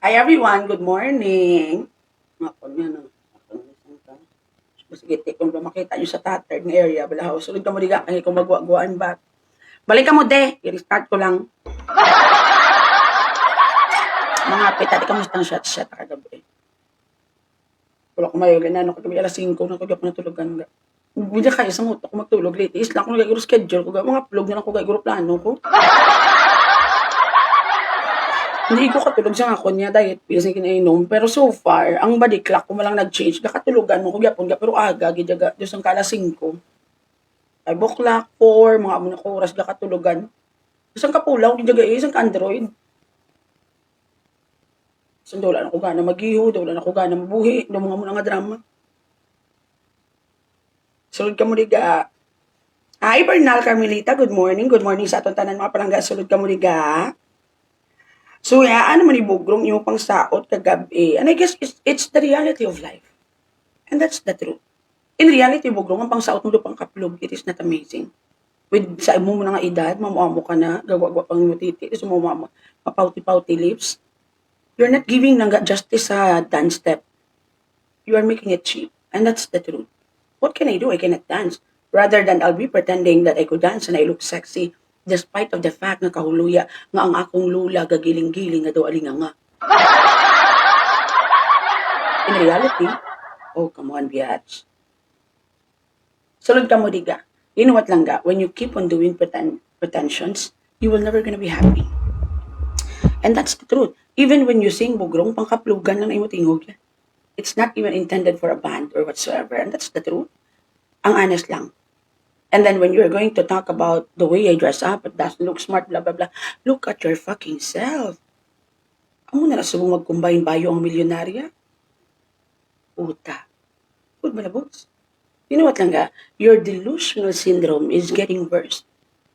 Hi everyone, good morning. Ako niya no. Sige, kung makita nyo sa tattered ng area, balahaw, sulod ka mo diga, kaya kung magwagwaan ba. Balik ka mo, de. I-restart ko lang. Mga pita, di ka mustang shot kagabi. Wala ko mayo, ganyan ako, kagabi alas 5, na ko na tulugan. Bila kayo sa muto ko magtulog, late. Isla ko nagaguro schedule ko, mga vlog na lang ko gaguro plano ko. Hindi ko katulog sa ako niya dahil pilis kinainom. Pero so far, ang body clock ko malang nag-change. Nakatulugan mo ko gyapon pero aga gidaga Diyos ang kala 5. 5 o'clock, 4, mga amo na ko oras nakatulugan. Isang kapulaw gidaga isang Android. Isang dola na ko gana magiho, dola na ko gana mabuhi, do mga muna nga drama. Sulod ka mo diga. Hi Bernal Carmelita, good morning. Good morning sa aton tanan mga palangga. Sulod ka mo diga. So, ano man ibugrong yung pang saot kagabi. And I guess it's the reality of life. And that's the truth. In reality, bugrong ang pang saot mo do pang kaplog. It is not amazing. With sa imo mo na nga edad, mamuamo ka na, gagwagwa pang mutiti, so mapauti-pauti lips. You're not giving ng justice sa dance step. You are making it cheap. And that's the truth. What can I do? I cannot dance. Rather than I'll be pretending that I could dance and I look sexy, despite of the fact nga kahuluya nga ang akong lula gagiling-giling nga daw alinga nga. In reality, oh come on biatch. Sulod ka mo diga. You know what lang ga, when you keep on doing pretensions, you will never gonna be happy. And that's the truth. Even when you sing bugrong, pangkaplugan lang na imo tingog yan. It's not even intended for a band or whatsoever. And that's the truth. Ang honest lang. And then when you're going to talk about the way I dress up, it doesn't look smart, blah, blah, blah, look at your fucking self. Amo na nasubong mag-combine bayo ang milyonarya? Puta. Good ba na, boots? You know what lang ga? Your delusional syndrome is getting worse.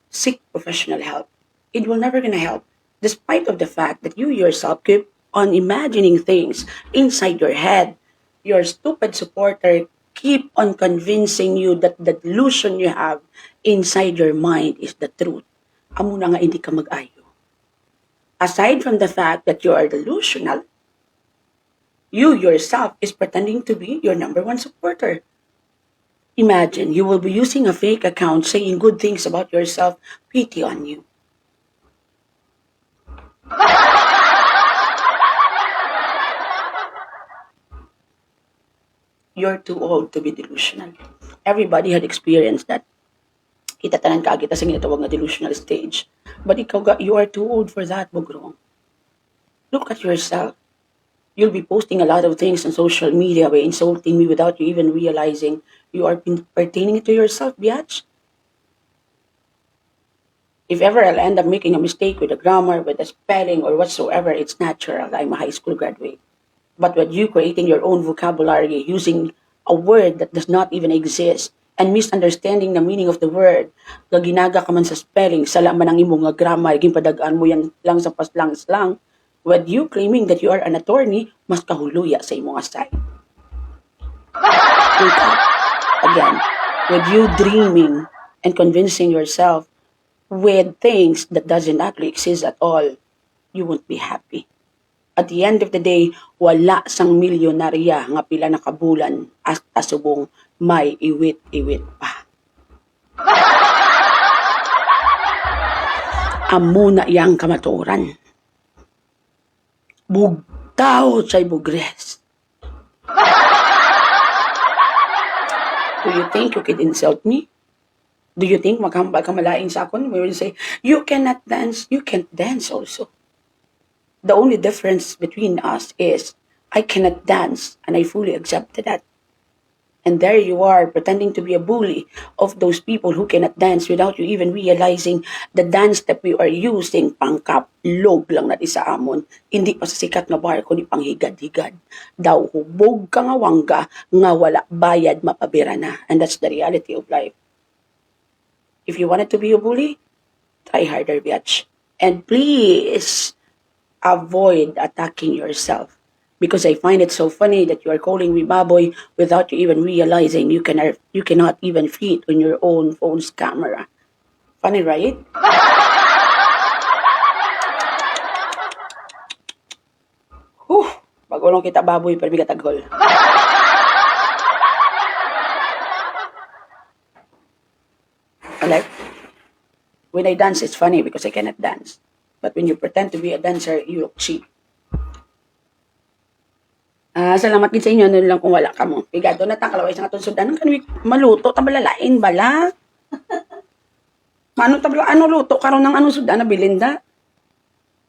Seek professional help. It will never gonna help. Despite of the fact that you yourself keep on imagining things inside your head. Your stupid supporter keep on convincing you that the delusion you have inside your mind is the truth. Amo na nga hindi ka mag-ayo. Aside from the fact that you are delusional, you yourself is pretending to be your number one supporter. Imagine, you will be using a fake account saying good things about yourself. Pity on you. You're too old to be delusional. Everybody had experienced that. Kita tanan ka kita sa ginatawag na delusional stage. But you are too old for that, bugrong. Look at yourself. You'll be posting a lot of things on social media by insulting me without you even realizing you are pertaining to yourself, biatch. If ever I'll end up making a mistake with the grammar, with the spelling, or whatsoever, it's natural. I'm a high school graduate. But with you creating your own vocabulary, using a word that does not even exist, and misunderstanding the meaning of the word, gaginaga ka man sa spelling, sala man ang imong nga grammar, gipadagaan mo yan lang sa paslang-slang, with you claiming that you are an attorney, mas kahuluya sa imong side. Wake up. Again, with you dreaming and convincing yourself with things that doesn't actually exist at all, you won't be happy. At the end of the day, wala sang milyonarya nga pila na kabulan hasta subong may iwit-iwit pa. Amo na iyang kamaturan. Bugtaw sa'y bugres. Do you think you can insult me? Do you think maghambal ka malain sa akon? We will say, you cannot dance, you can't dance also. The only difference between us is I cannot dance and I fully accepted that. And there you are pretending to be a bully of those people who cannot dance without you even realizing the dance step we are using pangkaplog lang na sa amon. Hindi pa sa sikat na barko ni panghigad-higad. Daw hubog ka nga wangga nga wala bayad mapabira na. And that's the reality of life. If you wanted to be a bully, try harder, bitch. And please, avoid attacking yourself. Because I find it so funny that you are calling me baboy without you even realizing you cannot even fit on your own phone's camera. Funny, right? Bago lang kita baboy, pero bigat taghol. Like, when I dance, it's funny because I cannot dance. But when you pretend to be a dancer, you look cheap. Salamat gid sa inyo, ano lang kung wala ka mo. Pigado na takalaway sa atong sudan, kanwi maluto, tabalalain bala. Mano tabla, ano luto, karon ng anong sudan na bilinda.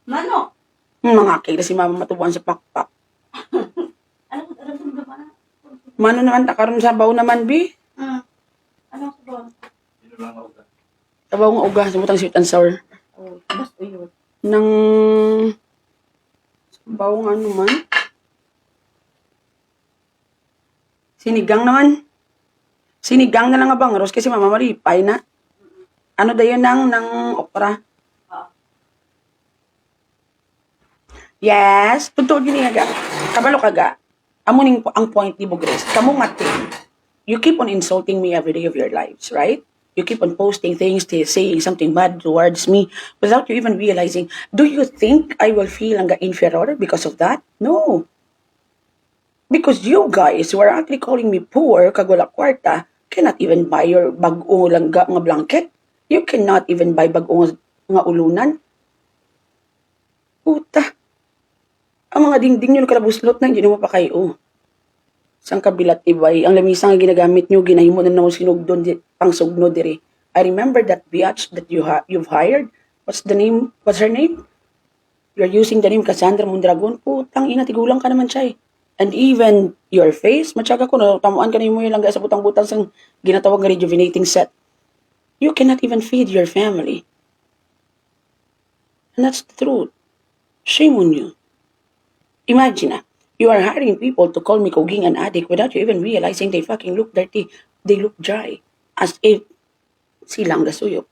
Mano? Mga kaya si mama matubuan sa pakpak. Ano ba ba? Mano naman, karon sabaw naman, bi. Ano ba? Sabaw nga uga, sabutang sweet and sour. Oh, basta yun. Nang sabaw nga ano man. Sinigang naman. Sinigang na lang nga bang, Ros, kasi mama maripay na. Ano dayon ng okra? Yes, tugtog gini nga. Kabalo kaga. Amuning ang point ni Bugres. Kamo nga team. You keep on insulting me every day of your lives, right? You keep on posting things, saying something bad towards me without you even realizing. Do you think I will feel ang inferior because of that? No. Because you guys who are actually calling me poor, kagwala kwarta, cannot even buy your bag-o langga nga blanket. You cannot even buy bag-o nga ulunan. Puta. Ang mga dingding nyo nakalabuslot na, hindi mo pa kayo. Sang kabilat ibay, ang lamisang ginagamit nyo, ginahimo na naman sinugdon, pang sugno diri. I remember that biatch that you've hired. What's her name? You're using the name Cassandra Mondragon. Putang ina, tigulang ka naman siya eh. And even your face, matyaga ko, tamuan ka na mo yung langga sa butang-butang sang ginatawag nga rejuvenating set. You cannot even feed your family. And that's the truth. Shame on you. Imagine you are hiring people to call me koging an addict without you even realizing they fucking look dirty. They look dry. As if silang gasuyop.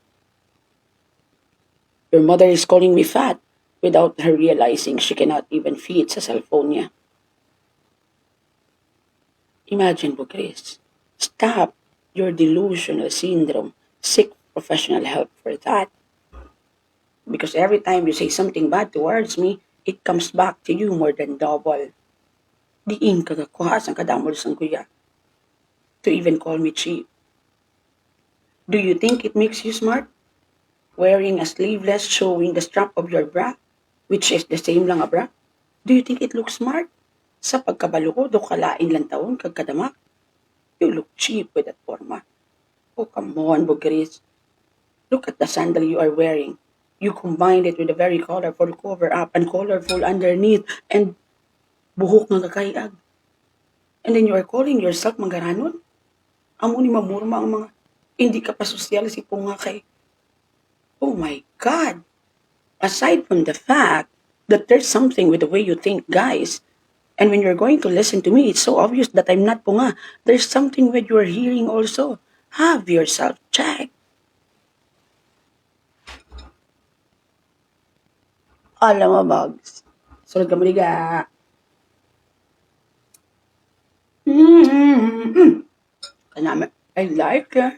Your mother is calling me fat without her realizing she cannot even feed sa cellphone niya. Imagine, Bugres. Stop your delusional syndrome. Seek professional help for that. Because every time you say something bad towards me, it comes back to you more than double. Diin kagakuhas ang kadamol sang kuya. To even call me cheap. Do you think it makes you smart? Wearing a sleeveless showing the strap of your bra, which is the same lang a bra? Do you think it looks smart? Sa pagkabalo ko, do kalain lang taon, kagkadamak. You look cheap with that forma. Oh, come on, Bugris. Look at the sandal you are wearing. You combined it with a very colorful cover up and colorful underneath and buhok nga kakayag. And then you are calling yourself mangaranon? Amo ni mamurma ang mga hindi ka pa sosyal si punga kay. Oh my God! Aside from the fact that there's something with the way you think, guys, and when you're going to listen to me, it's so obvious that I'm not punga. There's something with your hearing also. Have yourself checked. Alam mo, Bugs. Sunod ka mo liga. Kanami. I like it.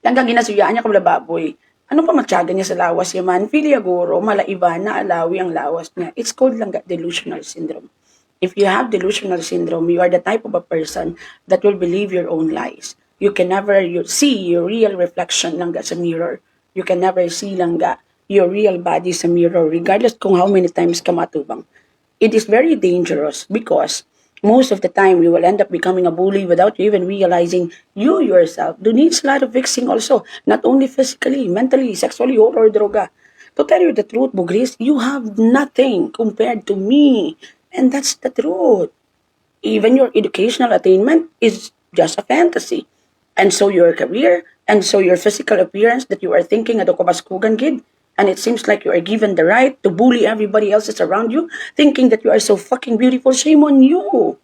Langgang ginasuyaan niya kabla baboy. Ano pa matyaga niya sa lawas niya man? Filiaguro, malaiba na alawi ang lawas niya. It's called langga delusional syndrome. If you have delusional syndrome, you are the type of a person that will believe your own lies. You can never see your real reflection langga sa mirror. You can never see langga your real body sa mirror, regardless kung how many times ka matubang. It is very dangerous because most of the time you will end up becoming a bully without you even realizing you yourself do needs a lot of fixing also, not only physically, mentally, sexually, or droga. To tell you the truth, Bugris, you have nothing compared to me. And that's the truth. Even your educational attainment is just a fantasy. And so your career, and so your physical appearance that you are thinking at Okobaskugan kid, and it seems like you are given the right to bully everybody else around you, thinking that you are so fucking beautiful. Shame on you.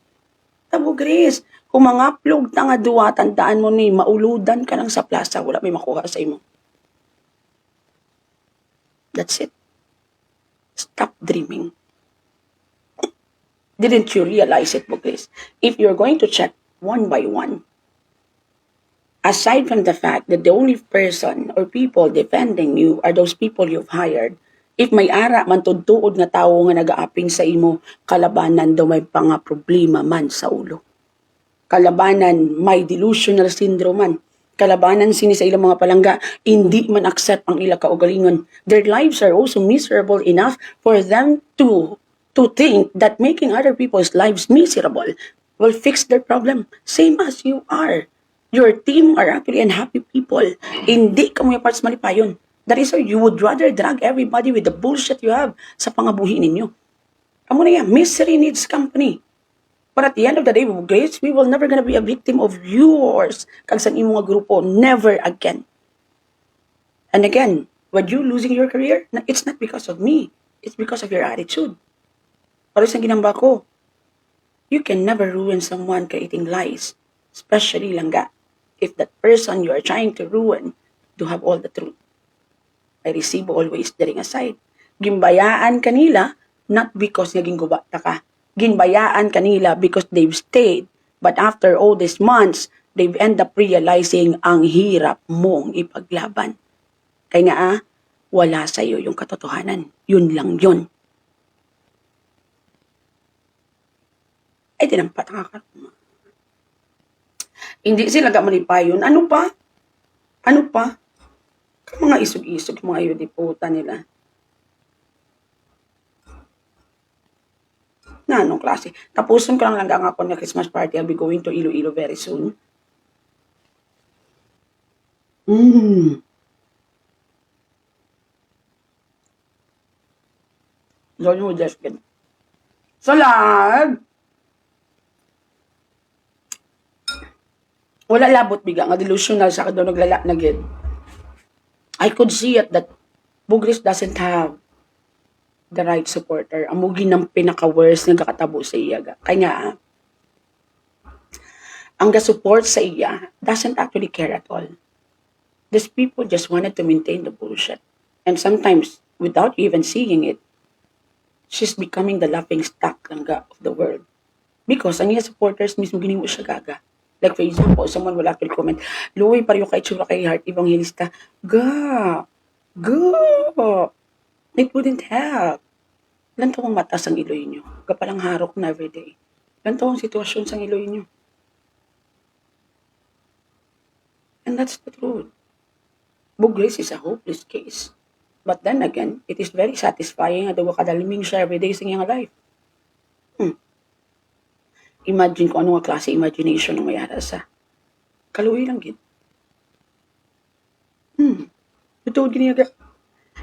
Tabo, Grace, kung mga plug ta nga duwa, tandaan mo ni, mauludan ka lang sa plaza, wala may makuha sa imo. That's it. Stop dreaming. Didn't you realize it, Grace? If you're going to check one by one, aside from the fact that the only person or people defending you are those people you've hired, If may ara man tudtuod nga tawo nga nagaaping sa imo, kalabanan daw may panga problema man sa ulo. Kalabanan may delusional syndrome man. Kalabanan sini sa ilang mga palangga, hindi man accept ang ila kaugalingon. Their lives are also miserable enough for them to think that making other people's lives miserable will fix their problem. Same as you are. Your team are actually unhappy people. Hindi ka mo yung parts malipayon. That is why you would rather drag everybody with the bullshit you have sa pangabuhi ninyo. Amo na yan, misery needs company. But at the end of the day, Grace, we will never gonna be a victim of yours. Kag sa imong grupo, never again. And again, when you losing your career, it's not because of me. It's because of your attitude. Para sa ginamba ko, you can never ruin someone creating lies. Especially langga. If that person you are trying to ruin to have all the truth. I receive always daring aside. Gimbayaan kanila, not because naging gubata ka. Ginbayaan kanila because they've stayed. But after all these months, they've end up realizing ang hirap mong ipaglaban. Kaya nga wala sa'yo yung katotohanan. Yun lang yun. Ay, dinampat ang kakarma. Hindi sila gamalipayon. Ano pa? Ano pa? Mga isog-isog, mga yudiputa nila. Na anong klase? Tapusin ko lang nga ako na Christmas party. I'll be going to Iloilo very soon. Don't you just get salad! Wala labot biga nga delusional sa daw naglala na gid. I could see it that Bugris doesn't have the right supporter. Amugi ng pinaka-worst nga kakatabo sa iya. Kaya ang ga-support sa iya doesn't actually care at all. These people just wanted to maintain the bullshit. And sometimes, without you even seeing it, she's becoming the laughing stock of the world. Because ang iya supporters mismo ginimo siya gaga. Like for example, someone will actually comment, Luoy, pareho kay Tsura kay Heart Evangelista. Ga! It wouldn't help. Ilan taong matas ang iloy nyo? Kapalang harok na everyday. Ilan taong sitwasyon sa iloy nyo? And that's the truth. Bugris is a hopeless case. But then again, it is very satisfying at wakadaliming siya everyday sa iyang life. Imagine ko ano nga klase imagination ng mayara sa kaluwi lang gid. Ito giniyaga.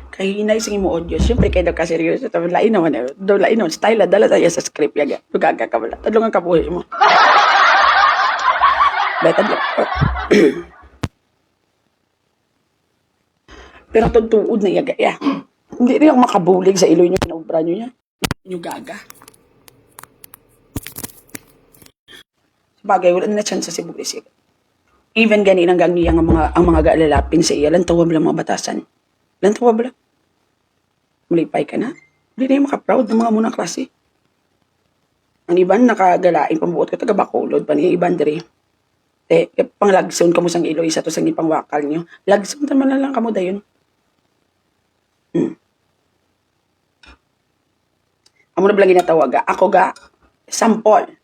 Kahinay sa imo audio. Siyempre kay daw ka seryoso. Lain naman eh. Lain naman. Style dala tayo sa script yaga. Tugaga ka wala. Tadlungan ka buhay mo. Better lang. Pero tutuod na yaga ya. Hindi rin ako makabulig sa iloy nyo. Pinaubra nyo niya. Nyo gaga. Sabagay, wala na chance sa Cebu Brisig. Even ganin ang niya ang mga gaalalapin sa iya. Lantawa ba lang mga batasan? Lantawa ba lang? Malipay ka na? Hindi na yung makaproud ng mga munang klase. Ang iban nakagalain pambuot ko taga Bacolod pa niya iban diri. Pang lagson kamo sang Iloy sa to sang ipangwakal niyo. Lagson ta man lang kamo dayon. Amo na blang ginatawaga. Ako ga sample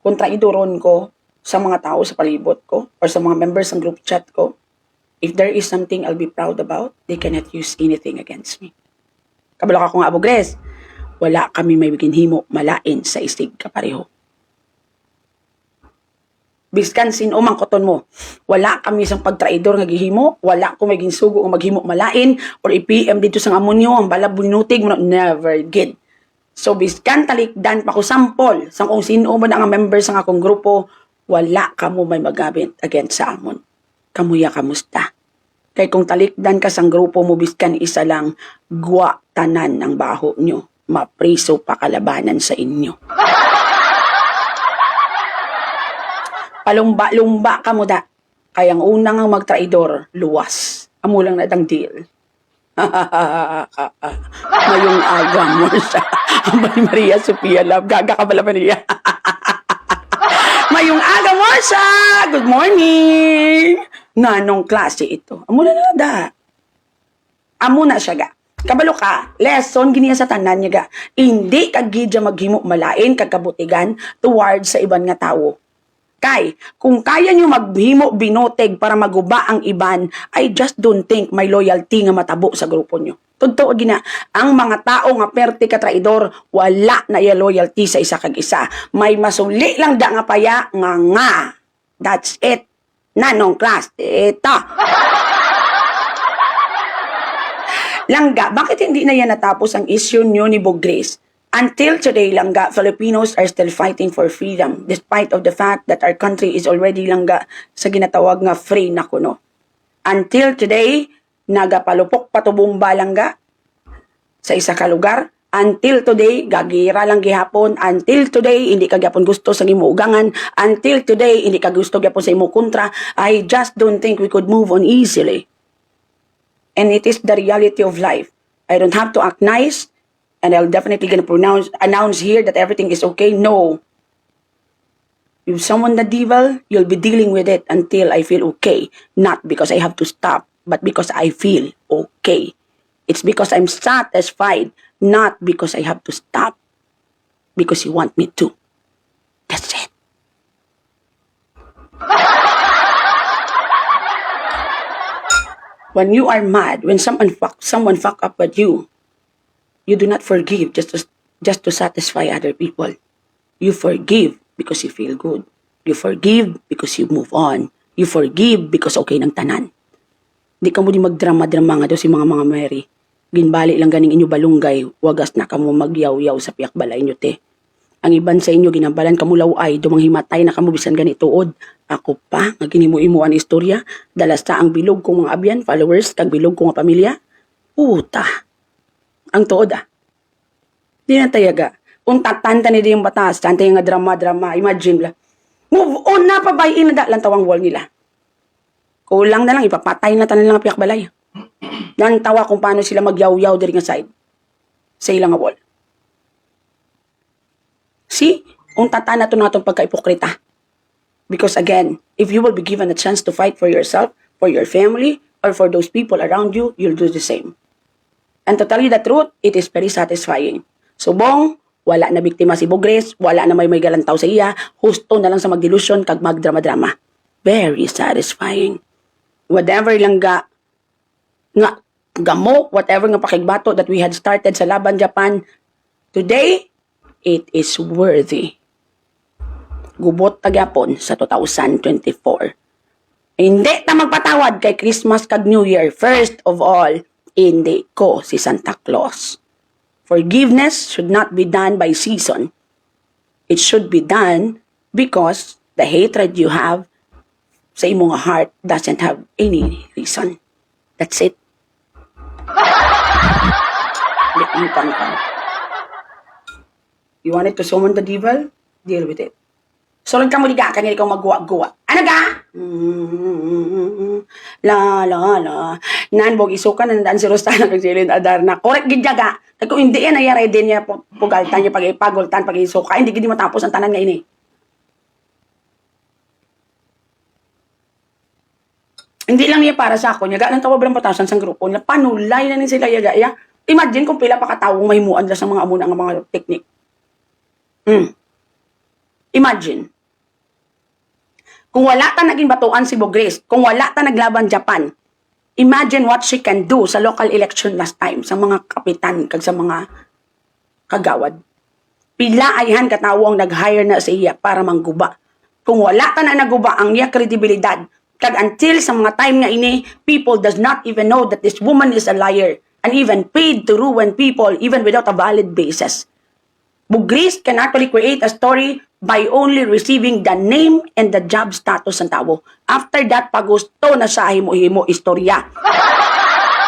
kontra idoron ko sa mga tao sa palibot ko or sa mga members ng group chat ko. If there is something I'll be proud about, they cannot use anything against me. Kabalak ako nga, Abogres, wala kami may biginhimo malain sa isig kapareho. Biskan sin o mangkoton mo, wala kami isang pagtraidor nga gihimo, wala ko may ginsugo o maghimo malain or i-PM dito sa amonyo, ang bala bunutig mo, never gid. So, biskan talikdan pa ko sampol sa kung sino man ang members ng akong grupo, wala ka mo may magabit against sa amon. Kamuya kamusta? Kay kung talikdan ka sang grupo mo, biskan isa lang, gwa tanan ang baho nyo. Mapriso pa kalabanan sa inyo. Palumba-lumba ka mo da. Kayang unang ang magtraidor, luwas. Amo lang na dang deal. Mayong aga mo siya. Maria Sofia Love. Gaga ka pala Maria. Mayong aga mo siya. Good morning. Nanong klase ito? Amo na da. Amo na siya ga. Kabalo ka, lesson giniya sa tanan niya ga. Hindi kag gidya maghimo malain kag kabutigan towards sa iban nga tawo. Kay, kung kaya nyo maghimo binoteg para maguba ang iban, I just don't think may loyalty nga matabo sa grupo nyo. Totoo gina, ang mga tao nga perti ka traidor, wala na iya loyalty sa isa kag isa. May masuli lang da nga paya nga. That's it. Nanong class, ito. Langga, bakit hindi na yan natapos ang issue nyo ni Bogres? Until today, Langga, Filipinos are still fighting for freedom despite of the fact that our country is already, Langga, sa ginatawag nga free na kuno. Until today, nagapalupok patubumba, Langga, sa isa ka lugar. Until today, gagira lang gihapon. Until today, hindi ka gyapon gusto sa imo ugangan. Until today, hindi ka gusto gyapon sa imo kontra. I just don't think we could move on easily. And it is the reality of life. I don't have to act nice, and I'll definitely gonna announce here that everything is okay. No. If someone the devil, you'll be dealing with it until I feel okay. Not because I have to stop, but because I feel okay. It's because I'm satisfied, not because I have to stop. Because you want me to. That's it. When you are mad, when someone fuck up with you do not forgive just to satisfy other people. You forgive because you feel good. You forgive because you move on. You forgive because okay ng tanan. Di ka mo di magdrama-drama nga daw si mga Mary. Ginbali lang ganing inyo balunggay, wagas na ka mo magyaw-yaw sa piyak balay nyo te. Ang iban sa inyo ginabalan ka mo laway, dumang himatay na ka mo bisan ganito od. Ako pa, nga ginimo-imo ang istorya, dalas ta ang bilog kong mga abyan, followers, kag bilog kong mga pamilya. Puta. Ang tuod Di na tayaga. Kung tatanta ni di yung batas, tanta yung nga drama-drama, imagine la. Move on na, pabayin na lang tawang wall nila. Kulang na lang, ipapatay na tanan lang ang piyak balay. Nang tawa kung paano sila magyaw-yaw dari nga side. Sa ilang nga wall. See? Kung tatana to natong pagka-ipokrita. Because again, if you will be given a chance to fight for yourself, for your family, or for those people around you, you'll do the same. And to tell you the truth, it is very satisfying. Subong, wala na biktima si Bogres, wala na may galantaw sa iya, husto na lang sa magdelusyon kag magdrama-drama. Very satisfying. Whatever lang nga gamo, whatever nga pakigbato that we had started sa Laban Japan, today, it is worthy. Gubot tagyapon sa 2024. Hindi ta magpatawad kay Christmas kag New Year. First of all, hindi ko si Santa Claus. Forgiveness should not be done by season. It should be done because the hatred you have sa imong heart doesn't have any reason. That's it. You wanted to summon the devil? Deal with it. Sulod ka mo diga, kanil ikaw magguwa-guwa. Ano ga? La. Nanbog isukan, nandaan si Rostana kag silin adar na. Korek gidya ga. Kung hindi yan, nayari din niya pugaltan niya pag-ipagultan, pag-isuka. Hindi gidi matapos ang tanan nga ini. Hindi lang niya para sa ako. Niya ga, nang tawag ng patasan sa grupo niya. Panulay na sila yaga. Imagine kung pila pa katawang mahimuan na sa mga amuna ng mga teknik. Imagine. Kung wala ta naging batuan si Bogres, kung wala ta naglaban Japan, imagine what she can do sa local election last time, sa mga kapitan, kag sa mga kagawad. Pila ayhan katawang nag-hire na sa iya para mangguba. Kung wala ta na naguba ang iya kredibilidad, kag until sa mga time nga ini, people does not even know that this woman is a liar and even paid to ruin people even without a valid basis. Bugris can actually create a story by only receiving the name and the job status ng tao. After that, pagusto na sa himo-himo istorya.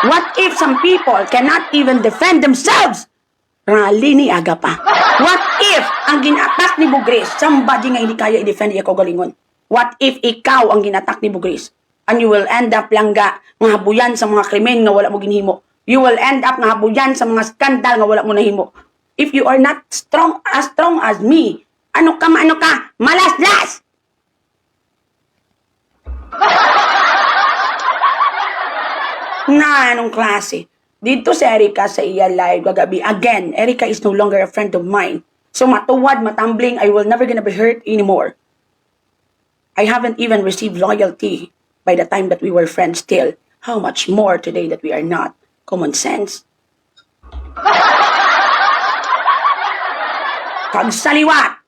What if some people cannot even defend themselves? Rally ni aga pa. What if ang ginatak ni Bugris, somebody nga hindi kaya i-defend iya kagalingon? What if ikaw ang ginatak ni Bugris? And you will end up lang nga habuyan sa mga krimen nga wala mo ginhimo. You will end up nga habuyan sa mga skandal nga wala mo nahimo. If you are not strong as me, ano ka, malaslas! Na, anong klase? Dito si Erica sa iya live gagabi. Again, Erica is no longer a friend of mine. So matuwad, matumbling, I will never gonna be hurt anymore. I haven't even received loyalty by the time that we were friends still. How much more today that we are not? Common sense. Pagsaliwat!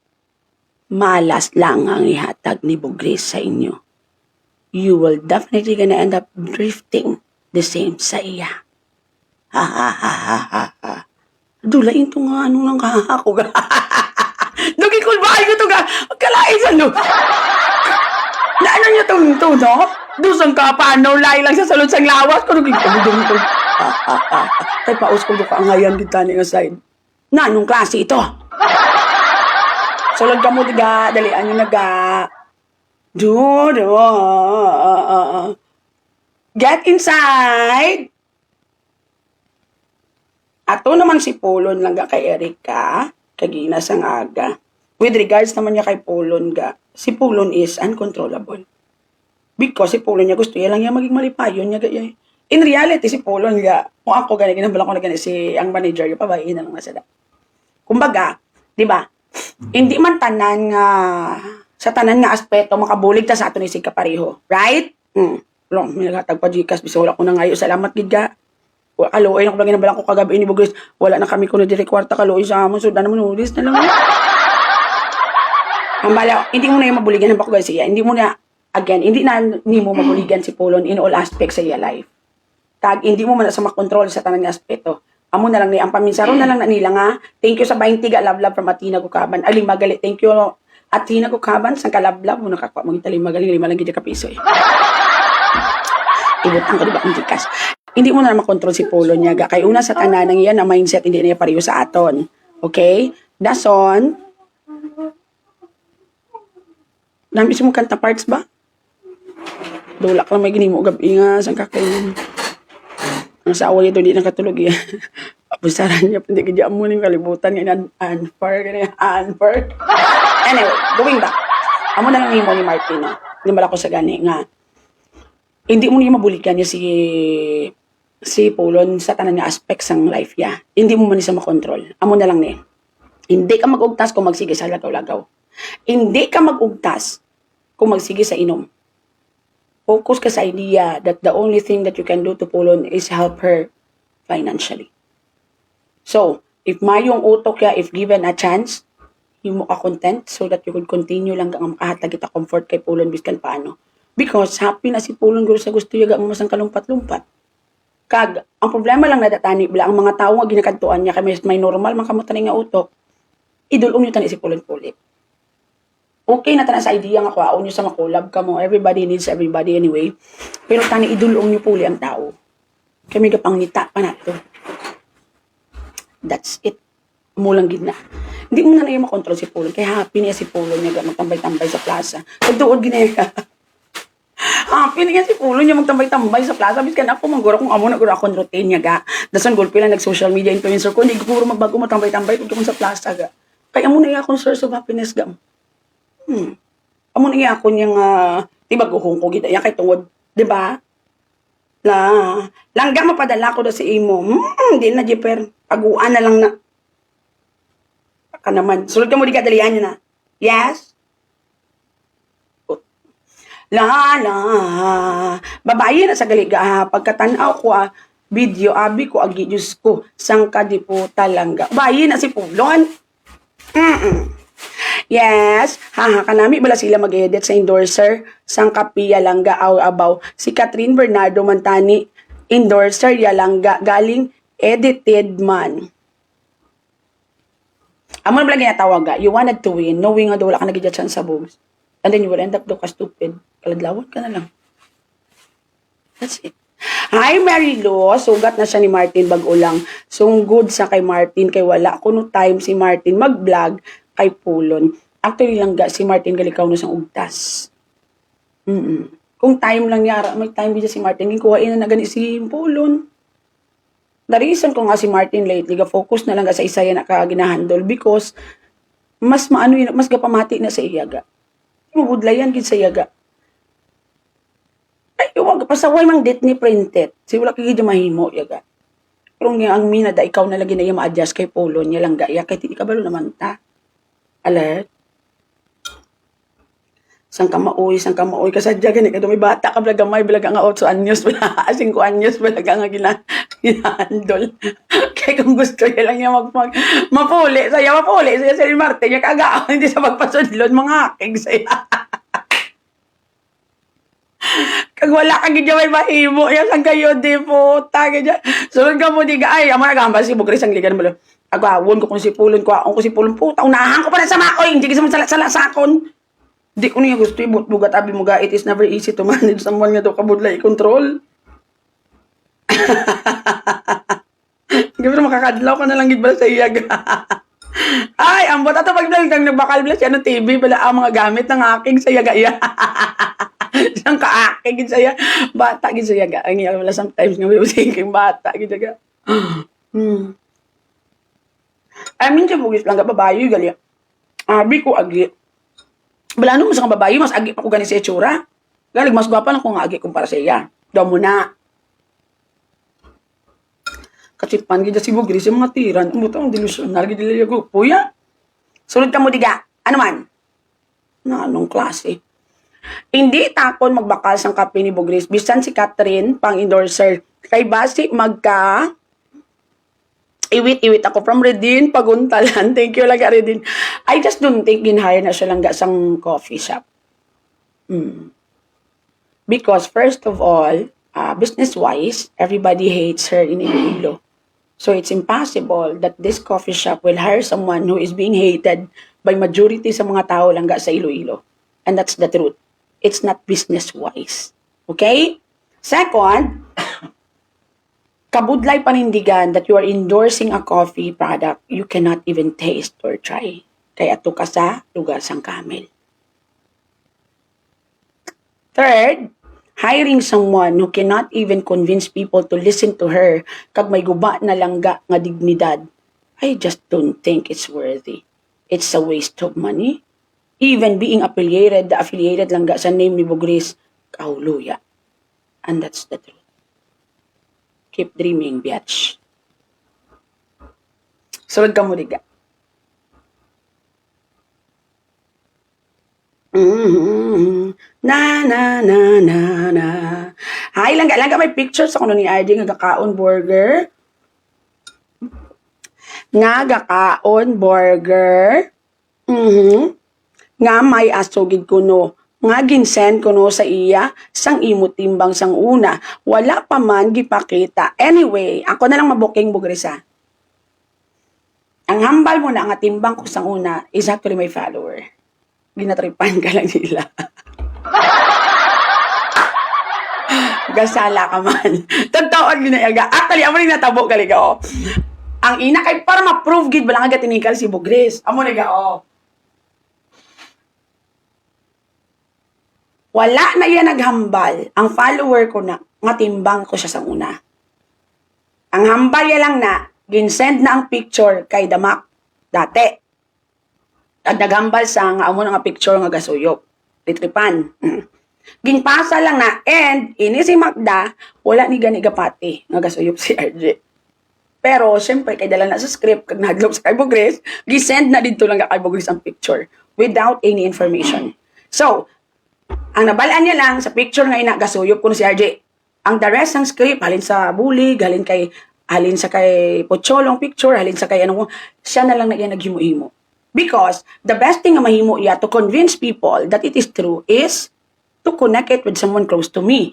Malas lang ang ihatag ni Bugris sa inyo. You will definitely gonna end up drifting the same sa iya. Ha ha ha ha ha ha. Dulain to nga ano nang kahako ga. Nagikul ba ko to ga? Kalain sa no. Na ano niya to no? Dusang ka paano lay lang sa salud sang lawas ko nagikul to. Tay paus ko ka angayan kita ni nga side. Na anong klase ito? Sulod ka mo diga, dalian nyo na ga. Dude, get inside. Ato naman si Polon lang ga kay Erica, kagina sang aga. With regards naman niya kay Polon ga, si Polon is uncontrollable. Because si Polon niya gusto niya lang niya maging malipayon niya ga. In reality, si Polon ga, kung ako gani, ginambala ko na gani, si ang manager, yung pabayin na lang masada. Kumbaga, di ba, hindi man tanan nga, sa tanan nga aspeto, makabulig ta sa ato ni Sig kapareho. Right? Long, may naghatag pa Gcash, bisa wala ko na ngayon. Salamat, gid ga. Kaluoy na ko lang ginambalang ko kagabi ni Bugris. Wala na kami kuno dire kwarta kaluoy sa amon. So, na naman ulis na lang. Mambala, hindi mo na yung mabuligan ng bako guys siya. Hindi mo na, again, hindi na ni mo mabuligan si Polon in all aspects sa iya life. Tag, hindi mo man sa makontrol sa tanan nga aspeto. Amo na lang ni ang paminsaro na lang na nila nga. Thank you sa 20 ga love from Atina Kukaban. Ali magali. Thank you Atina Kukaban sa kalablab mo nakakwa mo tali magaling lima lang gid ka piso eh. Ibutang ka diba ang Gcash. Hindi mo na makontrol si Polo niya ga. Kay una sa tanan ng iyan na mindset hindi niya pareho sa aton. Okay? Dason. Nambis mo kanta parts ba? Dulak lang may ginimo gabi nga sang kakainin. Ang sawa nito, di nakatulog yan. Apusaran niya, hindi kaya mo yung kalibutan nga unfair. Anyway, going back. Amo na lang mo ni Martin, no? Hindi bala ko sa gani nga. Hindi mo niya mabulikan niya si Polon sa tanan nga aspects ng life niya. Hindi mo man siya makontrol. Amo na lang ni. Hindi ka mag-ugtas kung magsige sa lagaw-lagaw. Hindi ka mag-ugtas kung magsige sa inom. Focus ka sa idea that the only thing that you can do to Polon is help her financially. So, if mayong utok ya, if given a chance, yung mo ka content so that you could continue lang ang makahatag kita comfort kay Polon biskan paano. Because happy na si Polon guro sa gusto yaga mo masang kalumpat-lumpat. Kag, ang problema lang nadatani bila ang mga tao nga ginakantuan niya kay may normal man kamutan nga utok. Idulong niyo tani si Polon pulit. Okay na tanan sa idea nga kwaon nyo sa makulab ka mo. Everybody needs everybody anyway. Pero tani idulong nyo puli ang tao. Kami kapangnita pa na to. That's it. Mulang gid na. Hindi mo na yung makontrol si Polo. Kaya happy niya si Polo niya magtambay-tambay sa plaza. Pagtuod ginaya. Happy niya si Polo niya magtambay-tambay sa plaza. Biskan ako manggura kung amo na gura akong routine niya ga. Dasan gulpi lang nag-social media influencer ko. Hindi ko puro magbago magtambay-tambay kung sa plaza ga. Kaya amo na yung akong source of happiness ga. Amo na ako niyang, diba guhong ko gita, yan kay tungod, diba? Langga mapadala ko na si imo, hindi na jeper, paguan na lang na. Baka naman, sulod ka mo di kadalian niya na. Yes? Babae na sa galiga, pagkatanaw ko video, abi ko, agi, Diyos ko, sang kadiputa langga. Babae na si Pulon. Yes, kanami bala sila mag-edit sa endorser sang Kapiya Langga aw-abaw. Si Catherine Bernardo Mantani, endorser Yalangga, galing edited man. Amo na bala ginatawag ga, you wanted to win, knowing nga wala ka nagijat sa boobs. And then you will end up do ka stupid. Kaladlawat ka na lang. That's it. Hi, Mary Lo. Sugat na siya ni Martin Bagulang. Sunggod sa kay Martin, kay wala kuno time si Martin mag-vlog kay Polon. Actually lang ga, si Martin galikaw na siyang ugtas. Kung time lang niya, may time bisa si Martin, kuhain na gani si Polon. The reason ko nga si Martin lately, ga-focus na lang ga sa isa yan na ginahandle because mas maano yun, mas gapamati na sa iyaga. Mabudlayan gid sa iyaga. Ay, huwag pasaway mang date ni printed. Si wala kagid mahimo yaga. Pero nga ang mina da ikaw na lagi na yung ma-adjust kay Polo niya lang gaya kay ti kabalo naman ta. Alert. Sang ka maoy kasadya gani kadto may bata ka gamay bilaga nga 8 anyos bala 5 anyos bilaga nga ginahandol. Kaya kung gusto niya lang niya mapuli saya si Marte niya kaga hindi sa magpasudlon mga aking saya. Kag wala kang gidya may mahimo yan sang kayo di puta ganyan. Sulod ka mo di ka ay amo nagambal si Bugris ang ligan mo. Agawon ko kung si Pulon puta unahan ko pa rin sa makoy hindi kasi mo sala sakon. Di ko niya gusto bugat abi mo ga it is never easy to manage someone nga daw kabudlay control. Gibra makakadlaw ka na lang gid bala sa iyag. Ay, ambot ato pag kang nagbakal bala siya ng TV bala ang mga gamit ng aking sayaga iya. Siyang kaake gid saya bata gid sayaga. Ang iya wala sometimes nga music bata gid sayaga. I mean siya bugis lang ka babayo gali. Abi ko agi. Bala no, mas ang babae, mas agi pa ko gani sa itsura. Galig, mas gwapa lang ko nga agi kumpara sa iya. Daw mo na. Katsipan, gida si Bugris, yung mga tiran. Umutang delusional, gida nila yung grupo, ya. Sunod ka mo, diga. Ano man? Na anong klase? Hindi takon magbakal sang kape ni Bugris. Bisan si Catherine, pang-endorser. Kay basi magka... Iwit ako from Redin, Paguntalan. Thank you lang, Redin. I just don't think ginhire na siya lang sang coffee shop. Because first of all, business-wise, everybody hates her in Iloilo. So it's impossible that this coffee shop will hire someone who is being hated by majority sa mga tao lang sa Iloilo. And that's the truth. It's not business-wise. Okay? Second, kabudlay panindigan that you are endorsing a coffee product you cannot even taste or try. Kaya ato ka sa lugar sang camel. Third, hiring someone who cannot even convince people to listen to her kag may guba na langga nga dignidad. I just don't think it's worthy. It's a waste of money. Even being affiliated langga sa name ni Bugris, kahuluya. And that's the truth. Keep dreaming, biatch. Sulod ka mo, diga. Na. Hay, langga may pictures ako ni RJ nga gakaon burger. Nga gakaon burger. Nga may asogid kuno. Nga ginsend kuno sa iya sang imo timbang sang una wala pa man gipakita. Anyway, ako na lang mabuking Bugrisa. Ang hambal mo na nga timbang ko sang una is actually my follower. Ginatripan ka lang nila. Gasala ka man. Totoo ginayaga. Actually, amo rin natabo ka liga, oh. Ang ina kay para ma-prove gid bala nga tinikal si Bugris. Amo liga, oh. Wala na yan naghambal. Ang follower ko na, nga timbang ko siya sa una. Ang hambal ya lang na, ginsend na ang picture kay Damak. Dati. At naghambal sa nga amo nga picture nga gasuyok. Litripan. Ginpasa lang na, and ini si Magda, wala ni gani gapati nga gasuyok si RJ. Pero, syempre, kay dala na sa script, kag nahadlok sa kay Bugris, gisend na dito lang kay Bugris ang picture without any information. So, ang nabalaan niya lang sa picture nga ina gasuyop kuno si RJ. Ang the rest ng script halin sa bulig, halin sa kay Pocholong picture, halin sa kay ano, siya na lang na iya naghimo-himo. Because the best thing nga mahimo iya to convince people that it is true is to connect it with someone close to me.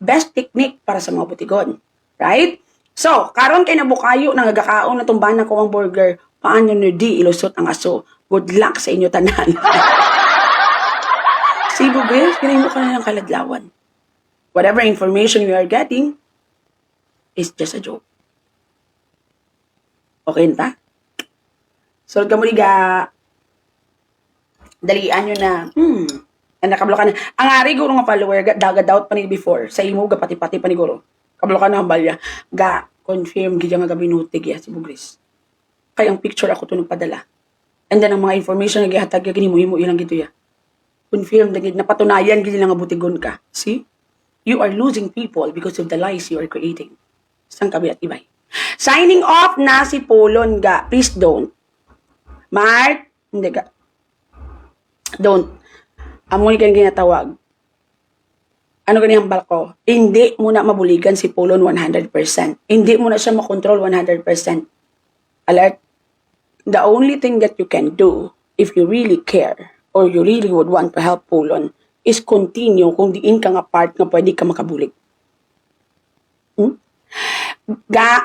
Best technique para sa mga butigon. Right? So, karon kay nabukayo nang gakaon na tumbahan ko ang burger, paano nyo di ilusot ang aso? Good luck sa inyo tanan. Si Bugris, pinay mo ka na ng kaladlawan. Whatever information you are getting is just a joke. Okay na ta? So, kamuliga, dalian nyo na, nakablo ka na. Ang ari guro nga follower, daga-doubt pa ni before, sa imo, pati-pati pa ni guro. Kablo ka na hambalya. Confirm, gidya nga gabinutig ya si Bugris. Kaya ang picture ako ito nagpadala. And then, ang mga information na gihatag, ginimo-himo ilang gito ya. Confirm na napatunayan gid nga butigon ka. See? You are losing people because of the lies you are creating. Sang kabi at ibay. Signing off na si Polon ga. Please don't. Mark, hindi ka. Don't. Amo ni kang ginatawag. Ano ganyan balko? Hindi mo na mabuligan si Polon 100%. Hindi mo na siya makontrol 100%. Alert. The only thing that you can do if you really care or you really would want to help Polon is continue kung diin ka nga part nga pwede ka makabulig.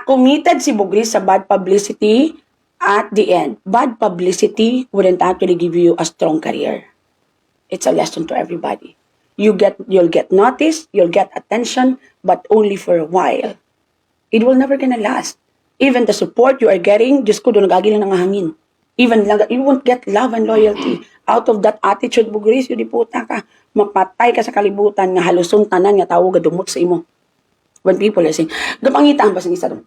Committed si Bugris sa bad publicity at the end. Bad publicity wouldn't actually give you a strong career. It's a lesson to everybody. You'll get noticed, you'll get attention, but only for a while. It will never gonna last. Even the support you are getting, Diyos ko, doon nagagil ng hangin. Even lang, you won't get love and loyalty. Out of that attitude, Bugris, yun di puta ka. Mapatay ka sa kalibutan, nga haluson tanan, nga tawag, gadumot sa imo. When people are saying, gapangita ang basang isa doon.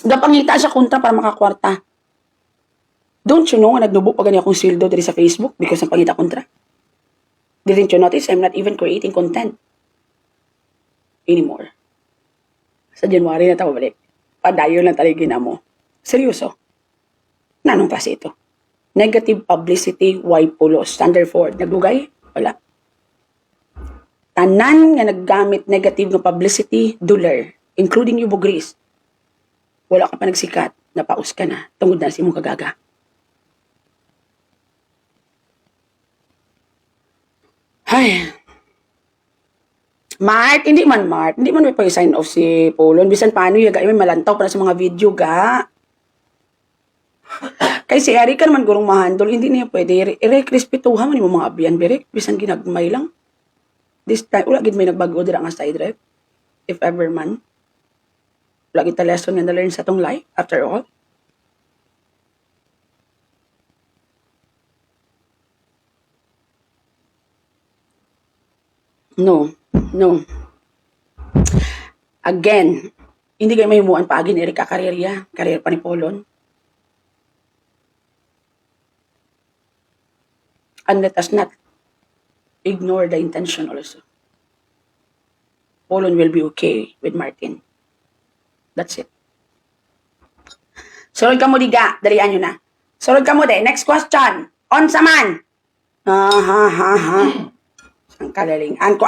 Gapangita siya kontra para makakwarta. Don't you know, nagdubo pa ganyan akong sildo diri sa Facebook because ng pangita kontra? Didn't you notice? I'm not even creating content anymore. Sa January na tayo balik. Padayo lang taligin na mo. Seryoso. Nanong klase ito? Negative publicity, why pulos? Standard 4. Nagdugay? Wala. Tanan nga naggamit negative na publicity, duler. Including you, Bugris. Wala ka pa nagsikat. Napaus ka na. Tungod na si mong kagaga. Ay. Mark, hindi man may pag-sign off si Polon. Bisan paano yung may malantaw para sa mga video ga. Kay si Eric naman gurong mahandol, hindi niya pwede. I-respetuhan man yung mga abiyan, Berek. Bisan ginagmay lang. This time, wala gid may nagbago dira nga side rep. If ever man. Wala gid ta lesson nga na-learn sa tong life, after all. No. Again, hindi kayo mahimuan pa agin Eric kakarerya. Karir pa ni Polon. And let us not ignore the intention also. Polon will be okay with Martin. That's it. Surod ka mo diga. Dalian nyo na. Surod ka mo de. Next question. On sa man. Ang kalalingan ko,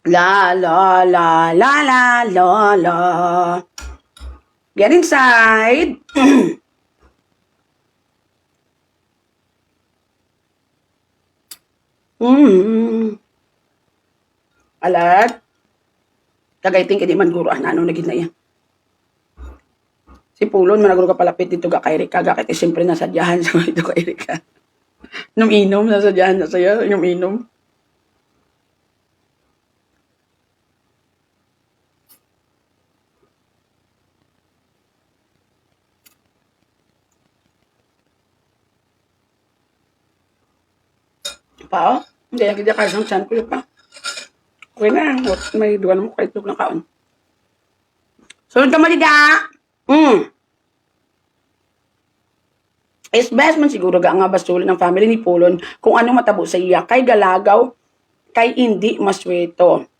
La, la, la, la, la, la, la. Get inside. Alat. Kagaiting kadi man guro, ano naging na yan. Si Pulon, managuro ka palapit dito ka kay Erika. Gakit siyempre nasadyahan sa ito kay Erika. Nung inom, nasadyahan na sa'yo, yung inom. Pa, hindi na kita kayo ng chan ko pa. Okay na, may duwan mo kahit ng kaon. Sunod ka maliga! Is best man siguro ga nga basulin ng family ni Polon kung ano matabo sa iya kay galagaw kay hindi masweto.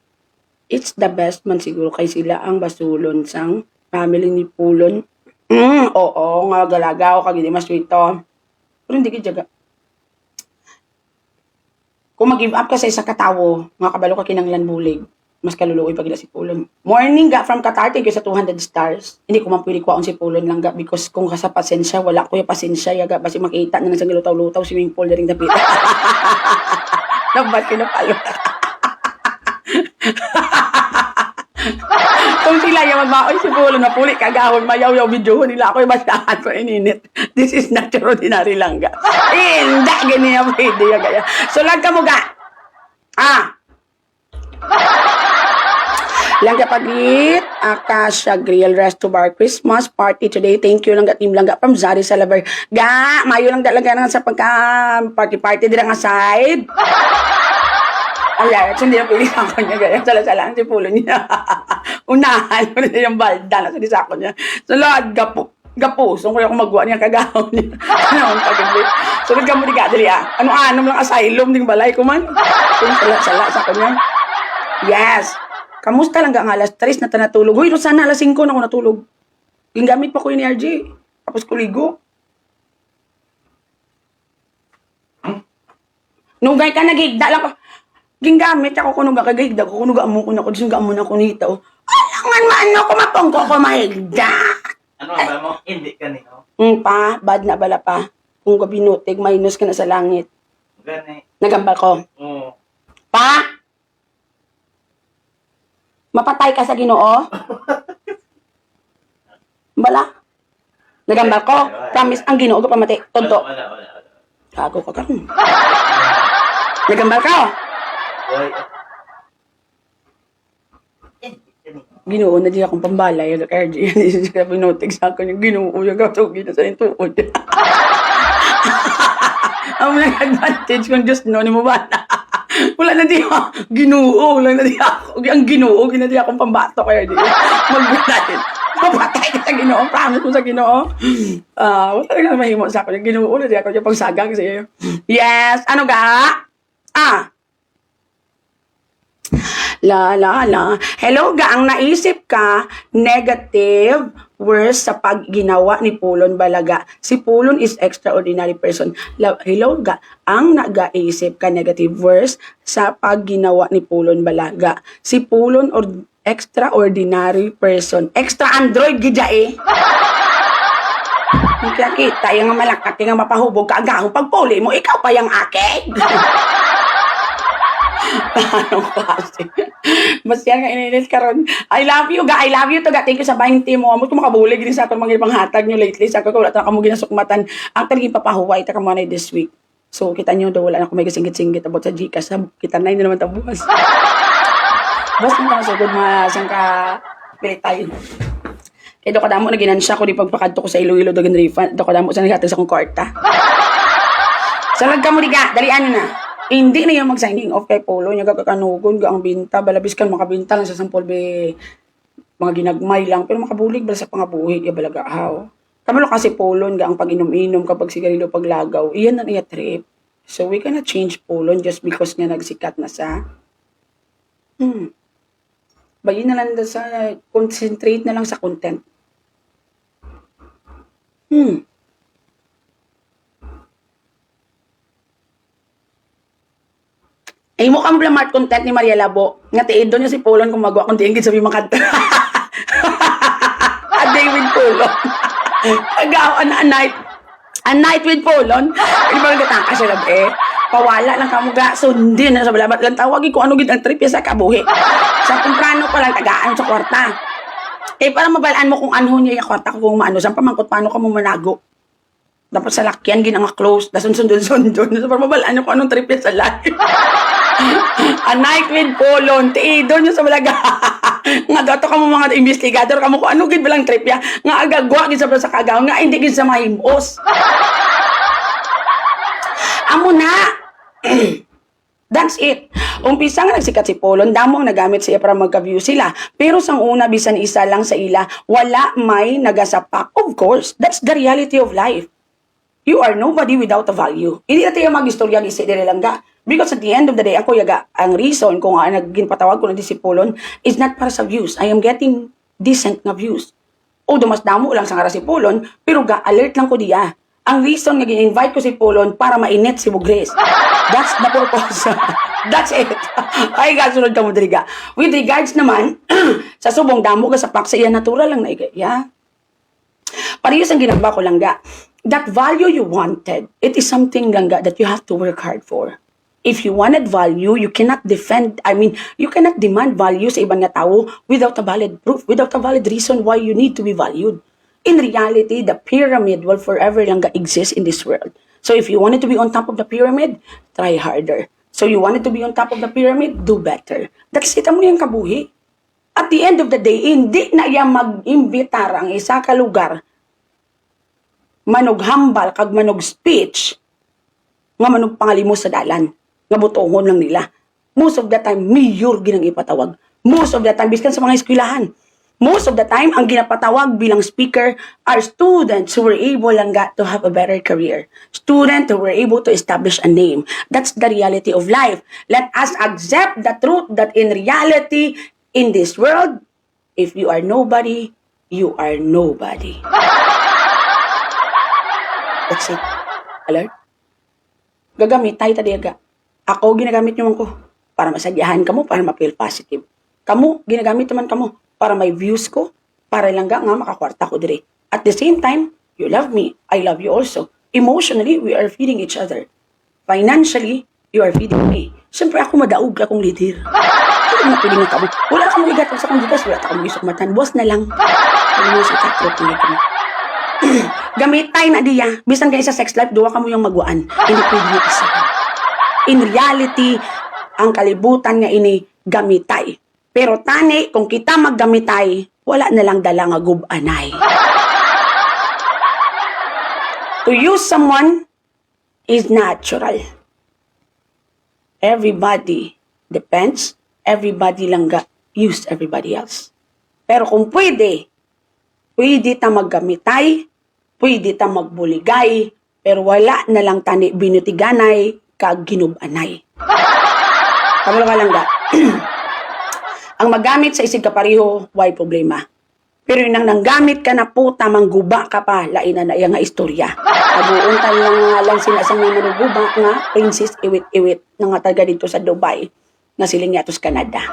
It's the best man siguro kay sila ang basulon sang family ni Polon. Oo nga galagaw kag hindi masweto. Pero hindi gijaga. Kung mag-give up ka sa isa katawo, nga kabalo ka kinanglan bulig, mas kaluluoy pag ila si Polon. Morning ga from Qatar, thank you sa 200 stars. Hindi ko man pwede kuwaon si Polon lang ga because kung sa pasensya, wala ko yung pasensya yaga basi makita na sa lutaw-lutaw swimming pool na rin dapit. Nabat pinapalo. Kung sila yung magbaoy si Polon na puli kagahon mayaw-yaw videohon nila ako yung basahan ko ininit. This is not ordinary lang ga. Hindi ganyan pwede ya gaya. So lang ka mo ga. Langga Paglit, Akasha Grill Resto Bar Christmas Party today. Thank you Langga Team Langga from Zari Salaber. Ga, mayo lang talaga nga sa pagka-party dira nga side. Ay, hindi na pili ako niya. Gaya, sala-sala ang sipulo niya. Unahan mo na yung balda na sa disako niya. So, Lord, gapo. So, kaya ako magawa niya kagahon niya. Ano, pag-ibig. So, nagka mo di ka, dali Ano-anom lang asylum, ding balay ko man. So, sala-sala sa kanya. Yes. Kamusta lang nga alas 3 na tanatulog? Uy, sana alas 5 na ako natulog. Gingamit pa ko yung RJ. Tapos kuligo. Nugay ka, naghigda lang ko. Gingamit ako kung nuga kagahigda ko. Kung nuga amo ko na ko. Nuga amo na ko nita. Alangan maano ko mapongko ko mahigda. Ano ba mo? Hindi ka nino. Pa, bad na bala pa. Kung ko binutig, minus ka na sa langit. Gani. Nagambal ko. Oo. Pa! Mapatay ka sa Ginoo? Bala? Nagambal ko? Promise, ang Ginoo ko pamatay. Tonto. Wala. Kago ka karon. Nagambal ka? Boy. Ginoo na di akong pambalay. Yung RG, yan siya pinutig sa akin. Yung Ginoo, yung kasugi na sa intuod. Ang nag-advantage kung Diyos no, ni mo ba na? Wala na di ako. Ginoo, wala na di ako. Ang Ginoo, ginadi akong pambato kaya di. Magbutahin. Mapatay ka sa Ginoo. Promise mo sa Ginoo. Wala na mahimo sa akin. Yung Ginoo, na di ako yung pagsagang sa iyo. Yes, ano ga? La. Hello ga, ang naisip ka, negative words sa pagginawa ni Pulon Balaga. Si Pulon is extraordinary person. Hello ga, ang nag-aisip ka, negative words sa pagginawa ni Pulon Balaga. Si Pulon or extraordinary person. Extra android gidya eh. Kaya kita yung malakat, yung mapahubog ka agahong pagpuli mo, ikaw pa yung akin. Ano kasi? Mas yan nga inilis karon. I love you ga. I love you to ga. Thank you sa 20 mo. Amo ko makabulig din sa atong mga panghatag nyo lately. Sa ko wala ta kamo ginasukmatan. Ang talagang papahuway ta kamo na this week. So kita nyo daw wala na ko may singgit-singgit about sa Gcash. Kita na naman ta bukas. Basta mo sa good mga sangka pilit tayo. Kaya do kadamo na ginansya ko di pagpakadto ko sa Iloilo dagan refund. Do kadamo sa naghatag sa kong kwarta. Sa lagka mo diga, dalian na. Hindi na yung mag-signing off kay Polo. Yung gagakanugon, ang binta. Balabis kan makabinta lang sa sampol be mga ginagmay lang. Pero makabulig bala sa pangabuhi. Yung balagahaw. Kamalo kasi Polo nga ang pag-inom-inom kapag sigarilyo paglagaw. Iyan na niya trip. So we cannot change Polo just because nga nagsikat na sa bayin na lang sa concentrate na lang sa content. Ay mo kang blamart content ni Maria Labo. Nga tiid doon niya si Polon kung magawa kung diingit sabi makanta. A day with Polon. Agaw, a night with Polon. Iba lang katang kasi labi. Pawala lang kamo ga. Sundin na sa balabat lang tawagin kung ano gid ang trip sa kabuhi. Sa kumprano pa lang tagaan sa kwarta. Para mabalaan mo kung ano niya yung kwarta kung maano. Saan pamangkot paano ka mo manago. Dapat sa lakyan, ginang close. Dasun sundon. Para mabalaan mo kung anong trip sa life. A night with Polon. Tiido nyo sa malaga. Nga dato ka mo mga investigador ka mo kung ano gid bilang trip ya. Nga agagwa gid sa kagaw. Nga hindi gid sa mahimos. Amo na. That's it. Umpisa nga nagsikat si Polon, damo ang nagamit siya para magka-view sila. Pero sang una, bisan isa lang sa ila, wala may nagasapak. Of course, that's the reality of life. You are nobody without a value. Hindi natin yung mag-istorya ni Sidere lang ga. Because at the end of the day, ako yaga, ang reason kung nagpatawag ko na si Polon is not para sa views. I am getting decent na views. O mas damo lang sa nga si Polon, pero ga, alert lang ko diya. Ang reason nga gin-invite ko si Polon para mainit si Bugres. That's the purpose. That's it. Ay, sunod ka mo diriga. With regards naman, sa subong damo ka sa paksa, iya natural lang na iya. Parehas ang ginamba ko lang ga. That value you wanted, it is something lang ga that you have to work hard for. If you wanted value, you cannot you cannot demand value sa ibang nga tao without a valid proof, without a valid reason why you need to be valued. In reality, the pyramid will forever lang exist in this world. So if you wanted to be on top of the pyramid, try harder. So you wanted to be on top of the pyramid, do better. That's it, mo yung kabuhi. At the end of the day, hindi na yan mag-imbitar ang isa ka lugar, manog hambal, kag manog speech, nga manog pangalimos sa dalan, nga butongon lang nila. Most of the time, mayor ginang ipatawag. Most of the time, biskan sa mga eskwelahan. Most of the time, ang ginapatawag bilang speaker are students who were able lang to have a better career. Students who were able to establish a name. That's the reality of life. Let us accept the truth that in reality, In this world, if you are nobody, you are nobody. That's it. Alert? Gagamit tayo tadiyaga. Ako, ginagamit naman ko para masadyahan ka mo, para ma-feel positive. Kamu, ginagamit naman ka mo para may views ko, para lang nga makakwarta ko dire. At the same time, you love me, I love you also. Emotionally, we are feeding each other. Financially, you are feeding me. Siyempre ako madaog akong leader. Hindi na pwede nga kamo. Wala akong igat sa kong gigas, wala akong isok matan. Boss na lang. Ano mo sa takrot na kamo. Gamitay na diya. Bisan kayo sa sex life, duwa ka mo yung magwaan. Hindi pwede nga isa. In reality, ang kalibutan nga ini gamitay. Pero tani, kung kita maggamitay, wala na lang dala nga gubanay. To use someone is natural. Everybody depends. Everybody lang use everybody else. Pero kung pwede ta maggamitay, pwede ta magbuligay, pero wala na lang tani binutiganay kag ginubanay. Kamalo ka lang ga. Ang magamit sa isig kapareho, why problema. Pero yung nanggamit ka na puta, mangguba ka pa, lain na iya nga istorya. Aguuntan lang sila sa mga manuguba nga, princess iwit-iwit, na nga taga dito sa Dubai, nga siling yatos Canada.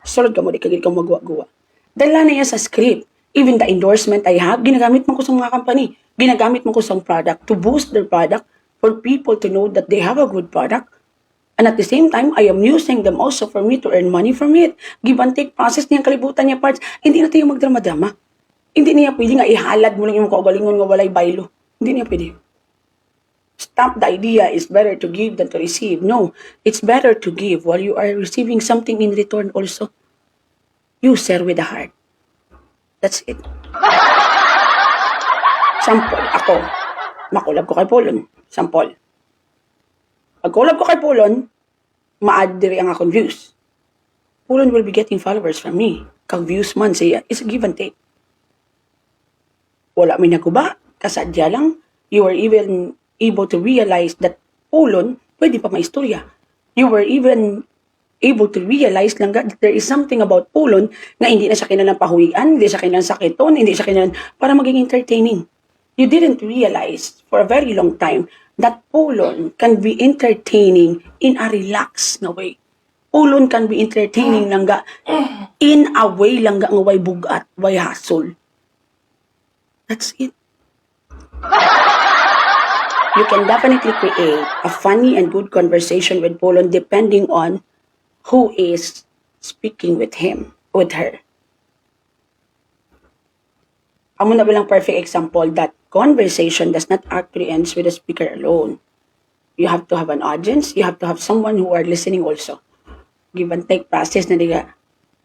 Sulod ka mo, di kagil ka magwa-guwa. Dala na yan sa script. Even the endorsement I have, ginagamit mo ko sa mga company. Ginagamit mo ko sa product to boost their product for people to know that they have a good product. And at the same time, I am using them also for me to earn money from it. Give and take process niyang kalibutan niya parts. Hindi na tayo magdrama-drama. Hindi niya pwede nga ihalad mo lang yung kaugalingon nga walay baylo. Hindi niya pwede. Stop the idea is better to give than to receive. No, it's better to give while you are receiving something in return also. You share with the heart. That's it. Sample, ako. Makulab ko kay Polon. Sample. Pag collab ko kay Polon, ma-add diri ang akong views. Polon will be getting followers from me. Kag views man siya, is a give and take. Wala may naguba, kasadya lang. You were even able to realize that Polon, pwede pa maistorya. You were even able to realize lang that there is something about Polon na hindi na siya kailangan pahuwian, hindi siya kailangan sakiton, hindi siya kailangan para maging entertaining. You didn't realize for a very long time that Polon can be entertaining in a relaxed na way. Polon can be entertaining lang ga in a way lang ga nga way bugat, way hustle. That's it. You can definitely create a funny and good conversation with Polon depending on who is speaking with him, with her. Amo na bilang perfect example that conversation does not actually ends with the speaker alone. You have to have an audience. You have to have someone who are listening also. Give and take process na diga.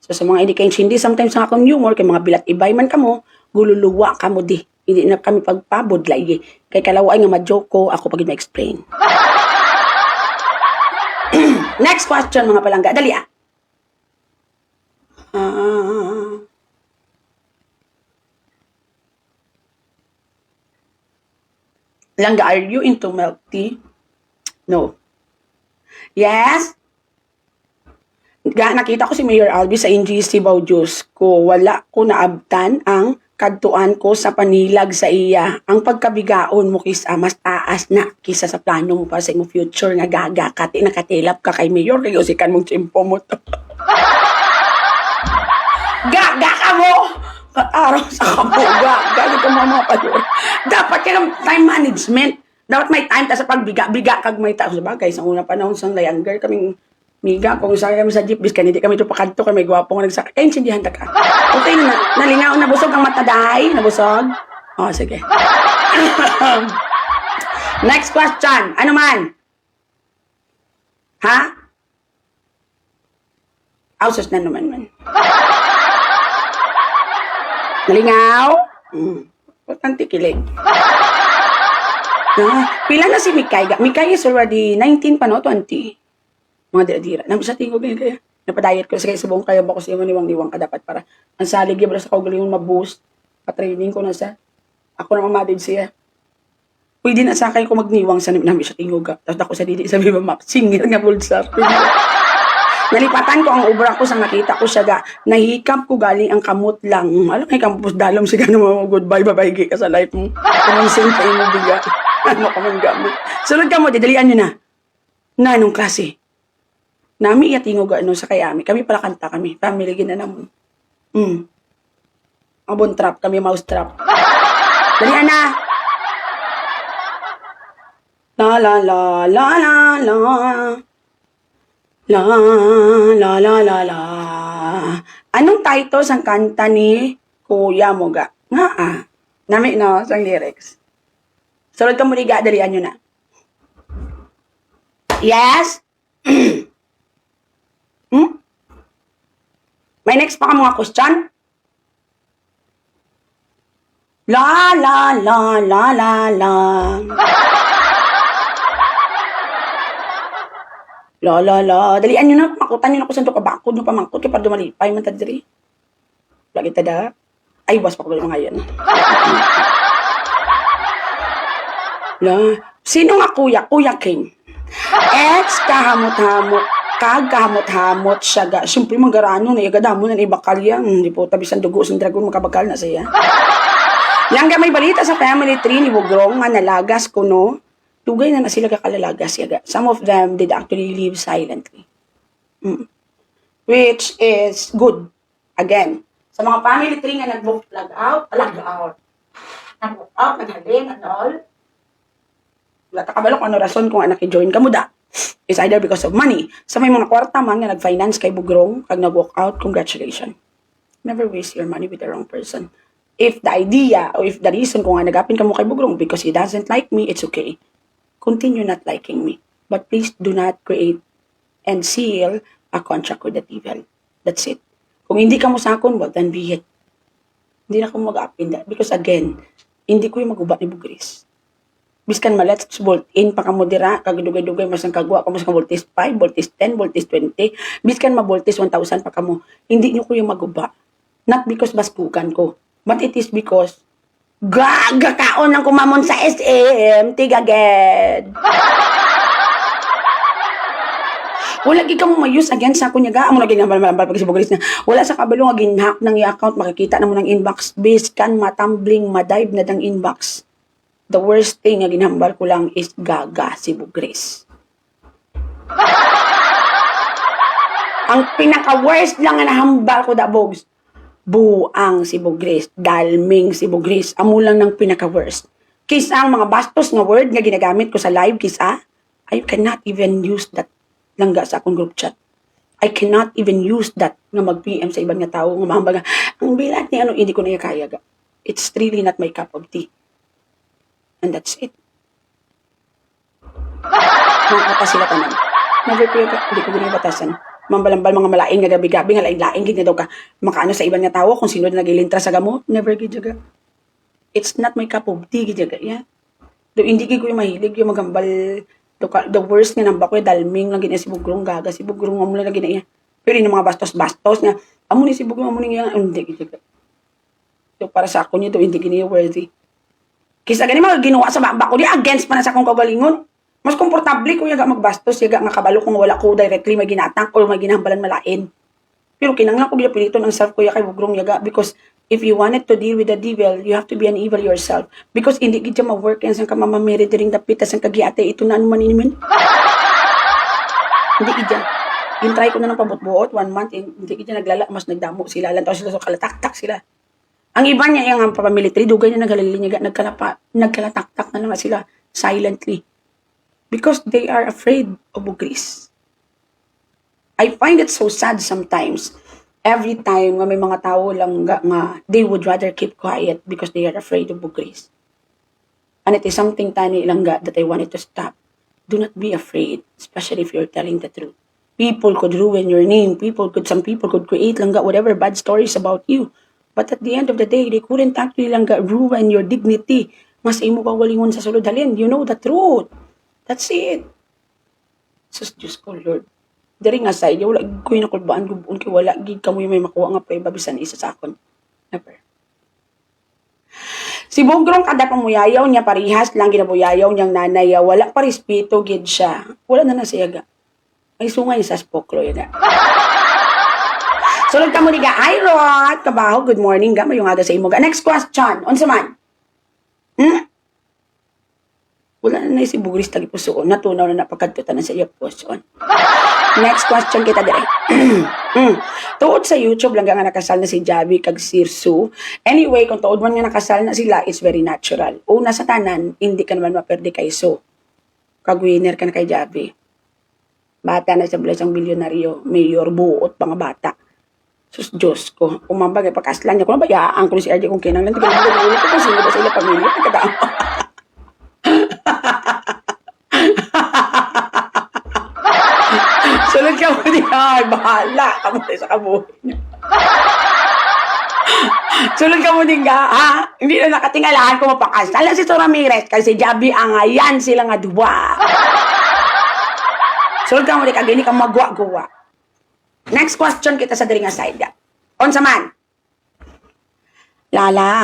So sa mga hindi kayo hindi, sometimes ang akong humor, kay mga bilat ibay man kamo, gululuwa kamo di. Hindi na kami pagpabudlay. Kay kalaway nga ma-joke ko, ako pag ma-explain. Next question mga palangga. Dali ah. Langga, are you into milk tea? No. Yes? Nakita ko si Mayor Albi sa NGC Baujos ko. Wala ko naabtan ang kadtuan ko sa panilag sa iya. Ang pagkabigaon mo kisa mas taas na kisa sa plano mo pa sa imong future nga gaga kati nakatilap ka kay Mayor kay usikan mong tsimpo mo to. Gaga ka mo! Araw sa kabuga. Gaga ka mga payor. Dapat yung time management. Dapat may time ta sa pagbiga-biga kag may tao. Sabagay, sa una panahon sa layanger kaming miga, kung sakay kami sa jeep, biskan hindi kami ito pakadto kami gwapong nagsakay. Kaya insindihan ta ka. Okay na, nalingaw, nabusog ang mata dahi, nabusog. Oh, sige. Next question. Ano man? Ha? Ausos na naman man. Nalingaw? Importante kilig. Pila na si Mikay? Mikay is already 19 pa, no? 20. Mga dira-dira. Sa tingin ko ganyan kaya. Napadayet ko. Sige, subong kayo ba ko siya maniwang-niwang ka dapat para ang salig yung sa kaugalingon ma-boost. Pa-training ko na sa. Ako na mamadid siya. Pwede na sa akin ko magniwang sa nami siya tinguga. Tapos ako sa didi sabi ba, singir nga bulsar. Nalipatan ko ang ubra ko sa nakita ko siya ga. Nahikap ko galing ang kamot lang. Alam nga kampus dalom siya na mga goodbye, bye-bye ka sa life mo. Kumansin kayo mo biga. Ano ka man gamit. Sunod ka mo, didalian nyo na. Na, anong klase? Nami iyatinguga no sa kayami. Kami pala kanta kami. Family gina na mo. Abon trap, kami mouse trap. Dalian na! La la la la la la. La la la la la. Anong title sang kanta ni Kuya mo ga? Nga Nami no, sang lyrics. Sunod ka mo liga, dalian nyo na. Yes? May next pa ka mga question? La la la la la la. La la la. Dalian nyo na. Makutan nyo na kung saan ito kabakod nyo pamangkot. Kaya para dumalipay man tadiri. Lagi tada. Ay, was pa ko mga yan. La. Sino nga kuya? Kuya King. Ex kahamot-hamot. Kagamot-hamot siya ga. Siyempre magarano na. Igadamo na ibakal yan. Hindi po tabisan dugo sa dragon. Makabakal na siya. Yang may balita sa family tree ni Bugrong nga nalagas ko no. Tugay na sila kakalalagas yaga. Some of them did actually live silently. Which is good. Again, sa mga family tree nga nag-book nag-out, naghalin, and all. Wala takabalo kung ano rason kung anak i-join ka mo da. It's either because of money. Sa may mga kwarta man nga nag-finance kay Bugrong, kag nag-walk out, congratulations. Never waste your money with the wrong person. If the idea, or if the reason kung nga nagapin ka mo kay Bugrong because he doesn't like me, it's okay. Continue not liking me. But please do not create and seal a contract with the devil. That's it. Kung hindi ka mo sakon, well, then be it. Hindi na ako mag-upin that. Because again, hindi ko yung maguba ni Bugris. Biskan malets bolt in pa ka mo dira, kagdugay-dugay mas ang kagwa ka mas voltage 5, voltage 10, voltage 20. Biskan ma-voltage 1,000 pa ka mo. Hindi nyo ko yung maguba. Not because baskukan ko. But it is because gagakaon ng kumamon sa SM, tigaged. Wala gid ka mo mayus against sa kunyaga amo lagi nga pag si Bugalis na wala sa kabalo nga ginhack ng i-account makikita na mo ng inbox based kan matumbling madive na dang inbox. The worst thing nga ginhambal ko lang is gaga si Bugris. Ang pinaka-worst lang nga nahambal ko da bogs. Buang si Bugris, dalming si Bugris, amo lang ng pinaka-worst. Kisa ang mga bastos nga word nga ginagamit ko sa live, kisa, I cannot even use that langga sa akong group chat. I cannot even use that nga mag-PM sa ibang nga tao, nga mahambal nga, ang bilat ni ano, hindi ko na kaya ga. It's really not my cup of tea. And that's it. Mga kata sila tanan. Never ko hindi ko ganyan batasan. Mambalambal mga malaing nga gabi-gabi nga laing-laing gid na daw ka makaano sa ibang nga tawo kung sino na nagilintra sa gamot, never gid jaga. It's not my cup of tea gid jaga, yeah. Do hindi gid ko yung mahilig yung magambal the worst nga namba ko dalming lang gid si Bugrong gaga si Bugrong amo lang gid iya. Pero yung mga bastos-bastos nga amo ni si Bugrong amo ni nga hindi gid jaga. So para sa ako niya do hindi gid worthy. Kisa gani mga ginawa sa baba ko di against pa na sa akong kagalingon. Mas komportable ko yaga magbastos, yaga nga kabalo kung wala ko directly may ginatang or may ginambalan malain. Pero kinanglan ko gipilito ng self ko kay Bugrong yaga because if you wanted to deal with the devil, you have to be an evil yourself. Because hindi gid siya ma-work yan sang kamamamiri diring dapit sang kagiate ito na man inimin. Hindi gid yan. Try ko na ng pabot-buot 1 month, hindi gid yan naglala, mas nagdamo sila, lantaw sila so kalatak-tak sila. Ang iba niya yung pamilitary, dugay na naghalilinya, nagkalatak-tak na naman sila silently. Because they are afraid of Bugris. I find it so sad sometimes. Every time nga may mga tao lang nga they would rather keep quiet because they are afraid of Bugris. And it is something tani langga that I wanted to stop. Do not be afraid, especially if you're telling the truth. People could ruin your name. Some people could create langga whatever bad stories about you. But at the end of the day, they couldn't actually langga ruin your dignity. Mas imo kawalingon sa sulod halin. You know the truth. That's it. Sus, Diyos ko, Lord. Dari nga sa iyo, wala ko yung nakulbaan gubun kay wala gid kamo may makuha nga pray babisan isa sa akon. Never. Si Bogrong kada pamuyayaw niya parihas lang ginabuyayaw niyang nanay, wala pa respeto gid siya. Wala na siya ga. Ay sungay sa spoklo yaga. Sulod ka mo diga, ay Rod, kabaho, good morning ga, mayong aga sa imo ga. Next question, unsa man? Wala na si Bugris tagi pusoon, natunaw na napagkadtutan na sa iya pusoon. Next question kita dire. Tuod sa YouTube lang nga nakasal na si Javi kag Sirsu. Anyway, kung tuod man nga nakasal na sila, it's very natural. Una sa tanan, hindi ka naman maperde kay So. Kag winner ka na kay Javi. Bata na sa isang bilyonaryo, mayor, buot, mga bata. Sus, Diyos ko. Umambag, pagkaslan niya ko, bayaan ko si RJ kung kinang lang. Tignan ko kung sino ba sa ila pamilya. Pagkadaan. Sulod ka mo niya. Ay, bahala. Kamuti sa kabuhin niya. Sulod ka mo din ka, ha? Hindi na nakatingalahan ko mapakasal na si So Ramirez kasi si Javi ang ayan sila nga duwa. Sulod ka mo din ka, gini ka magwa-guwa. Next question kita sa diri nga side. Unsa man? Lala.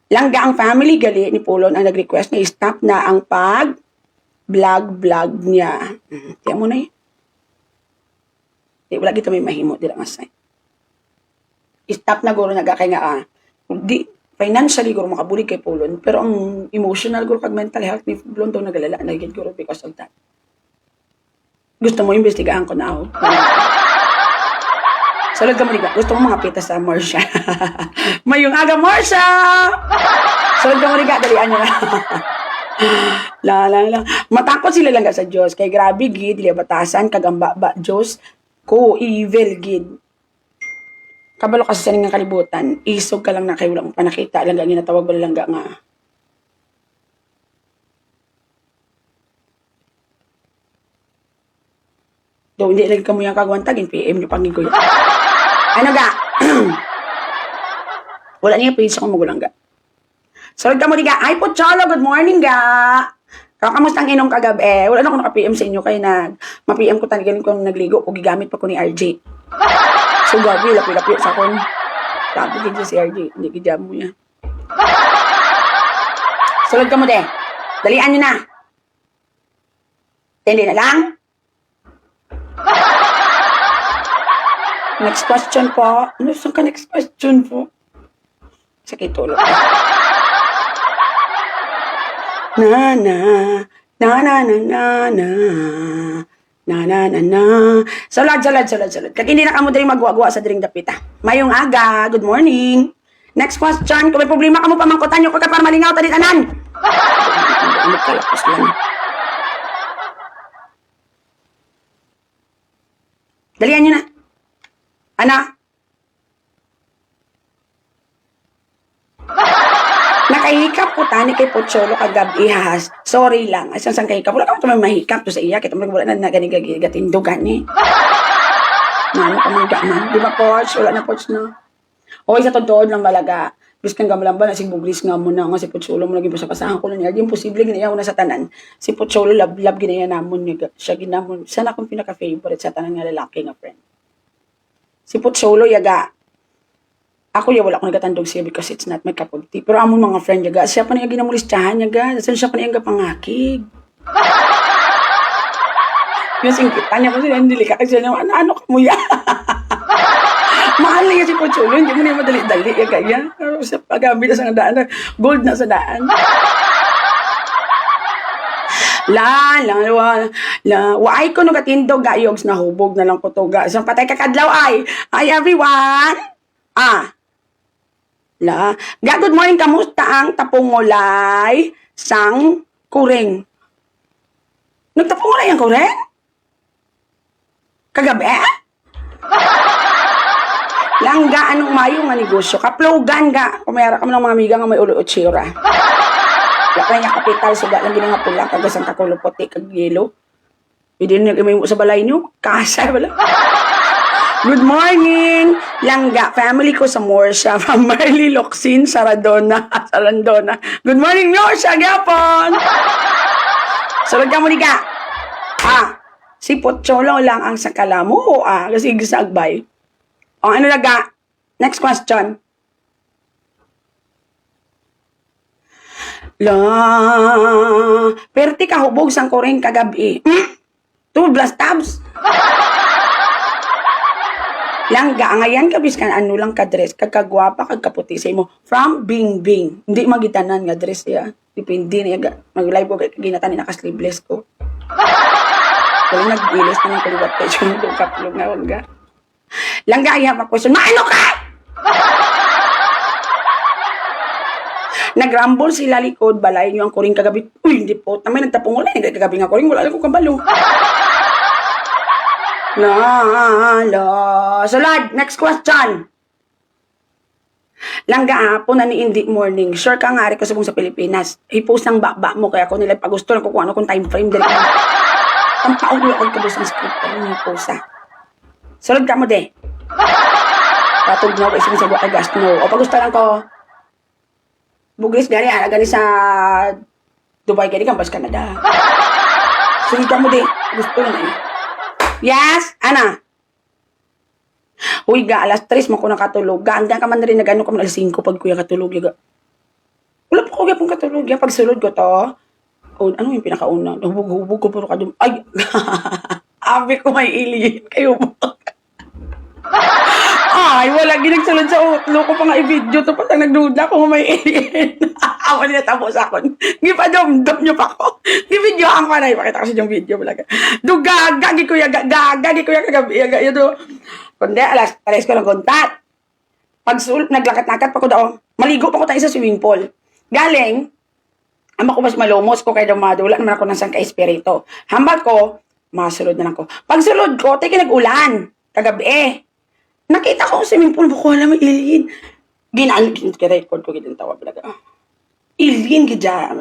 Langga ang family gali ni Pulon ang nag-request na stop na ang vlog niya. Tiyan mo na yun. Wala kita may mahimo dira nga side. Stop na guro nagakay nga di financially guro makabulig kay Pulon pero ang emotional guro kag mental health ni Pulon daw nagalala na gid guro because of that. Gusto mo imbestigahan ko na ako. Salad ka mo diba? Gusto mo mga pita sa Marsha. Mayong aga Marsha! Salad ka mo diba? Dalian nyo na. Matakot sila lang sa Diyos. Kay grabe gid, dili batasan, kagamba ba Diyos, ko evil gid. Kabalo kasi sa nga kalibutan, isog ka lang na kayo lang panakita lang ginatawag ba lang nga. Do hindi lagi kamo yang kagwantagin PM niyo panggigoy. Ano ga? Wala niya page ako magulang ga. Sulod ka mo di ga. Ay po cholo, good morning ga. Kamusta ang inom kagabi? Wala na ako naka-PM sa inyo kaya ma-PM ko tanigan ko nagligo o gigamit pa ko ni RJ. So gabi, lapi-lapi sa akon. Sabi din si RJ, hindi gidya mo niya. Sulod ka mo de. Dalian nyo na. Tindi na lang. Next question po. Ano saan ka next question po? Sakit ulo. Na na na na na na na na na na na. Salad. Kag hindi na kamo diri magwa-gwa sa diring dapita. Mayong aga. Good morning. Next question. Kung may problema kamo pamangkutan nyo ko para malingaw tadi tanan. Ano kalapos lang. Dalian nyo na. Ana? Nakahikap ko tani kay Pocholo kagabi has. Sorry lang. Asan sang kahikap. Wala ka mo mahikap to sa iya. Kita mo wala na ganigatindugan eh. Ano ka mga gaman. Di ba Poch? Wala na Poch na. Okay sa totoo lang malaga. Bis kang gamalamba na si Bugris nga mo na nga si Pocholo mo naging pasapasahan ko na niya. Yung posible ginayaw na sa tanan. Si Pocholo love ginaya namon niya. Siya ginamon. Sana akong pinaka-favorite sa tanan nga lalaki nga friend. Si Pocholo yaga. Ako ya wala ko nagatandog siya because it's not my cup of tea. Pero amon mga friend yaga, siya pa niya ginamulistahan yaga. Saan siya pa niya pangakig. Yung singkitan niya kasi hindi ka kasi ano ka mo ya. Mahal niya si Pocholo, hindi mo niya madali-dali yaga ya. Sa paggamit na sa daan, gold na sa daan. Waay ko no katindog gayogs na hubog na lang ko to ga. Isang patay kakadlaw ay. Hi everyone. Good morning, kamusta ang tapungulay sang kuring? Nagtapungulay ang kuring? Kagabi? Langga anong mayo nga negosyo. Kaplogan ga. Kumera ka mo ng mga amiga nga may ulo utsira. Wala niya kapital, suga lang ginang pula, kagasang kakulupoti, kag yelo. Pwede nyo nag-imay mo sa balay nyo. Kasa, wala. Good morning! Langga, family ko sa Morsha, from Marley Locsin, Sarandona. Good morning, Morsha, Gapon! Sarad ka mo ni ka. Si Pocholo lang ang sakala mo, kasi gisagbay. Ano laga? Next question. La, perti ka hubog sang koreng kagabi. Tublas tabs. Langga, ngayon kabis kan ano lang ka-dress, kagkagwapa, kagkaputi sa mo. From Bingbing. Hindi magitanan nga dress ya. Depende na yaga. Mag-live ko ginatan ni naka-sleeveless ko. Kaya nag-ilis na ng kaliwat kayo yung kaplong nga wag ga. Langga, iya pa question, maano ka? Nagrambol sila likod, balay nyo ang kuring kagabi. Uy, hindi po. Tamay nagtapong ulit. Kagabi nga kuring, wala lang ko kabalo. Sulad, next question. Langga hapon na ni Indi morning. Sure ka nga, kasi kung sa Pilipinas. I-post ng bakba mo, kaya ako nila pagusto lang ko kung ano kung time frame. Dali ka. Ang paulo ako kabus ng script. Ano yung post ha? Sulad ka mo de. Patog na ako isang sa buka gas. No. O pagusto lang ko. Buglis gani, gani sa Dubai, gani kambas Canada. Sulad ka mo de. Gusto lang eh. Yes, ana. Uy, ga, alas 3 mo ko nakatulog. Ga, hanggang ka man rin nag-ano ka man alas 5 pag kuya katulog. Ga. Wala pa ko ga pong katulog. Ga, pag sulod ko to, oh, ano yung pinakauna? Hubog ko puro ka dun. Ay, abi ko may alien. Kayo mo. Ay, wala ginagsulod sa utlo ko pa nga i-video to. Patang nagduda ko may alien. Awa nila tapos ako. Gipadom-dom nyo pa ko. Gi-videoan ko na. Ipakita ko sa yung video. Gagi ko yaga. Gagi ko yaga kagabi. Yaga yun do. Kundi, alas 3 ko lang kontat. Pag naglakat-lakat pa ko daw. Maligo pa ko tayo sa swimming pool. Galing, ama ko mas malumos ko kaya daw madula naman ako ng sangka espiritu. Hambat ko, masulod na lang ko. Pag sulod ko, tayo nag-ulan. Kagabi nakita ko ang swimming pool, bako alam, alien. Record ko, ginantawa talaga. Alien, gidya.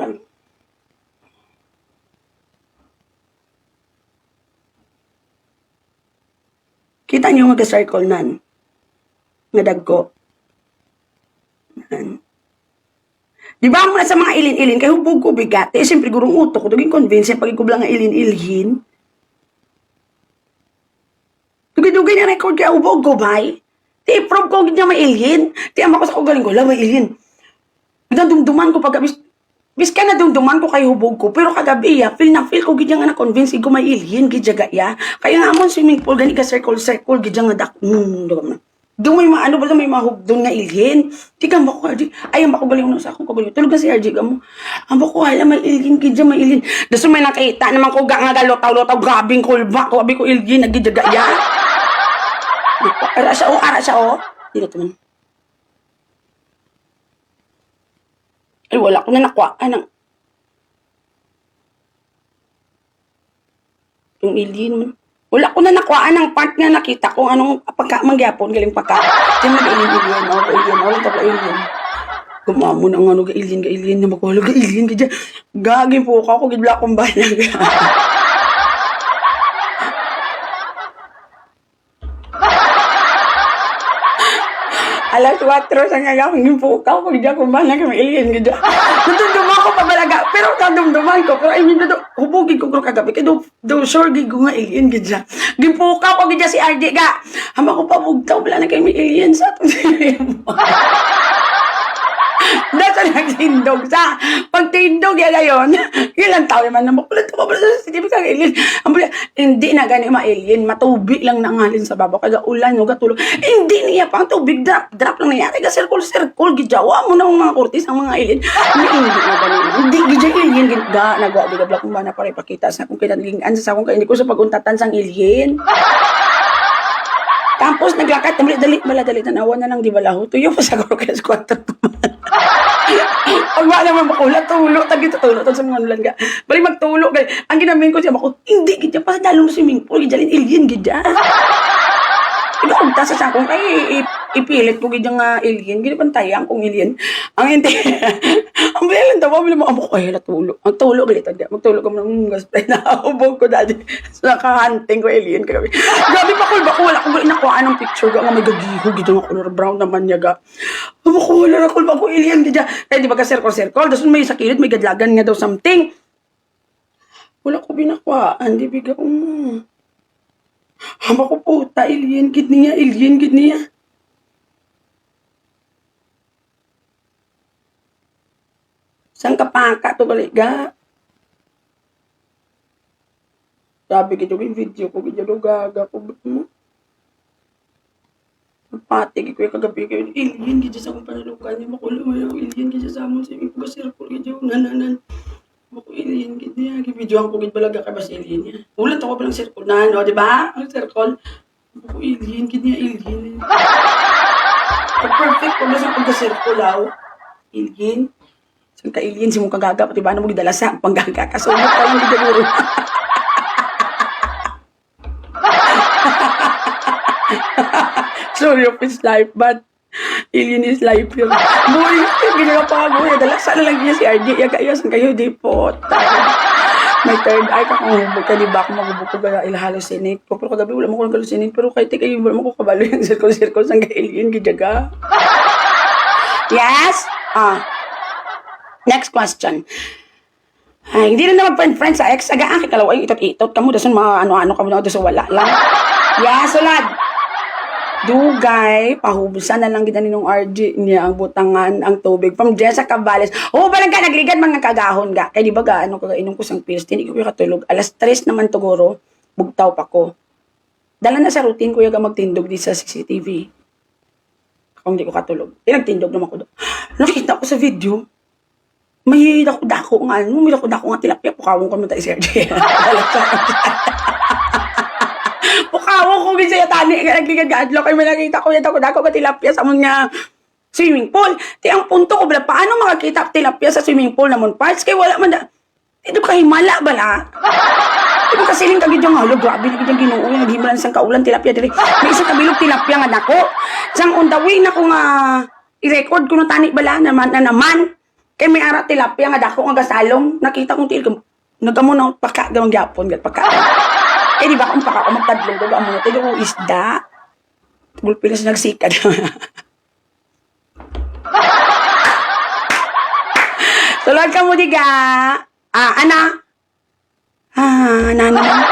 Kita niyo mag-circle nan. Ngadag ko. Di ba mo na sa mga alien-alien, kaya hubog ko bigat. Eh, siyempre, gurong utok ko, duging convince, pag ikublang nga alien-alien. Dugay-dugay na record kaya ubog ko, bay. Ti i-prove ko niya may alien. Ti ama ko sa kugaling ko, may alien. Dumduman ko pag bis ka na dumduman ko kay hubog ko. Pero kagabi ya, feel ko gidya nga na-convince ko may alien, gidya gaya. Kaya nga amon swimming pool, gani ka circle, gidya nga dak. Doon may maano ba may mahugdon nga alien. Di ka ba ko, ay ang bako galing sa akong kagulo. Tulog na si RJ ka mo. Ang bako hala, may alien, gidya may alien. Daso may nakita naman ko nga galotaw-lotaw, grabing kulba ko. Abi ko alien, nagidya gaya. Ara siya o. Hindi na ito man. Ay, wala ko na nakuha. Yung alien man. Wala ko na nakuha ng part nga nakita kung anong mangyapon, galing pagka. Diyan mag-alien. Walang tabo alien. Gumamo na nga ga-alien na makuha. Ga-alien ka dyan. Gagin po ako, gidla akong balag. Alas 4 sa nga gawin po ka kung di ako ba na kami alien gid. Dumduman ko pabalaga pero kadumduman ko pero I mean hubugin ko kagabi kay do sure gid ko nga alien gid siya. Gipuka ko gid si RD ga. Hama ko pabugtaw wala na kami alien sa to. Dasa nagtindog sa pagtindog yan na yun. Ilang tao naman na makulat ko pa sa CCTV kang alien. Hindi na gani ma-alien. Matubig lang nangalin sa babaw. Kaya ulan o gatulog. Hindi niya pang tubig. Drop lang nangyari. Kaya circle. Gijawa mo na mga kurtis ang mga alien. Hindi na gani. Hindi gijay alien. Nagawa. Di gabla kung ba na para ipakita sa akong kinalingan sa akong hindi ko sa paguntatan sang alien. Tapos naglakad, dali na nawa na lang di balaho. Tuyo pa sa kaya squatter. Pag wala naman makulat, tulo. Tagi tutulo sa mga nulan ka. Bali magtulo. Ang ginamin ko siya, hindi, gidya pa dalong swimming pool. Gidya alien, gidya. Iba sa sakong kay ipilit ko gidya nga alien. Gidya pantayang kong alien. Ang hindi. Ang bilang tawa, bilang mga mukha, ay natulo. Ang tulo, galito. Magtulo ko ng gaspray na ubog ko dati. So, nakahunting ko alien. Grabe bakul, wala ko inakuhaan ng picture ka nga may gagiho. Gidya nga color brown naman niya ga. Wala na kulba ko alien gidya. Kaya di ba ka circle. Tapos may sa kilid, may gadlagan nga daw something. Wala ko binakuhaan. Di biga ko mo. Hama ko puta, alien gid niya. Sang kapaka to gali ga. Sabi kita yung video ko, gidya do gaga ko. Ba't mo? Pati ko yung kagabi kayo. Alien, gidya sa akong panalukan niya. Makulo mo yung alien, gidya sa amon. Sabi ko, sirkul, gidya yung nananan. Maku alien, gidya. Gibidyoan ko, gidbalaga ka ba si alien niya. Ulan ako pa ng sirkul na, no? Diba? Ang sirkul. Maku alien, gidya alien. Perfect ko na sa pagka-sirkul, aw. Alien. Saan ka alien, si mong kagaga. Pati ba na mo gidala sa panggaga. Kasunod ka lang, gidya guro. Story of his life, but alien is life yun. Boy, ginawa pa ako. Dalasa na lang niya si RJ. Yagayos kayo, di po. May third eye ka kung hubog ka, di ba? Kung maghubog ko ba ilahalosinate ko. Pero kagabi, wala mo ko nag-hallucinate. Pero kahit ikaw, wala mo ko kabalo yung circle-circle sang alien, gijaga. Yes? Next question. Ay, hindi na naman friend sa ex. Agaan kay kalaway, itot-itot ka mo. Dasan mga ano-ano ka mo na doon wala lang. Yes, ulad. Dugay, pahubusan na lang kita ninong RG niya ang butangan, ang tubig. From Jessa Cabales. Oo, balang ka, nagligad mga kagahon ka. Kaya di ba ga, ano kagainom ko sang pills, hindi ko katulog. Alas 3 naman tuguro, bugtaw pa ko. Dala na sa routine ko yung magtindog di sa CCTV. Kung di ko katulog. Nagtindog naman ko doon. Nakita ko sa video, may dako nga, may dako nga tilapia, pukawon ko naman tayo si RG. Pukawo ko gisa tani nagligad-gadlo kay nakita ko yata ko dako ka tilapia sa mga swimming pool. Ti ang punto ko bala paano makakita tilapia sa swimming pool namon parts kay wala man da. Dito kay mala bala. Ito kasi ling kagid yung halo grabe na gid Ginoo naghimulan sang kaulan tilapia diri. May isa kabilog tilapia nga dako. Sang on the way na ko nga i-record ko no tani bala naman na naman. Kay may ara tilapia nga dako nga gasalong nakita kong til nagamo na paka gamang gyapon gat paka. Eh, di ba kung paka ko magtadlong doon, amo na tayo yung isda. Gulpilas nagsikad. Tulad ka mo, diga. Ana? Naman.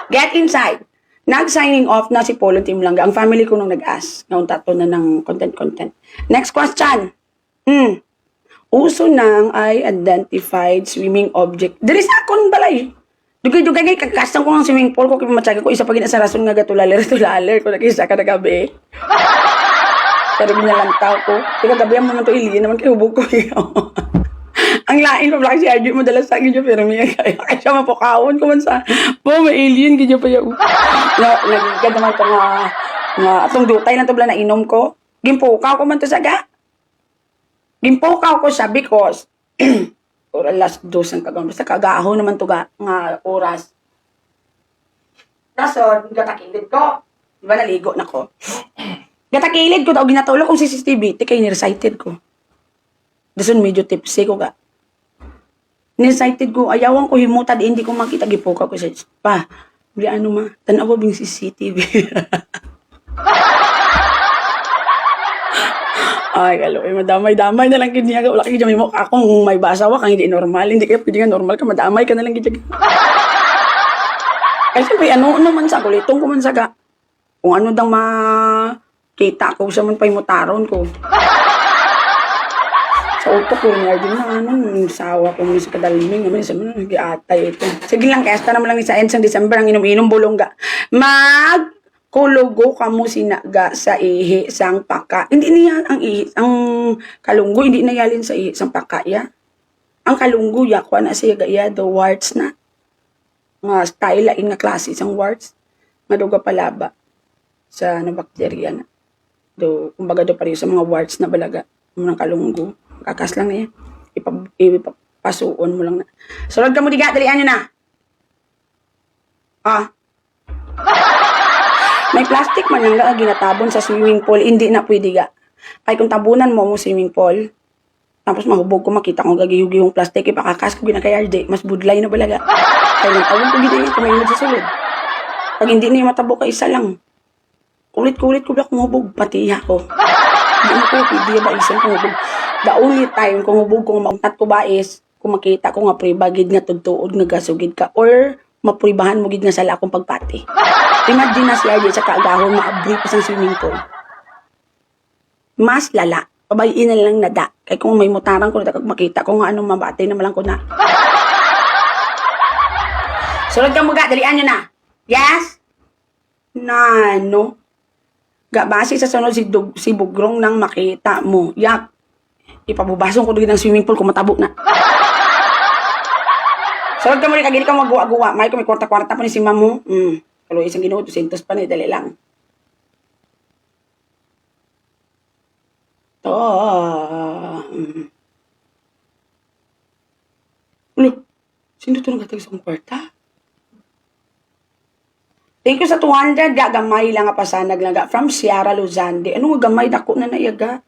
Get inside. Nag-signing off na si Polo Team Langga. Ang family ko nung nag-ask. Ngayon tato na ng content. Next question. Uso ng identified swimming object. Dali sa akong balay. Dugay-dugay ngay kakasang ko ng swimming pool ko kaya matyaga ko isa pa gina sa rason nga gatulaler ko nakisa ka na gabi. Pero binalantaw ko. Kaya gabi mo na to ili naman kay hubog ko. Ang lain pa si RJ mo dala sa akin yung pero may kaya siya mapukawon ko man sa may alien gidyo pa yung nagigad naman ko nga atong dutay lang to bala na inom ko. Gimpukaw ko man to saga. Gimpukaw ko siya because or alas 2 ang kagawin. Basta kagahon naman to nga oras. Kaso, gatakilid ko. Di ba naligo na ko? Gatakilid ko daw, ginatulog kong CCTV. Kaya nirecited ko. Dasun medyo tipsy ko ga. Nirecited ko, ayawan ko himuta di hindi ko makita. Gipukaw ko siya. Pa, bili ano ma, tanawa bing CCTV. Ay, kalo, madamay-damay na lang kanya. Wala kayo dyan mo. Akong may basawa kang hindi normal. Hindi kayo pwede nga normal ka. Madamay ka na lang kanya. Ay, siyempre, ano naman sa kulitong ko man saga. Kung ano dang makita ko sa man pa yung mutaron ko. Sa utok ko, nga din na ano, sawa ko sa kadalming. Naman, sa mga nag-iatay ito. Sige lang, kesta naman lang sa end sa December ang inom-inom bulongga. Kulugo ka mo sinaga sa ihi sang paka. Hindi niya ang ihi, ang kalunggo, hindi na yalin sa ihi sang paka ya. Ang kalunggo ya, kuha na siya gaya, the warts na. Nga style lain nga klase sang warts. Nga duga palaba sa bakterya na. Do, kumbaga do pareho sa mga warts na balaga. Mga kalunggo. Kakas lang na yan. Ipapasuon mo lang na. Sulod ka mo diga, dalian nyo na. May plastic man lang nga ginatabon sa swimming pool, hindi na pwede ga. Kaya kung tabunan mo swimming pool, tapos mahubog ko, makita ko gagiyugi yung plastic, ipakakas ko ginakayar di, mas budlay na balaga. Kaya nagtawag ko ginaya, kumayin sa sulod. Pag hindi na yung matabo ka, isa lang. Kulit-kulit ko ba kumubog, pati ako. Hindi mo ko, pwede ba isang kumubog. The only time kumubog kung mauntat ko ba is, kung makita ko nga pribagid nga tugtuod nga gasugid ka, or mapribahan mo gid nga sala akong pagpati. Imagine na si RJ sa kaagahon maabri pa sa swimming pool. Mas lala. pabayin na lang nada. Kay kung may mutaran ko na kag makita ko nga anong mabati na malang ko na. Sulod ka mo ga, dalian nyo na. Yes? Nano? Ga, base sa sunod si Bugrong nang makita mo. Yak, ipabubasong ko din ng swimming pool kung matabo na. Sulod ka mo rin, kagili ka magawa-gawa. May kung may kwarta-kwarta pa ni si mamo. Kalau isang ginoo, 200 pa ni, dali lang. To. Ulo, sino ito nagtatag sa akong kwarta? Thank you sa 200, gamay lang nga pasanag lang ga. From Sierra Luzande. Ano nga gamay, dako na naiyaga.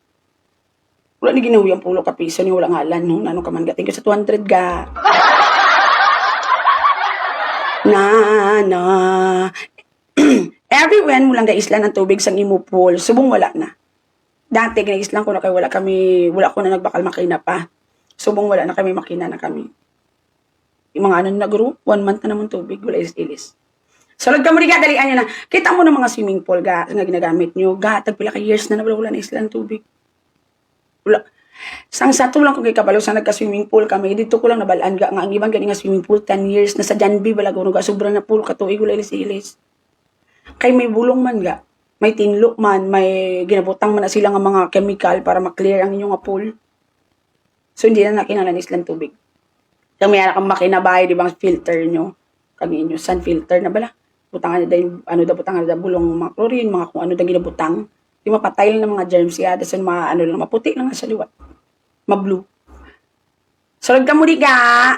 Wala ni ginawi ang pulo ka piso ni wala ngalan. No? Ano ka man ga. Thank you sa 200 ga. Every when mo lang ga isla ng tubig sang imo pool, subong wala na. Dati gina-islan ko na kay wala ko na nagbakal makina pa. Subong wala na kami makina na kami. Yung mga ano na guru, 1 month na naman tubig, wala ilis. Salod ka mo rin ga, dalian nyo na. Kita mo ng mga swimming pool ga, nga ginagamit nyo. Ga, tagpila ka years na wala na isla ng tubig. Wala. Sang sato lang kung kay kabalo sa nagka-swimming pool kami, dito ko lang nabalaan ga, nga ang ibang ganing nga swimming pool, 10 years na sa Janbi, balago ga, sobra na pool, katuig, wala ilis. Kay may bulong man ga, may tinlo man, may ginabutang man na sila nga mga chemical para maklear ang inyong nga pool. So, hindi na nakinalan islang tubig. Kung may kang makinabay, di ba, filter nyo, kag inyo, sun filter na bala. Butangan na butangan na bulong mga chlorine, mga kung ano na ginabutang. Di mapatay lang ng mga germs ya, dasan lang, maputi lang sa liwat. Ma-blue. Sulod ka mo di ga.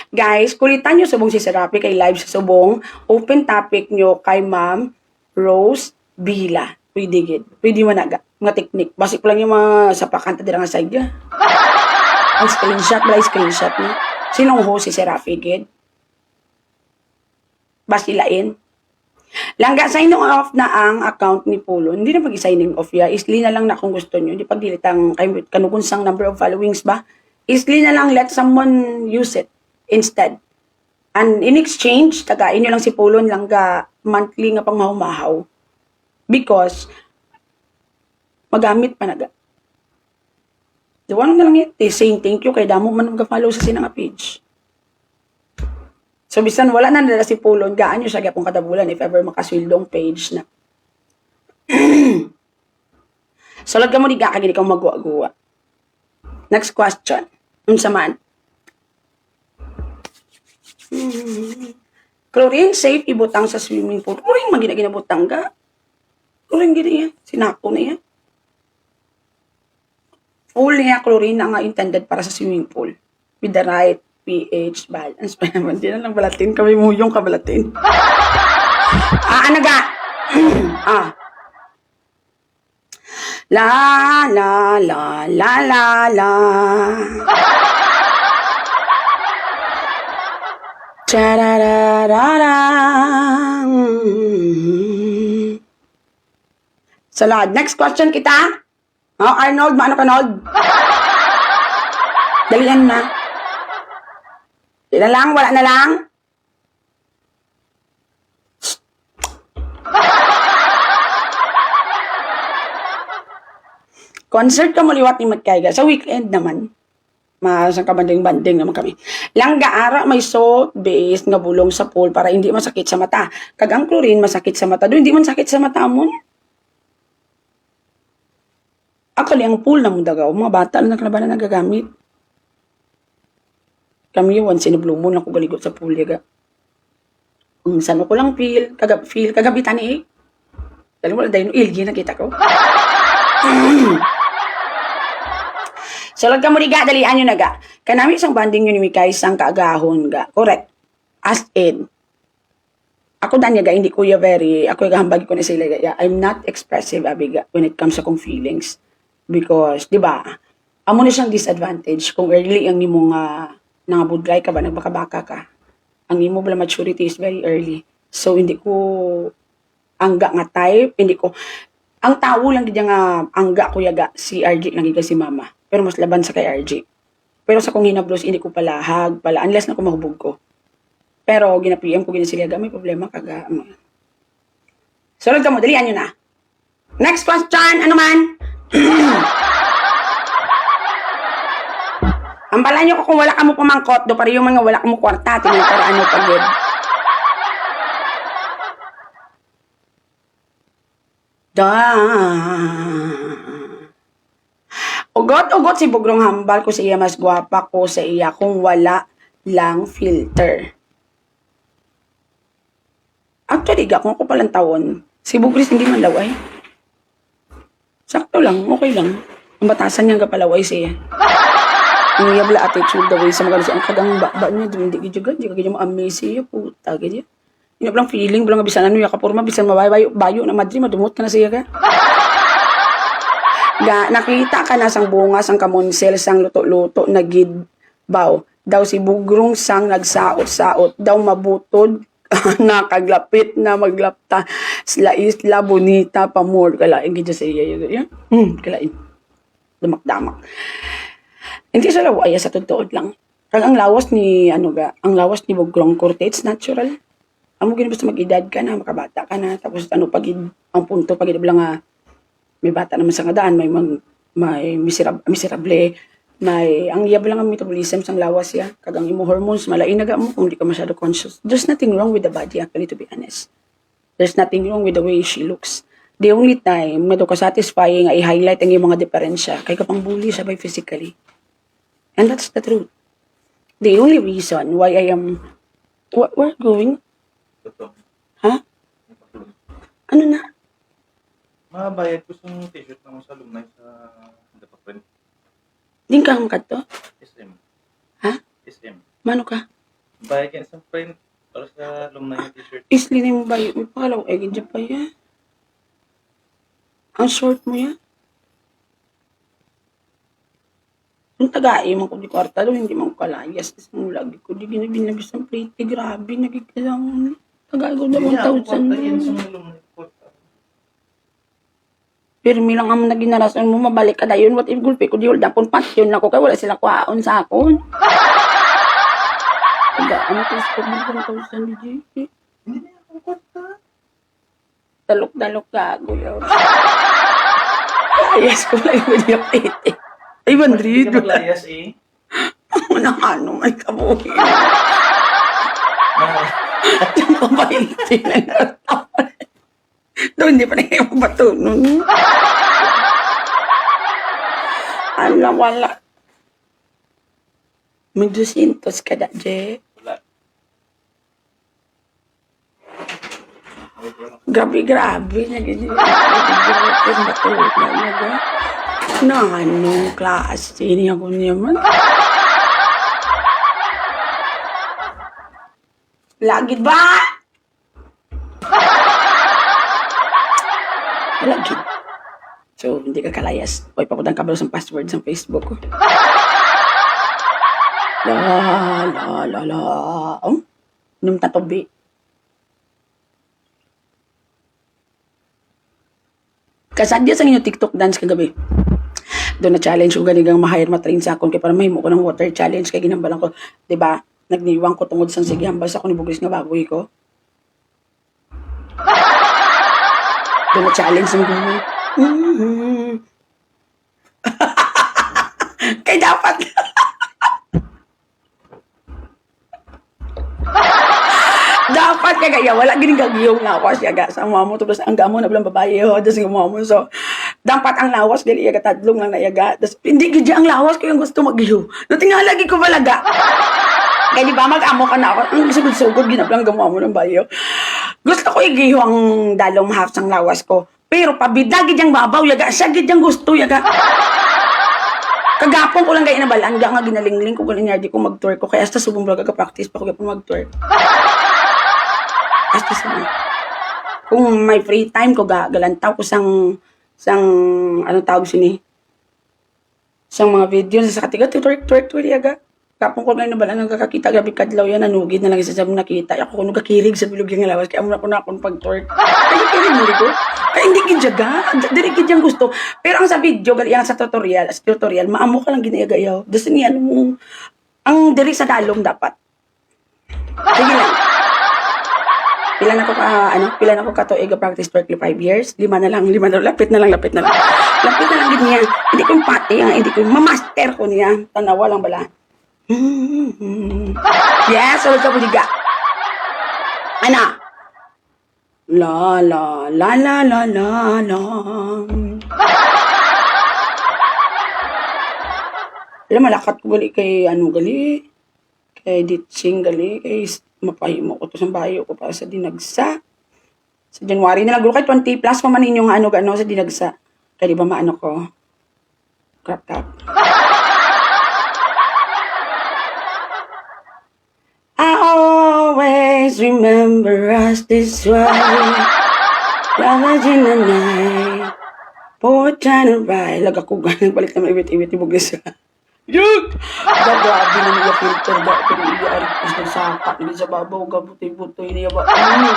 Guys, kulitan nyo subong si Serapi kay live sa subong. Open topic nyo kay Ma'am Rose Bila. Pwede managa. Mga technique. Basic pa lang yung mga sapakanta dira nga side ga. Ang screenshot niya. Sinong host si Serapi, gid? Basilain. Langga signing off na ang account ni Pulo. Hindi na pag-signing off ya. Isli na lang na kung gusto nyo. Hindi pagdilit ang kanukunsang number of followings ba? Isli na lang let someone use it instead. And in exchange, tagain nyo lang si Pulo langga monthly nga pang mahumahaw. Because magamit pa naga. Diwan na lang ito. Saying thank you kay damo man mag-follow sa sinang page. So, bisan wala na nila si Pulon, gaan nyo siya kung kadabulan if ever makaswildong page na. Sulod ka mo di kakagin ikaw magwa-guwa. Next question. Unsa man? Chlorine safe ibutang sa swimming pool. Chlorine magina-ginabutang ka. Chlorine gina yan. Sinako na yan. Full niya chlorine na nga intended para sa swimming pool. With the right pH balance pa naman. Di na lang balatin. Kami muyong kabalatin. Ano ga? La, la, la, la, la, la. Charararara. Salad. Next question kita. Oh, Arnold, maano ka, Arnold? Dalian na. Di na lang, wala na lang. Concert ka muliwat ni Magkaiga. Sa weekend naman. Masang kabanding-banding naman kami. Langga ara may salt base nga bulong sa pool para hindi masakit sa mata. Kagang chlorine masakit sa mata. Do hindi man sakit sa mata mo. Actually, ang pool na mong dagaw, mga bata na nakalabanan nagagamit. Kami once in a blue moon ako galigot sa pool yaga. Sano ko lang feel kagabi tani eh. Dali mo lang dahil ilgi nakita ko. Salod ka mo di ga, dalian nyo na ga. Kanami isang banding yun ni Mikay isang kaagahon ga. Correct. As in. Ako danya ga, hindi ko ya ako gahambag ko na sila ga. I'm not expressive abiga when it comes sa kong feelings. Because, di ba, amo na siyang disadvantage kung early ang nimo nga nangabudlay ka ba, nagbaka-baka ka. Ang imo bala maturity is very early. So, hindi ko angga nga type, hindi ko, ang tao lang di nga angga ko yaga, si RJ lang iga si mama. Pero mas laban sa kay RJ. Pero sa kong hinablos, hindi ko palahag, unless na kumahubog ko. Pero, gina-PM ko, ginasiliaga, may problema kaga. Sunod ka mo, dalian nyo na. Next question, ano man? Ambalan nyo ko kung wala ka mo pamangkot, do pari yung mga wala ka mo kwarta, tingin para ano pagid. Da. Ugot-ugot si Bugrong Hambal ko sa iya mas gwapa ko sa iya kung wala lang filter. Actually, kung ako palang taon, si Bugris hindi man laway. Sakto lang, okay lang. Ang batasan niya kapalaway siya. Ang yabla attitude the way sa mga ang kagang ba niya hindi gijugan di kagaya mo amazing ya puta ganya. Ina lang feeling bilang bisan ano ya kapurma bisan bayo na madri madumot ka na siya ka. Nakita ka na sang bunga sang kamonsel sang luto-luto na gidbaw. Daw si Bugrong sang nagsaot-saot daw mabutod nakaglapit na maglapta sila isla bonita pamor kalain gidya siya ya. Kalain. Damak-damak. Hindi sa lawaya sa totoo lang. Kag ang lawas ni ang lawas ni Bugrong Corte, it's natural. Amo gini basta mag-edad ka na, makabata ka na, tapos pag ang punto pag bilang nga may bata naman sa kadaan, may miserable, may ang iyab lang ang metabolism sang lawas ya. Kag ang imo hormones malain naga mo kung di ka masyado conscious. There's nothing wrong with the body actually, to be honest. There's nothing wrong with the way she looks. The only time na ka satisfying ay i-highlight ang iyong mga diferensya kay kapang bully siya by physically. And that's the truth. The only reason why I am... We're going? Totoo. Ha? Ano na? Mabayad ko sa t-shirt naman sa alumni sa department. Din ka hangkat to? SM. Ha? SM. Mano ka? Bayad yan sa print para sa alumni yung t-shirt. Isli na mo ba yun? May pakalaw egin dyan pa yan. Ang short mo yan. Yung taga-i mo kung di kwarta daw, hindi mo kalayas. Tapos mo lagi ko, di ginabinabis ng pretty. Grabe, nagkikasama. Taga-i ko na 1,000 yan sa na. alumni. Pero milang ang naginarasan mo, mabalik ka na yun. What if gulpi ko, di hold upon pasyon ako, kaya wala sila kwaon sa akon. Taga-ano ko, sa 1,000 ni JP. Hindi na ako kwarta. Dalok-dalok ka, gulo. Yes, ko lang yung niya pretty. Ay, Hindi ka bandrid. maglayas eh. Ano, may kabuhi. Ah, Yung papahinti na natawa. Doon, hindi pa na yung matunon. Alam, wala. May 200 ka na, Je. wala. Grabe. Nagiging matulog na naga. Na anong klase niya ko naman. Lagid ba? Lagid. So, hindi ka kalayas. Hoy, paputang kabalo sa password sa Facebook ko. La. Oh, nung tatubi. Kasadya sa inyo TikTok dance kagabi. Doon na challenge ko ganigang ma-hire matrain sa akon kay para mahimo ko ng water challenge kay ginambalan ko, 'di ba? Nagniwang ko tungod sang sige hambal sa ako ni Bugris nga baboy ko. Doon na challenge ng gumo. Kay dapat dapat kaya wala gining gagiyong lawas yaga sa mamo tapos ang gamo na bilang babae ho tapos ang mamo so dapat ang lawas dili yaga tadlong lang na yaga tapos hindi gid ang lawas ko yung gusto magiyo natinga lagi ko balaga kaya di ba mag-amo ka na ako ang sugod-sugod ginablang gamo mo ng bayo gusto ko igiho ang dalong half sang lawas ko pero pabida gid ang babaw yaga siya gid ang gusto yaga kagapon ko lang kaya nabalaan nga ginalingling ko kung energy ko mag-twerk ko kaya hasta subong vlog ka-practice pa ko kaya mag-twerk hasta subong kung may free time ko galantaw ko sang anong tawag sini sang mga video sa katiga twerk yaga kapon ko lang nabalaan ang kakakita grabe kadlaw yan nanugid na lang isa sa nakita ako kuno kakirig sa bilog yung lawas kaya amo na ko na akong pag-twerk ay kakirig mo ko ay hindi gidyaga diri gid yang gusto pero ang sa video gali yang sa tutorial maamo ka lang ginagayaw gusto niya ano mo ang diri sa dalong dapat sige lang pila na ko ka to practice twerk 5 years 5 na lang lapit na lang gid niya hindi ko pati hindi ko ma-master ko niya tanawa lang bala Yes, sulod ka mo diga. Ana? La la la la la la la. Alam, malakat ko gali kay ano gali. Kay ditching gali. Kay mapahimo ko to sa bayo ko para sa dinagsa. Sa January na lang. Kay 20 plus pa man inyong ano gano sa dinagsa. Kaya di ba maano ko? Crop top. I always remember us this way. Lovers in the night. Poet trying to ride. Laga ko ganang balik naman iwit-iwit ni Bugis. Yug! Grabe na niya filter ba? Ito na iya aripis ng saka. Hindi sa babaw, gabutoy-butoy niya ba? Ano?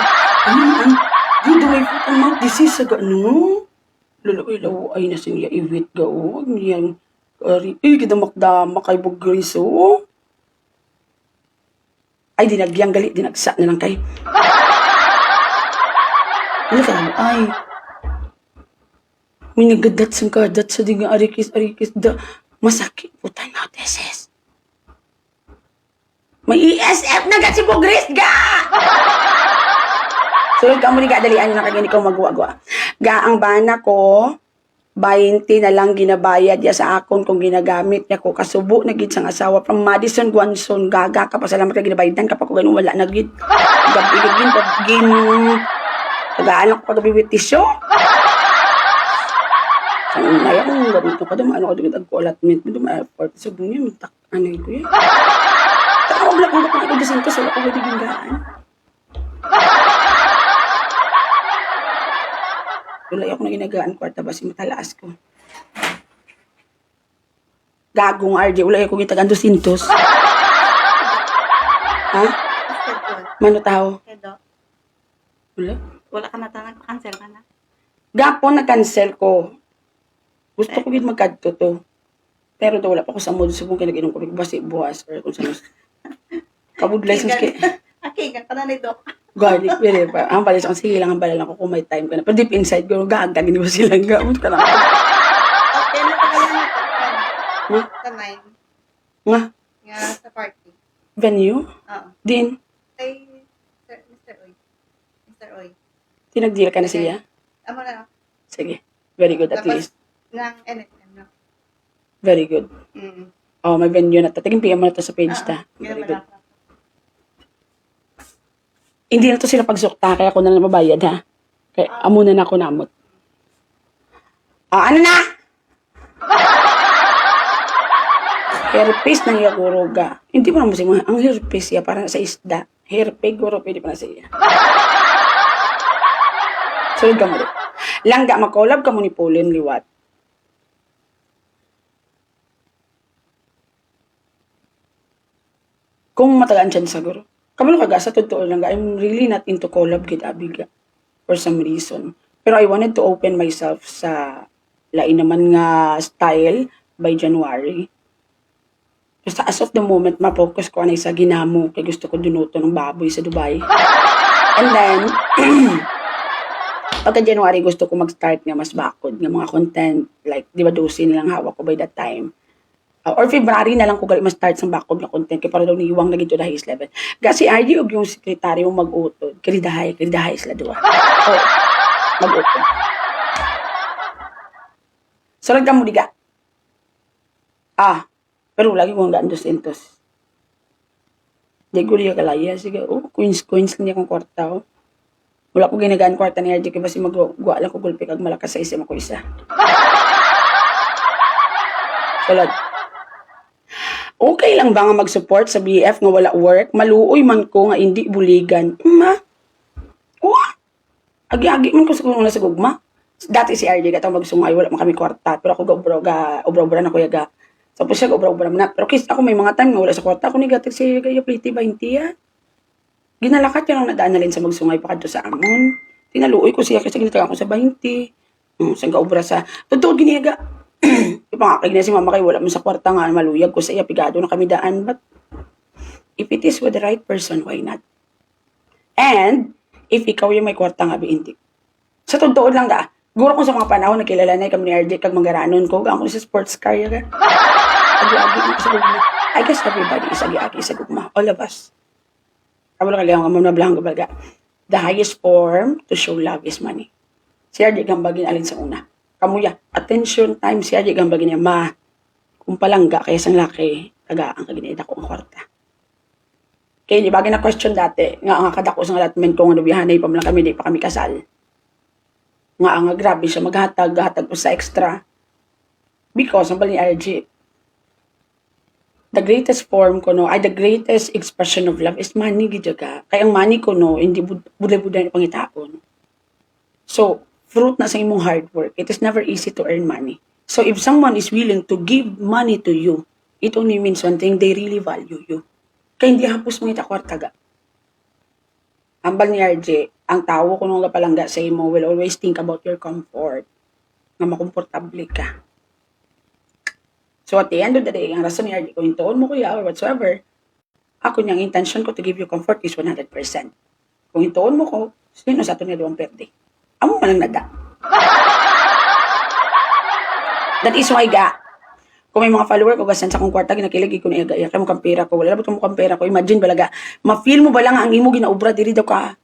Dito may foot and mouth disease sa gano. Lalo ay na siya iwit ga o. Niyang kita makdama kay Bugis o. Ay, dinagyang gali, dinagsa na lang kay. Ano ka mo? Ay. May nagadat sa kadat sa diga arikis da. Masakit po tayo notices. May ESF na si Bugris ga! Sulod ka mo ni dalian nyo na kagani ko magwa-gwa. Ga ang bana ko, 20 na lang ginabayad niya sa akon kung ginagamit niya ko. Kasubo na gid sang asawa from Madison, Guanson. Gaga ka pa salamat ka ginabayadan kapag ko ganun wala na gid. Gabi-gin pag-gin. Tagaan ako pag-biwit tisyo. Ang mayang gamit ko kadum ano ko dugid ang allotment mo dum effort so bunyi mintak ano ko yan. Tawag lang ko kung idusin ko sa ako digin gaan. Wala ako na ginagaan kwarta basi matalaas ko. Gagong RJ wala ako gitagan 200. Ha? Mano tao? Kedo. Wala. Wala ka na tanang cancel ka na. Gapon na-cancel ko. Gusto ko gid magkadto to. Pero wala pa ko sa mood subong kay nag-inom ko basi buwas or kung saan. Kabudlay sa ski. Okay, ka na ni Doc. Garlic, pwede pa. Ang balis ako, sige lang ang balala ko kung may time ka na. Pero deep inside ko, gagag, hindi ba silang gamot ka na. Okay, na pa kaya Huh? sa mine. Nga, Nga sa party. venue, Oo. din, Kay Mr. Oy. Mr. Oy. tinag-deal ka na siya. Amo na. Sige, very good at Tapos, least. ng NSM, no? Very good. Mm. Oh, may venue na to. Tingin PM mo na to sa page ta. Ganun Very ba good. na? Hindi na to sila pagsukta, kaya ako na lang mabayad ha. Kaya amo na ako namot. Ah, ano na? Herpes na iya guruga. Hindi mo naman siya, ang herpes ya, para sa isda. Herpes, guro, pwede pa na siya. Sulod ka mo rin. Langga, makolab ka mo ni Pauline Liwat. Kung matagaan siya siguro. Kamalo kaga, sa totoo lang, I'm really not into collab kit abiga. For some reason. Pero I wanted to open myself sa lain naman nga style by January. Basta as of the moment, ma-focus ko anay sa ginamo. Kaya gusto ko dunuto ng baboy sa Dubai. And then, pagka January, gusto ko mag-start nga mas bakod nga mga content. Like, di ba, 12 na lang hawak ko by that time. Or February na lang ko gali ma-start sa bakod na content. Kaya para daw niiwang na gito na highest level. Kasi RG og yung sekretaryo mag-utod. Kalidahay sila duwa. Oh, mag-utod. Sarag ka mo diga. Pero lagi ko hanggang 200. Di ko liya kalaya. Sige, coins lang niya kong kwarta. Oh. Wala ko ginagaan kwarta ni RJ. Kasi mag-guwa lang ko gulpi kag malakas sa isip ako isa. Salad. Okay lang ba nga mag-support sa BF nga wala work? Maluoy man ko nga hindi buligan. Agi-agi man ko sa kung nasa gugma. Dati si RJ gatang magsungay, wala man kami kwarta. Pero ako obra-obra na ko yaga. Tapos siya obra-obra na. Pero kis ako may mga time nga wala sa kwarta. Ako ni gatag siya kaya pretty 20 ya. Ginalakat yun ang nadaan na rin sa magsungay pa kadto sa amon. Tinaluoy ko siya kasi ginataga ko sa 20. Saan ka obra sa... Totoo giniyaga. Ipangakig na si mama kay wala mo sa kwarta nga maluyag ko sa iya pigado na kami daan, but if it is with the right person, why not? And if ikaw yung may kwarta nga biinti sa totoo lang ga guro ko sa mga panahon nakilala na kami ni RJ kag manggaranon ko ang sa sports car ya agi-agi ko sa gugma I guess everybody is agi-agi sa gugma. All of us. Kabalo kaya ang amam na blang baga. The highest form to show love is money. Siya di gambagin alin sa una. Kamuya, attention time siya di gambagin niya, ma, kung palangga kaya sang laki, taga ang kaginida ko ang kwarta. Kaya di bagay na question dati, nga ang kadako sa alatment ko nga nubihanay pa lang kami, di pa kami kasal. Nga ang grabe siya maghatag ko sa extra. Because, ang bali ni RG, the greatest form ko no, ay the greatest expression of love is money gid ka. Kaya ang money ko no, hindi budlay-budlay na pangitaon. So, fruit na sa imong hard work. It is never easy to earn money. So, if someone is willing to give money to you, it only means one thing, they really value you. Kaya hindi hapos mangita kwarta ga. Ambal ni RJ, ang tao ko nung palangga sa imo will always think about your comfort. Nga makomportable ka. So at the end of the day, ang rason ni RJ, kung intoon mo kuya or whatsoever, ako niyang intention ko to give you comfort is 100%. Kung intoon mo ko, sino sa ito niya doon perde? Amo man ang nada. That is why ga, kung may mga follower ko gasan sa kong kwarta, ginakilig ko na iya, kaya mo kampera ko, wala labot mo kampera ko, imagine balaga, ma-feel mo ba lang ang imo ginaubra, diri daw ka,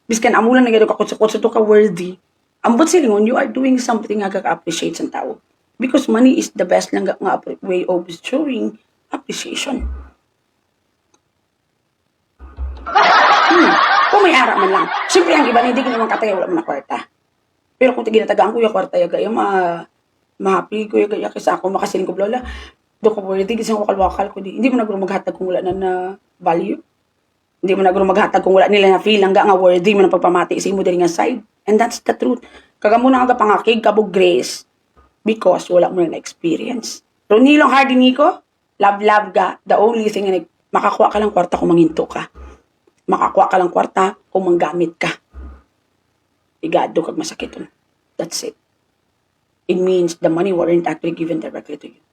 biskan amulan na gado ka kutsa-kutsa to ka worthy. Ambot silingon, you are doing something nga ka-appreciate sa tao. Because money is the best lang nga way of showing appreciation. Kung may ara man lang. Siyempre, ang iba, hindi naman kataya, wala man na kwarta. Pero kung ginatagaan ko yung kwarta, yaga, yung ma-happy ko, yaga, kasi ako makasiling ko, lola, do ko worthy, kasi ako wakal ko, hindi mo nagro maghatag kung wala na value. Hindi mo nagro maghatag kung wala nila na feel, hanggang nga worthy mo na pagpamati sa imo dali nga side. And that's the truth. Kagamo na nga pangakig, kabog grace, because wala mo na experience. Pero nilong hard ni ko, love ga, the only thing na makakuha ka lang kwarta kung manginto ka. Makakuha ka lang kwarta kung manggamit ka. Igado kag masakit. That's it. It means the money weren't actually given directly to you.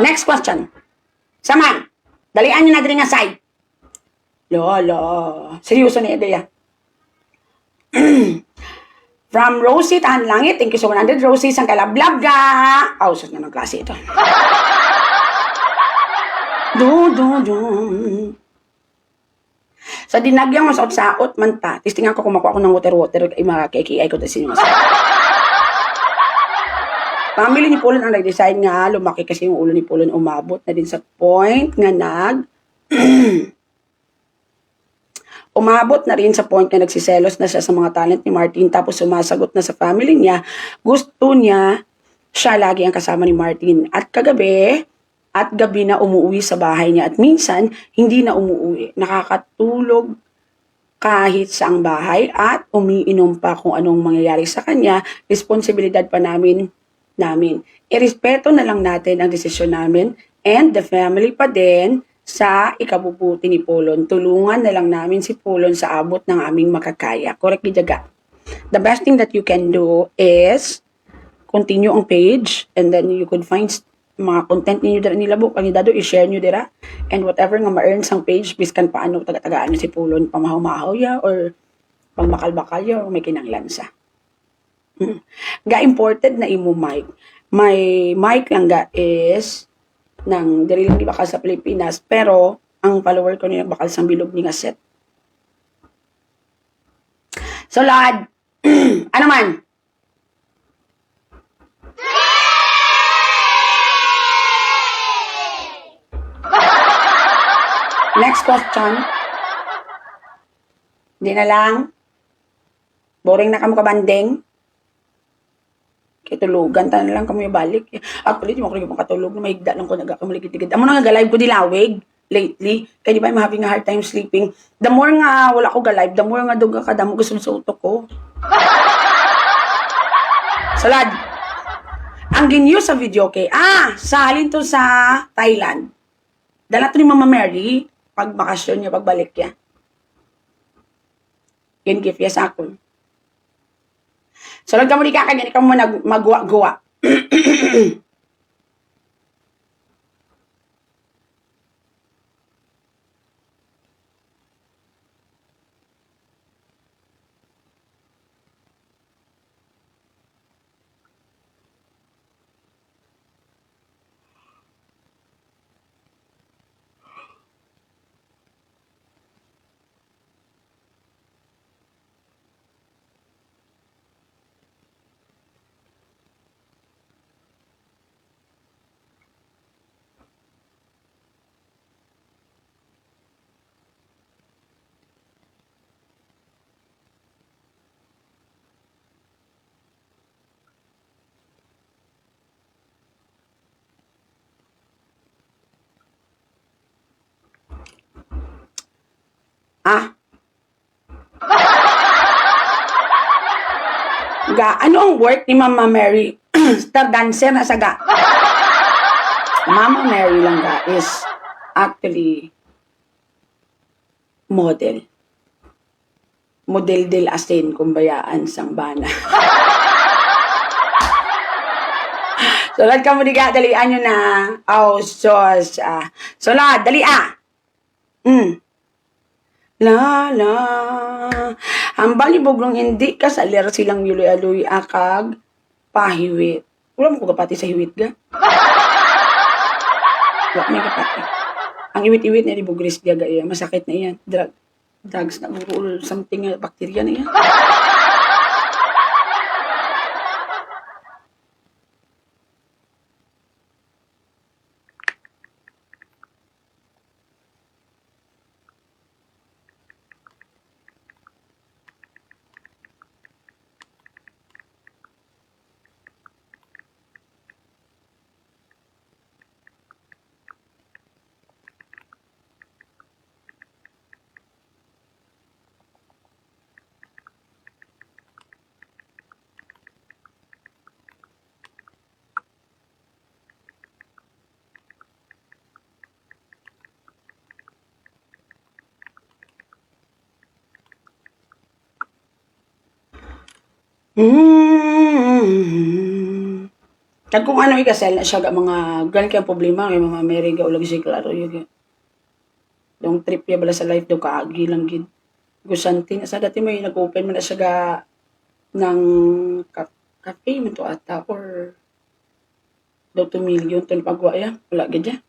Next question. Saman, dalian nyo na din nga side. Lolo, seryoso na ideya. From Rosie Tahan Langit, thank you so 100 Rosies, ang kalablab ga. Oh, sus na ng klase ito. Sa dinagyang masaot-saot man ta, tistingan ko kung makuha ko ng water, ay makakikiyay ko tasin yung Family ni Pulon ang nag-decide nga, lumaki kasi yung ulo ni Pulon, umabot na din sa point nga umabot na rin sa point na nagsiselos na siya sa mga talent ni Martin, tapos sumasagot na sa family niya, gusto niya siya lagi ang kasama ni Martin. At kagabi, at gabi na umuwi sa bahay niya, at minsan, hindi na umuwi. Nakakatulog kahit sa ang bahay, at umiinom pa kung anong mangyayari sa kanya, responsibilidad pa namin. Irespeto na lang natin ang desisyon namin, and the family pa din, sa ikabubuti ni Pulon. Tulungan na lang namin si Pulon sa abot ng aming makakaya. Correct, Gijaga? The best thing that you can do is continue ang page, and then you could find mga content ninyo dira nilabok, ang idado, i-share nyo dira, and whatever nga ma-earn sang page, biskan paano taga-tagaan si Pulon, pamahaw-mahaw ya, or pang-bakal-bakal ya, or may kinanglansa. Ga imported na imo mic. May mic lang ga is nang diri lang bakal sa Pilipinas, pero ang follower ko niya bakal sang bilog ni nga set. So lad, ano man? Next question. Hindi na lang. Boring na kamo kabanding. Kitulugan ta na lang kamo balik. Actually, di mo ko rin katulog na mahigda lang ko nagkakamuligid-ligid. Amo na nga ga-live ko dilawig lately. Kaya di ba I'm having a hard time sleeping. The more nga wala ko ga-live, the more nga duga ka, damo gusto sa utok ko. Salad. Ang ginyo sa video kay, salin to sa Thailand. Dala to ni Mama Mary, pag bakasyon niya, pagbalik niya. Gin-gift niya sa akin. So, lang ka mo di kakagan, ikaw mo magwa-gawa. Ah? Ga, ano ang work ni Mama Mary? Star dancer na saga. Mama Mary lang ga is actually model. Model del asin kumbayaan sang bana. Sulad ka mo diga, dalian nyo na. Oh, sos. Sulad, dali La la. Hambal ni Buglong hindi ka salir silang yuloy-aloy akag pahiwit. Wala mo ko kapati sa hiwit ga. Wala may kapati. Ang iwit-iwit na ni Bugris diya ga iya. Masakit na iyan. Drugs na gurul something bacteria na iyan. Kag kung ano ikasel na siya ga mga gan kay problema kay mga Mary ga ulag si klaro yung yung trip ya bala sa life daw kaagi lang gid. Gusanti na sa dati may nag-open man na siya ga ng cafe man to ata or daw 2 million ton pagwa ya wala gid ya.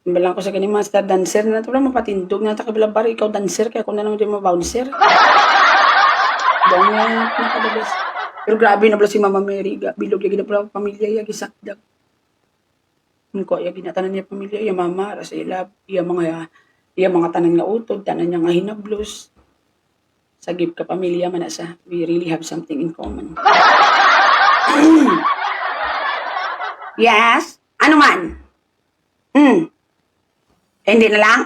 Imbalang ko sa kani master dancer na to lang mapatindog na ta kabila bar ikaw dancer kay ako na lang di mo bouncer. Daw nga nakadabas. Pero grabe na pala si Mama Mary. Bilog yung ginapala pamilya yung gisakdag. Ko yung ginatanan niya pamilya. Yung mama, rasa ilab. Yung mga tanan nga utod. Tanan niya nga hinablos. Sagip ka pamilya man sa. We really have something in common. Yes? Ano man? Hindi na lang?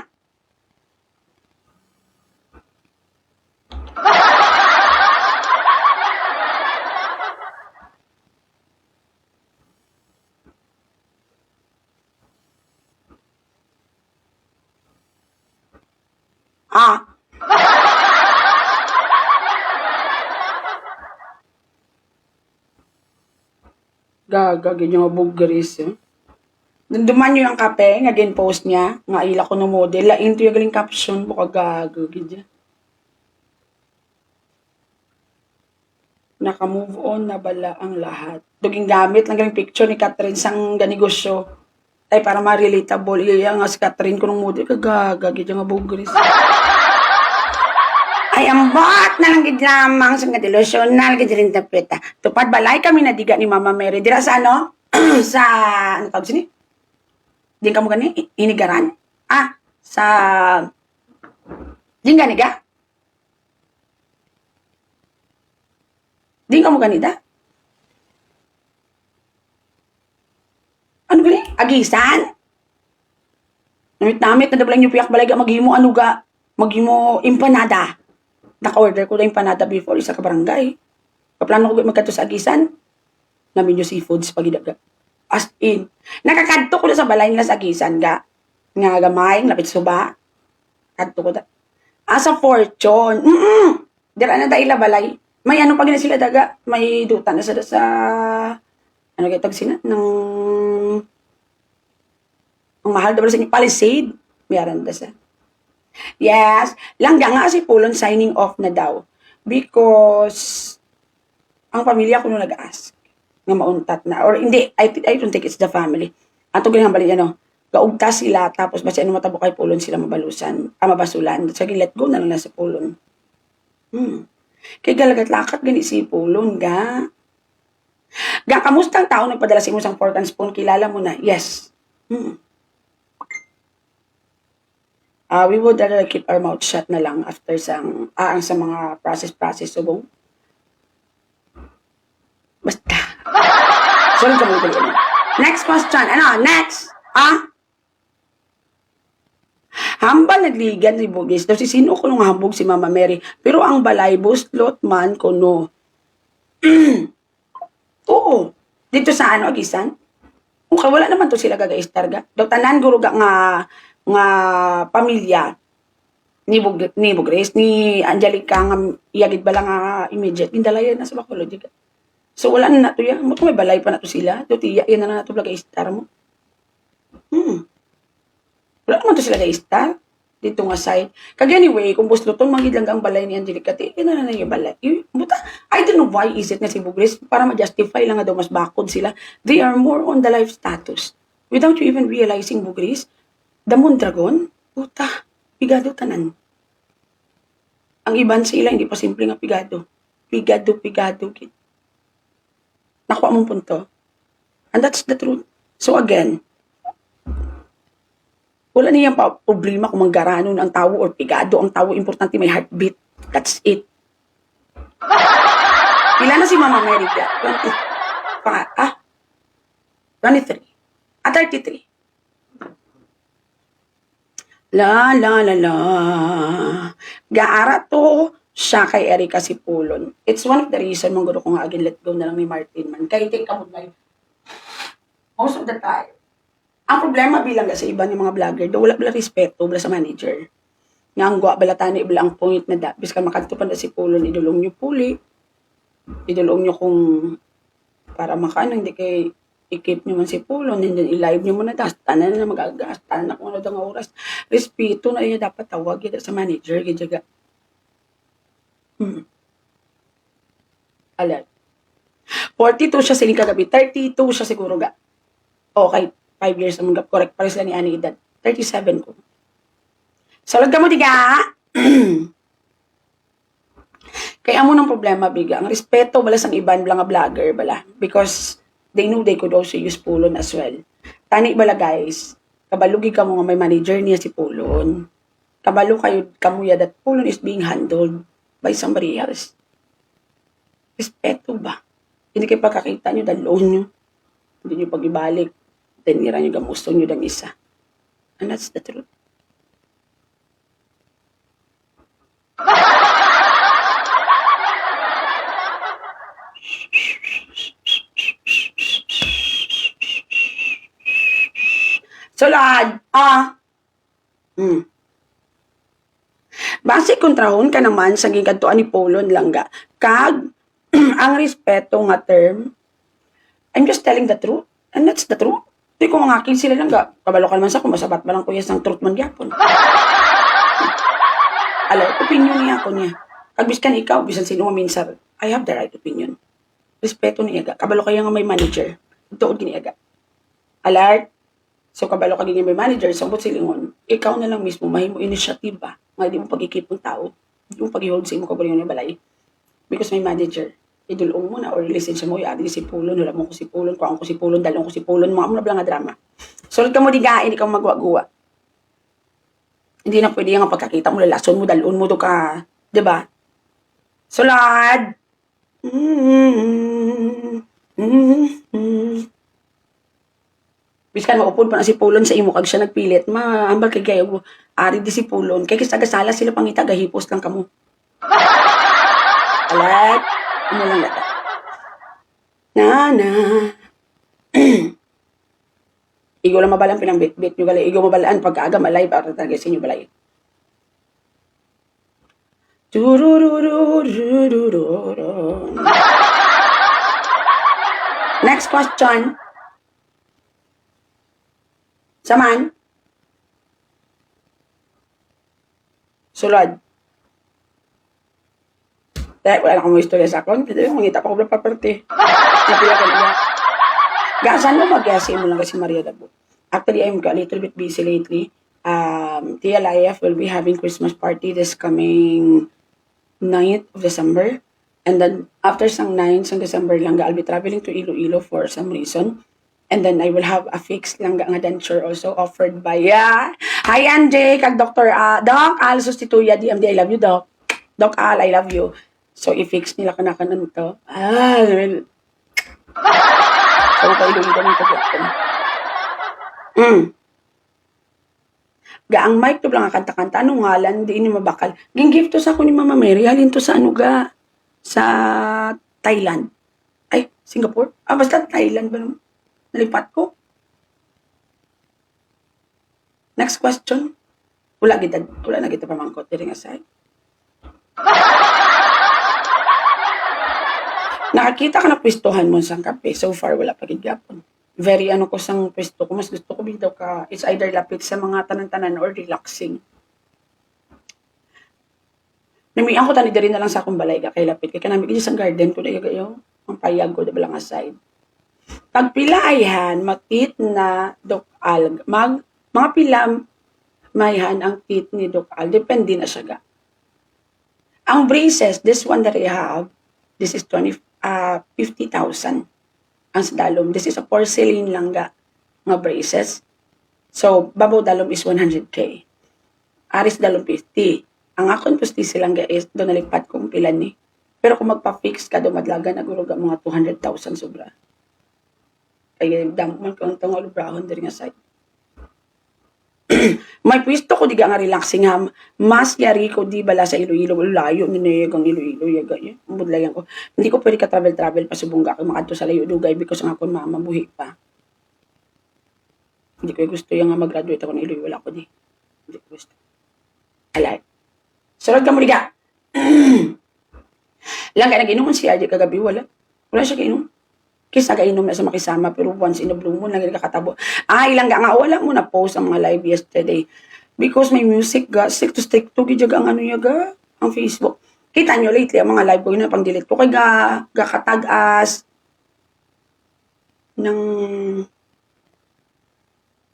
Gagagin yung bugaris. Nunduman nyo yung kape, nga post niya, nga ila ko no model, lain to yung galing caption, buka gagagin dyan. Naka-move on na bala ang lahat. Duging gamit lang galing picture ni Catherine sang ganegosyo. Ay, para ma-relatable. Iya nga si Catherine ko ng model, kagagagin yung bugaris. Ay, ambot na lang gid lamang sa nga delusional gid rin tapeta. Tupad balay kami nadiga ni Mama Mary. Dira sa ano? Sa, ano tawag sini? Di ka mo gani? Inigaran? Sa, di gani ga? Di ka mo gani da? Ano gani? Agisan? Namit-namit na dabalang yung piyak balay ga maghimo ano ga? Maghimo empanada. Naka-order ko lang empanada before isa ka barangay. Kaplano ko magkadto sa agisan. Namin yung seafoods pagidaga. As in. Nakakadto ko na sa balay nila sa agisan ga. Nga gamay, lapit suba. Kadto ko da. Sa Fortune. Dira na da ila balay. May ano pa gina sila daga. May duta na sila sa ano kaya tag sila? Ang mahal daw sa inyo. Palisade. Meron da sa. Yes, langga nga si Pulon signing off na daw because ang pamilya ko nung nag-ask nga mauntat na or hindi, I don't think it's the family. Ato ganyan bali gaugta sila tapos basta ano matabo kay Pulon sila mabasulan. So let go na lang na si Pulon. Kay galagat-lakat gani si Pulon ga. Ga kamustang tao nagpadala sa imong sang fork and spoon kilala mo na? Yes. We would rather keep our mouth shut na lang after ang sa mga process subong. Basta. Sorry ka mga. Next question. Ano? Next. Hambal nagligan si Bugis. Daw si sino ko nung hambog si Mama Mary. Pero ang balay, buslot man ko no. Oo. Dito sa ano, Agisan? Okay, wala naman to sila gagaistarga. Daw tanan guro nga pamilya ni Bugres, ni Angelica nga iyagid bala nga immediate. Indalayan na sa Bacolod. So wala na to yan. Mo may balay pa na to sila. Do tiya yan na to gagaistar mo. Wala naman to sila gagaistar. Dito nga side. Kag anyway, kung buslot to, magid lang ang balay ni Angelica. Yan na yung balay. Buta, I don't know why is it na si Bugres para ma-justify lang nga daw mas bakod sila. They are more on the life status. Without you even realizing Bugres, the Mondragon, puta, pigado tanan. Ang iban sila, hindi pa simple nga pigado. Pigado. Nakuha mong punto. And that's the truth. So again, wala niyang problema kung manggaranon ang tao or pigado ang tao. Importante may heartbeat. That's it. Ilan na si Mama Mary? 23. 33. La. Gaara to siya kay Erika Sipulon. It's one of the reason mong gusto ko nga again let go na lang ni Martin man. Kaya take ka mo most of the time. Ang problema bilang sa iba ng mga vlogger, daw wala bala respeto bala sa manager. Nga ang guwa bala tani bala ang point na da, bis ka makatupan na si Pulon, idulong nyo puli. Idulong nyo kung para makano, hindi kay i-keep nyo man si Pulon, and then i-live nyo muna, tanan na magagas, tanan na kung ano daw nga oras. Respeto na yun dapat tawag yun sa manager, kaya Alam. 42 siya siling kagabi, 32 siya siguro ga. Okay. 5 years naman correct para sila ni Ani edad. 37 ko. Salad ka mo, diga! Kaya mo ng problema, biga. Ang respeto bala sang iban bala nga vlogger bala. Because they know they could also use Pulon as well. Tani bala guys, kabalugi ka mo nga may manager niya si Pulon. Kabalo kayo kamuya that Pulon is being handled by somebody else. Respeto ba? Hindi kayo pagkakita nyo, dalon nyo. Hindi nyo pag-ibalik. Tinira nyo gamusto nyo ng isa. And that's the truth. Sulad! Base kontrahon ka naman sa gigadtuan ni Pulon langga. Kag, ang respeto nga term, I'm just telling the truth. And that's the truth. Di ko mga akin sila lang ga. Kabalo ka naman sa kung masabat ba lang kuya sang truth man gyapon. Opinion niya ako niya. Kagbiskan ikaw, bisan sino minsan, I have the right opinion. Respeto niya ga. Kabalo kaya nga may manager. Tuod gini aga. Alert. So kabalo ka gini may manager, sambot silingon. Ikaw na lang mismo mahimo initiative ba. Nga di mo pag-ikip ng tao. Di mo pag-ihold sa imo kabalyon ni balay. Because may manager. Idulong mo na or lisensya mo, i-adi si Pulon, wala mo ko si Pulon, kuhaan ko si Pulon, dalong ko si Pulon, mga muna nga drama. Sulod ka mo digain, ikaw magwa-guwa. Hindi na pwede yung pagkakita mo, lalason mo, dalon mo do ka. Diba? Sulad! Biskan maupod pa na si Pulon sa imo, kag siya nagpilit, maambal kay kayo, ari di si Pulon, kay kisagasala sila pangita, gahipos lang kamo. Alat! Ano lang nata? Igo lang mabalang pinangbit-bit nyo galay. Igo mabalaan pagkaaga malay para talaga sa inyo balay. Next question. Saman. Sulod. Dahil wala na akong istorya sa akon, pwede yung mangita pa ko ng property. Napila ka niya. Gasan mo mag-yasi mo lang kasi Maria Dabo. Actually, I'm a little bit busy lately. TLIF will be having Christmas party this coming 9th of December. And then, after sang 9th sang December lang, I'll be traveling to Iloilo for some reason. And then, I will have a fixed lang nga denture also offered by, Hi, Anjay, kag Dr. Doc Al, sustituya, DMD, I love you, Doc. Doc Al, I love you. So, i-fix nila kanakanan to. So, kailugin ko ng pagkakon. Ga ang mic to lang ang kanta-kanta, ano ngalan, di ini mabakal. Ging-gift to sa ako ni Mama Mary, halin to sa ano ga, sa Thailand. Ay, Singapore? Basta Thailand ba naman? Nalipat ko. Next question. Wala na kita pamangkot, diri nga side. Nakakita ka na pwestuhan mo sa kape. So far, wala pa gid gyapon. Very ano ko sang pwesto ko. Mas gusto ko bitaw ka. It's either lapit sa mga tanan-tanan or relaxing. Namiang ko tani diri na lang sa akong balay kay lapit. Kaya kanami gid sa garden ko dayo kayo. Ang payag ko dabalang aside. Pagpilayan, makit na dokal. Mga pilam, mayhan ang kit ni dokal. Depende na siya ga. Ang braces, this one that I have, this is 50,000 ang dalom. This is a porcelain lang nga braces. So, babaw dalom is 100K. Aris dalom 50. Ang akong pusti silang ga is, doon nalipat kong pilan ni. Pero kung magpa-fix ka, dumadlaga, naguruga mga 200,000 sobra. Kaya dam man kung itong alubrahon din nga side. May pwisto ko diga nga relaxing ha. Mas yari ko di bala sa Iloilo. Layo ni ang Iloilo. Budlayan ko. Hindi ko pwede ka travel pa subungga ko makadto sa layo dugay because ang akong mama buhi pa. Hindi ko gusto yung mag-graduate ako ng Iloilo. Wala ko di. Hindi ko gusto. Alay. Sarod ka mo diga. Lang ka nag-inom si RJ kagabi. Wala siya kainom. Kisa kainom na sa makisama pero once in a blue moon lang kakatabo. Ilang nga wala mo na post ang mga live yesterday because may music ga stick to gid ang ano yaga ang Facebook. Kita nyo lately ang mga live ko na pang delete ko kay ga katag-as ng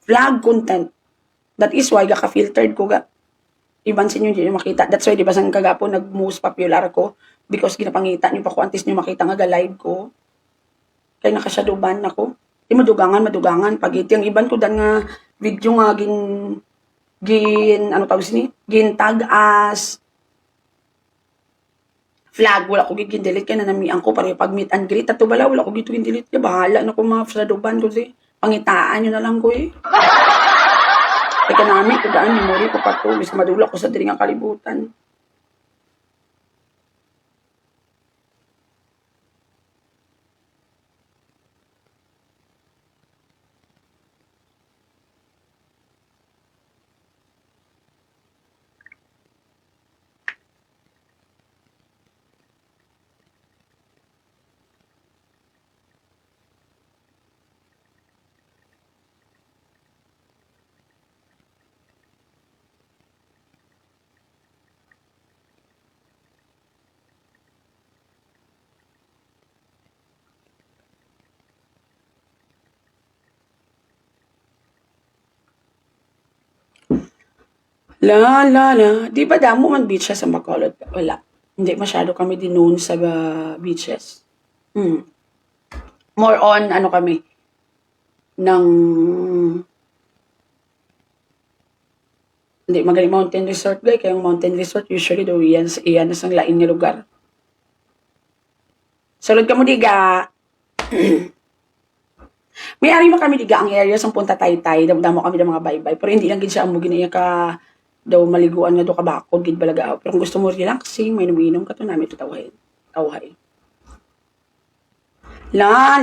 vlog content. That is why ga ka-filtered ko ga. Ibansin nyo dyan makita. That's why di ba sang kagapo nag-most popular ko because ginapangita nyo pa ko antes nyo makita nga ga live ko. Kaya nakasyadoban ako. Di madugangan. Pag iti ang iban ko dan nga video nga ano tawag sini? Gin tag-as. Flag, wala ko gin delete kaya nanamiang ko para pag meet and greet. At wala ko gito gin delete. Kaya bahala na ko mga syadoban ko si pangitaan nyo na lang ko eh. Kaya namin ko daan memory ko pa to. Bis madula ko sa diri nga kalibutan. La. Di ba damo man beaches sa Bacolod? Wala. Hindi masyado kami din noon sa beaches. More on, ano kami, ng, hindi, magaling mountain resort, guys. Kaya yung mountain resort, usually daw iyan sa lain nga lugar. Sulod ka mo, diga. May ari mo kami, diga, ang area sa Punta Taytay. Damo kami ng mga baybay. Pero hindi lang gid siya amugin niya ka daw maliguan nga do kabakod gid balaga. Pero kung gusto mo relaxing, may numinom ka to namin tutawhay. La.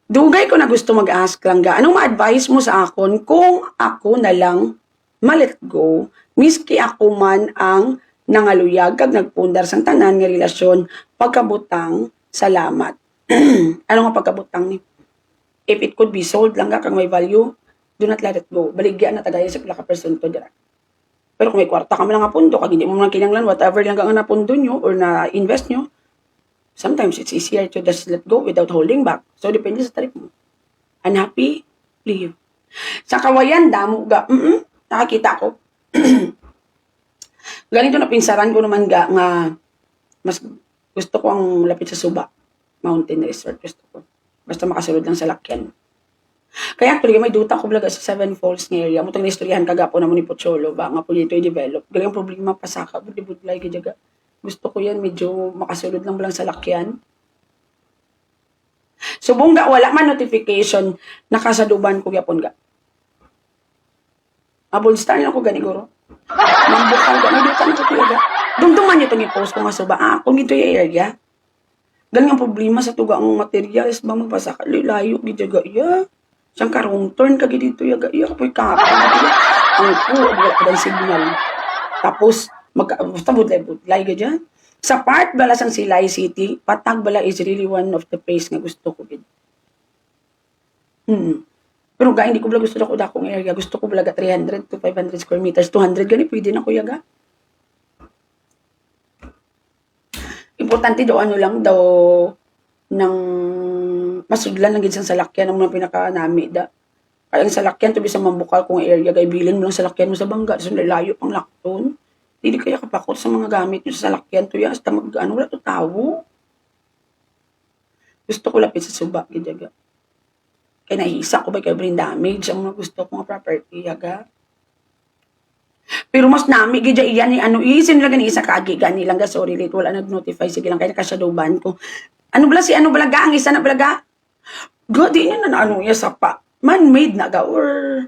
Dugay ko na gusto mag-ask lang ga. Anong ma-advise mo sa akon kung ako na lang ma-let go, miski ako man ang nangaluyag kag nagpundar sang tanan nga relasyon pagkabutang salamat. Ano nga pagkabutang ni? If it could be sold lang ga kang may value, do not let it go. Baligyan na tagayan sa pila ka percento dira. Pero kung may kwarta ka man nga pundo, kag hindi mo man kinanglan, whatever lang nga napundo nyo or na-invest nyo, sometimes it's easier to just let go without holding back. So, depende sa trip mo. Unhappy? Leave. Sa kawayan, damo ga, nakakita ko. Ganito na pinsaran ko naman ga, nga, mas gusto ko ang lapit sa Suba. Mountain Resort, gusto ko. Basta makasulod lang sa lakyan. Kaya actually, may duta ko blaga sa Seven Falls nga area. Mutang nistoryahan kagapo na mo ni Pocholo ba? Nga po dito i-develop. Galing problema pasaka. Budlay kajaga. Gusto ko yan, medyo makasulod lang sa lakyan. So, bungga, wala man notification, nakasaduban ko yapon ga. Abol star na ko gani guro. Mambukal gani dito ang tutuyaga. Dumduman niyo itong i-post ko nga suba. Kung ito yung area. Ganyan problema sa tuga ang materials ba magpasa ka layo gidyaga iya. Siyang karong turn kagi dito yaga iya kapoy kapon iya. Ang ko wala pa signal. Tapos basta budlay ga dyan. Sa part bala sang Silay City, Patag bala is really one of the place nga gusto ko gid. Pero ga hindi ko bala gusto ko dakong area. Gusto ko bala 300 to 500 square meters, 200 gani pwede na ko yaga. Importante daw ano lang daw ng masudlan lang gid sang salakyan ang mga pinaka-nami da. Kaya ang salakyan to bisang mambukal kung area gay bilin mo lang salakyan mo sa bangga so layo pang lakton. Hindi kaya kapakot sa mga gamit nyo sa salakyan to ya hasta mag-ano wala to tawo. Gusto ko lapit sa suba gid yaga. Kaya naihisa ko ba kay brain damage ang mga gusto ko nga property yaga. Pero mas nami gid iya ni ano isin nila gani isa kaagi gani lang ga sorry late wala nag-notify sige lang kay naka-shadowban ko. Ano bala si ano balaga ang isa na balaga? God di niya na ano iya sapa. Man-made na ga or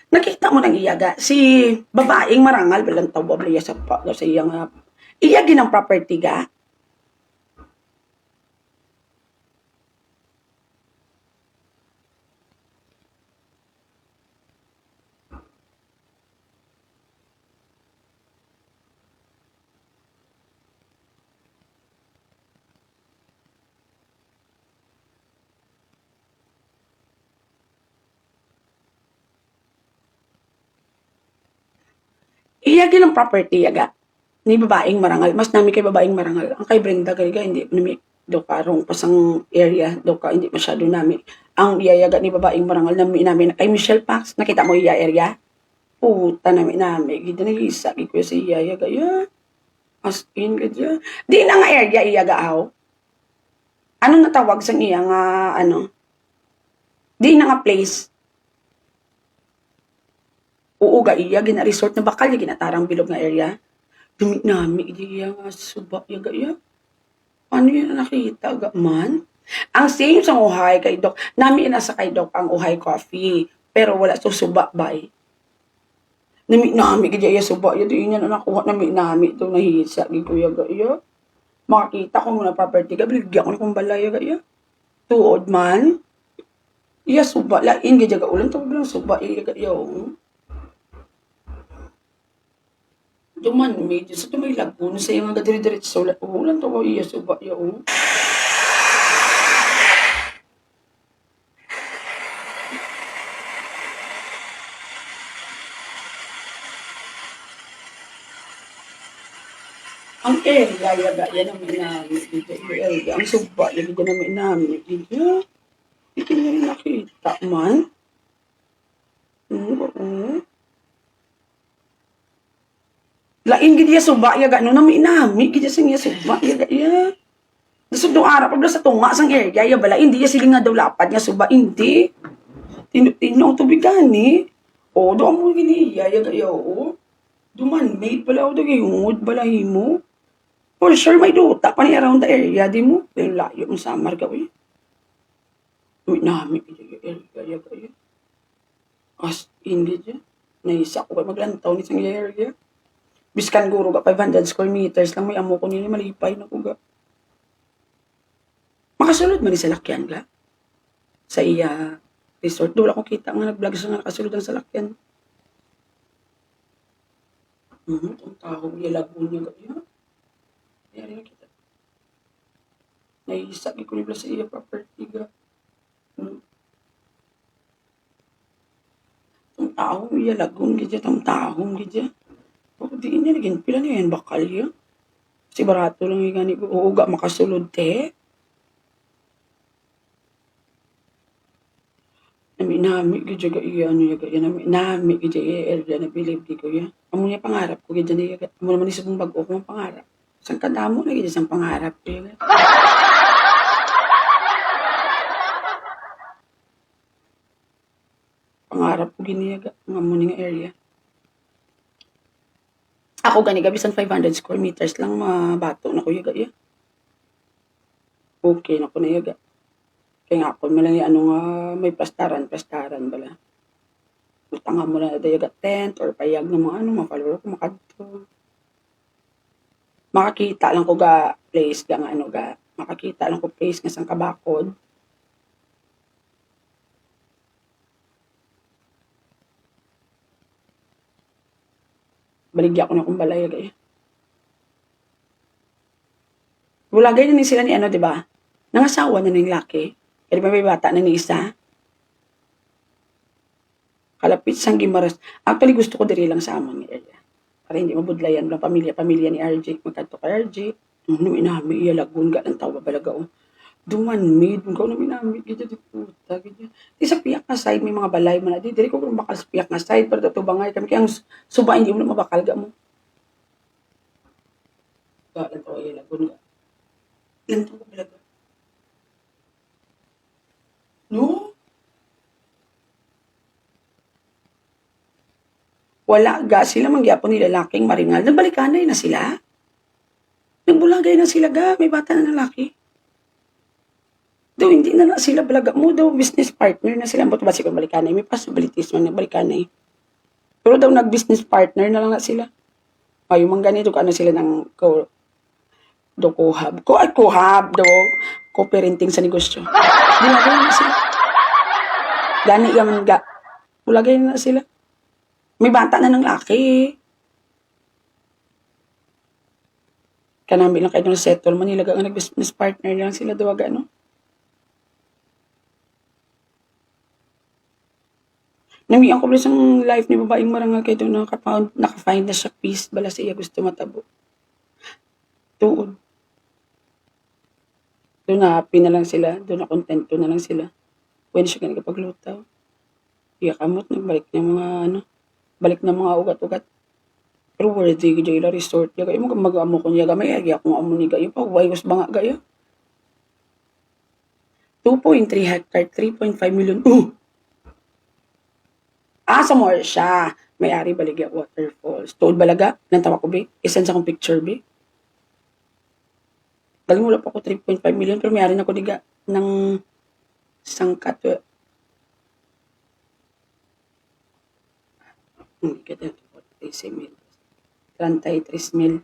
nakita mo nang iyaga si babaeng marangal balang tawa bala iya sapa daw sa iyang iya ginang property ga. Iya ginang property yaga. Ni babaeng marangal mas nami kay babaeng marangal ang kay Brenda kay hindi nami do karong pasang area do ka hindi masyado nami ang iyayaga ni babaeng marangal namin kay Michelle Pax nakita mo iya area puta nami gid na isa gid ko sa iyayaga ya as in gid ya di na nga area iyaga aw anong natawag sang iya nga ano di na nga place oo ga iya gina resort na bakal ya ginatarang bilog nga area dumi nami gid iya nga suba yaga ya ano yun na nakita ga man? Ang same sa uhay kay Doc. Nami nasa kay Doc ang uhay coffee. Pero wala susuba ba eh. Nami kaya iya suba. Yun yun na nakuha nami ito nahisa. Di kuya ga iya. Makakita ko muna property ka. Biligyan ko na kong balay ga iya. Tuod man. Iya suba. Lain kaya ga ulan. Tawag lang suba. Iya ga iya. Duman medyo sa tumay lagun sa yung mga dire-diretso ulan to iya suba iya ang area yaga yan ang minami dito area ang suba yan dito na minami dito hindi nyo nakita man oo lain gid ya suba ya gano na minami gid sa iya suba ya ya Dasod do ara pa sa tunga sang area ya bala hindi ya siling nga daw lapad nga suba hindi tino tubig gani o do mo gini ya o duman made pala o do gayungod bala himo for sure may duta pa ni around the area di mo pero layo mo samar ka wi minami gid ya area as in gid ya naisa ko maglantaw ni sang area biskan guro ga 500 square meters lang may amo ko nini malipay na ko ga. Makasulod man ni sa lakyan ga. Sa iya resort. Doon ako kita nga nag-vlog sa nga nakasulod ang salakyan. Ang tao niya lagun niya ga. Yan rin kita. Naisag ko nila sa iya property ga. Ang tao niya lagun gidya. Ang tao gidya. Di niya naging pila niya yan bakal yun. Si barato lang yung gani ko. Oo ga makasulod te. Nami gidya ga iya ano yaga yan. Nami gidya iya area na bilib di ko yan. Amo niya pangarap ko gidya na yaga. Amo naman isa pong bago ko ang pangarap. Sang kadamo na gidya sang pangarap ko yaga. Pangarap ko giniyaga. Ang amo nga area. Ako gani gabisan 500 square meters lang mabato na ko yaga ya. Okay na ko na yaga. Kaya nga ako malang ano nga may plastaran bala. Utangan mo na dayaga tent or payag ng mga mga follower ko makadto. Makakita lang ko ga place ga nga makakita lang ko place nga sang kabakod. Baligya ko na kung balay gaya. Wala ganyan ni sila ni di ba? Nangasawa na ng laki. Kaya may bata na ni isa. Kalapit sang Gimaras. Actually, gusto ko diri lang sa amon ni area. Para hindi mabudlayan lang pamilya ni RJ. Magkanto kay RJ. Nung inami, iya lagun ga ng tawa balagaw. Duman mid, kung na minamid, gito di puta, gito. Di sa piyak nga side, may mga balay man na. Di ko kung bakal sa piyak nga side, pero tatubangay kami. Kaya ang suba, hindi mo na mabakal ga mo. Galang tawa, iya lagun ga. Ilang tawa balaga. No? Wala ga sila mangyapon ni lalaking maringal. Nagbalikanay na sila. Nagbulagay na sila ga. May bata na lalaki. Daw hindi na sila balaga mo. Daw business partner na sila. Ba't ba sila balikanay? May possibilities man nagbalikanay. Pero daw nag-business partner na lang na sila. Ay, yung mga ganito ka sila ng kuhab. Kuhab daw. Co-parenting sa negosyo. Bulagay na sila. Gani yaman ga. Bulagay na sila. May bata na ng laki. Kanami lang kayo ng settle. Manila nga nag-business partner lang sila. Dawaga, no? Namiyan ko sa life ni babaeng marangal kayo doon. Naka-find na siya peace. Bala siya gusto matabo. Tuod. Doon na happy na lang sila. Doon na kontento na lang sila. Pwede siya ganun kapaglutaw. Iya kamot. Nagbalik ng mga balik ng mga ugat-ugat. Pero worthy ko dyan resort. Yaga yung mag-amo ko niya. May agi akong amo ni Gayo. Pag-wayos ba nga Gayo? 2.3 hectare, 3.5 million. Sa more siya. May-ari Baligya Waterfalls. Tuod balaga. Nantawa ko, be. Isend sa akong picture, be. Galing wala pa ko 3.5 million. Pero may-ari na ko diga ng sangkat. Hindi ka dito. 33 mil. 33 mil.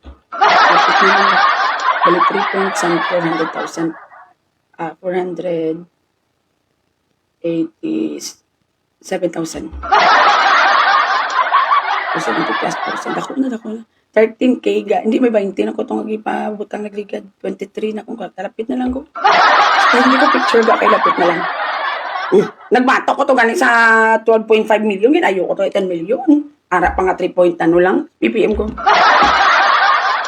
Bali 3.400,000. 487,000. 70 plus percent. Ako na. 13K ga. Hindi may 20 na ko itong butang nagligad. 23 na kung kalapit na lang ko. Hindi ko picture ga kay lapit na lang. Nagbato ko to galing sa 12.5 million. Ginayo ko to 10 million. Ara pa nga 3 point lang. PPM ko.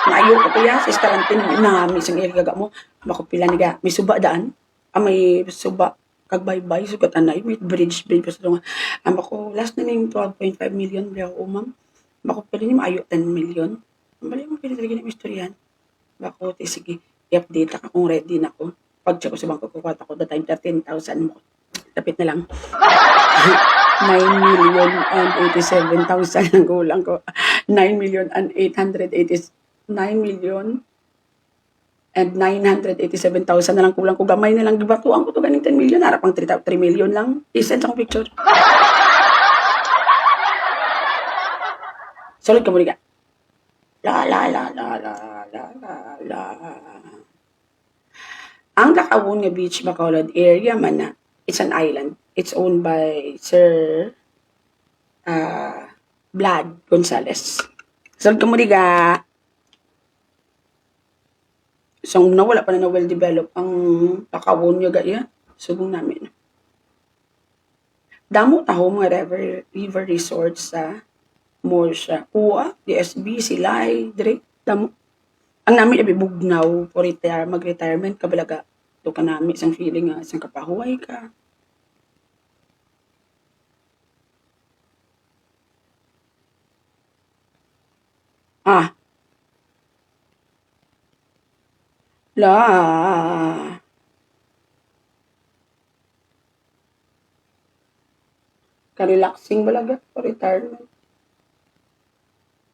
Naayo ko to ya. Sa karantin. Nami isang ilgaga mo. Bako pila niga. May suba daan. May suba. Kagbaybay. Sugat anay. May bridge. Pa sa tunga. Bako last na yung 12.5 million. Bako ma'am. Bako pila niya maayo 10 million. Bali mo pila talaga ng istoryan. Bako sige. I-update ka kung ready na ko. Pag-check ko sa bangko ko. Kwata ko the time 13,000 mo. Tapit na lang. 9,087,000 ang kulang ko. 9,987,000 na lang kulang ko. Gamay na lang. Gibatuan ko to ganing 10 million. Harap ang 3 million lang. I-send akong picture. Solid ka mo ka. La. Ang Lakawon nga beach, Bacolod area man na. It's an island. It's owned by Sir Vlad Gonzales. Solid ka mo ka. So, wala pa na well-develop ang Lakawon nga gaya. Subong namin. Damo taho mga river resorts sa Morsha. Pua, DSB, Silay, Drake, damo. Ang namin ibibugnaw for mag-retirement kabalaga. Ito ka namin isang feeling nga, isang kapahuway ka. Ka-relaxing balaga for retirement.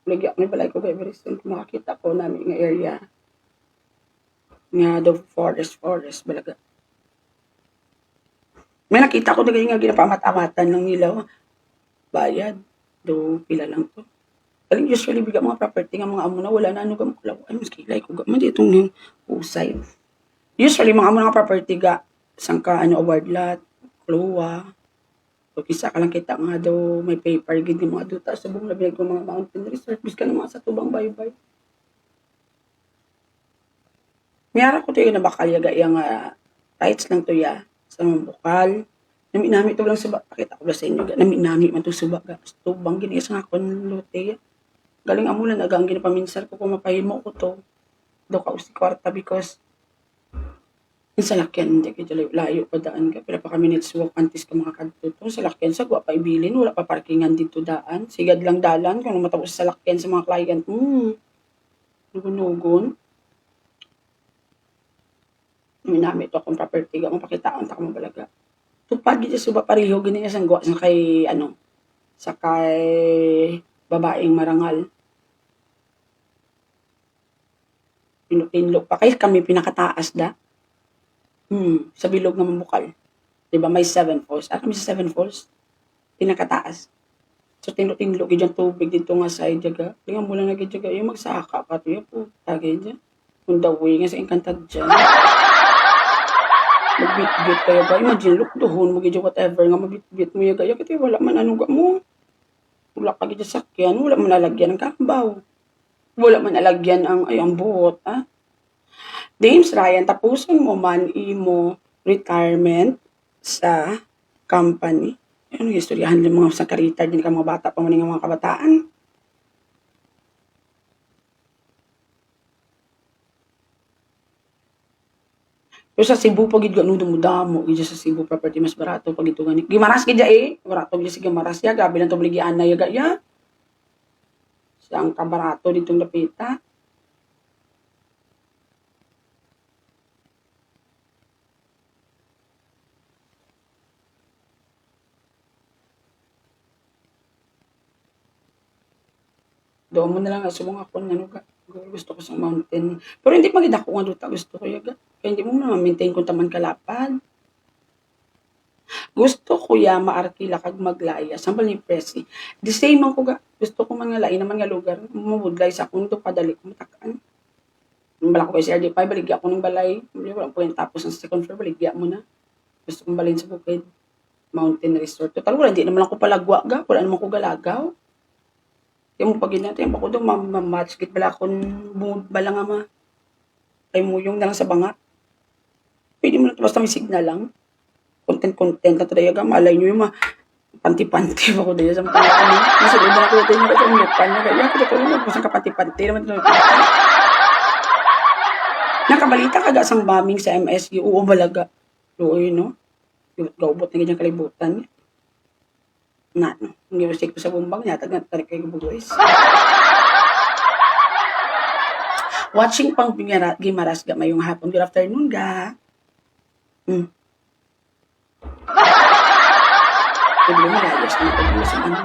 Lagi ako may balay ko kay very soon kung makakita ko namin nga area nga the forest balaga. May nakita ko dagay nga ginapamat-amatan ng ilaw. bayad. Do, pila lang to. Kaling usually biga mga property nga mga amo na wala na ano gam kulaw. Ay, mas kilay ko gaman ditong yung usay. Usually mga amo na nga property ga sangka ano award lot, kluwa. O kisa ka lang kita nga daw may paper gid ng mga duta sa buong labi ko mga mountain resort bis ka na mga sa tubang baybay. Miyara ko to yung nabakalyaga yung rights lang to ya sa mga bukal. Nami to lang suba. Pakita ko ba sa inyo. Nami man to suba. Tubang gini sa nga kon lote. Galing amo lang nagang ginapaminsar ko kung mapahimo ko to. Do ka usi kwarta because sa lakyan hindi ka layo pa daan ka. Pero pa kami nilswalk antes ka mga kadto. Sa lakyan sa guwa pa ibilin. Wala pa parkingan dito daan. Sigad lang dalan. Kung matapos sa lakyan sa mga client. Nugon-nugon. Minami to akong property. Kung pakitaan ta ka mabalaga. Tupad gid suba pareho gini sa guwa sa kay ano sa kay babaeng marangal. Pinupinlo pa kay kami pinakataas da. Sa bilog nga mamukal. 'Di ba may 7 falls? Kami sa 7 falls pinakataas. So tinlo-tinlo gid yung tubig dito nga side jaga. Tingan mo lang na gid jaga yung magsaka ka to po. Tagay dyan. Kung dawi nga sa Encantadia. Magbit-bit kayo ba? Imagine, look doon, magiging whatever nga mabit-bit mo yung gaya. Kasi wala man anuga mo. Wala ka gid sa sakyan, wala man nalagyan ng kabaw. Wala man nalagyan ang ang buhot, ha? James Ryan, tapusin mo man imo retirement sa company. Ano yung istoryahan ng mga sa karita, din ka mga bata pa man ng mga kabataan. Pero sa Cebu pag gid ganu dumudamo gid sa Cebu property mas barato pag ito gani. Gimaras gid barato gid si Gimaras ya, grabe lang to baligian na yaga ya. Siyang kabarato ditong lapita. Doon mo na lang sa mga kon ano ka. Gusto ko sa mountain. Pero hindi magid ako nga duta gusto ko yaga. Kaya hindi mo ma-maintain kung taman kalapad. Gusto ko ya maarkila kag maglaya sambal ni Presi. The same man ko ga. Gusto ko man nga lain naman nga lugar. Mumudlay sa kundo padali ko matakan. Bala ko kay CRD5 baligya ako ng balay. Wala po yung tapos ng second floor baligya mo na. Gusto kong balin sa bukid. Mountain resort. Total wala hindi naman ako palagwa ga. Wala naman ko galagaw. Yung pag natin ako doon match git bala kon mood bala nga ma. Kay muyong na lang sa banga. Pwede mo na basta may signal lang. Content na talaga malay nyo yung panti-panti ako dito sa mga ano. Nasa loob ako dito yung kasi umipan na kaya ako dito yung kung saan panti-panti naman dito. Nakabalita ka ga sang bombing sa MSU. Oo balaga. Oo yun no. Gaubot na ganyan kalibutan. No. Ang music ko sa bumbang niya. Tagat kay Bugoys. Watching pang Gimaras ga mayong hapon. Good afternoon ga. Hindi mo layas na pag sa ano.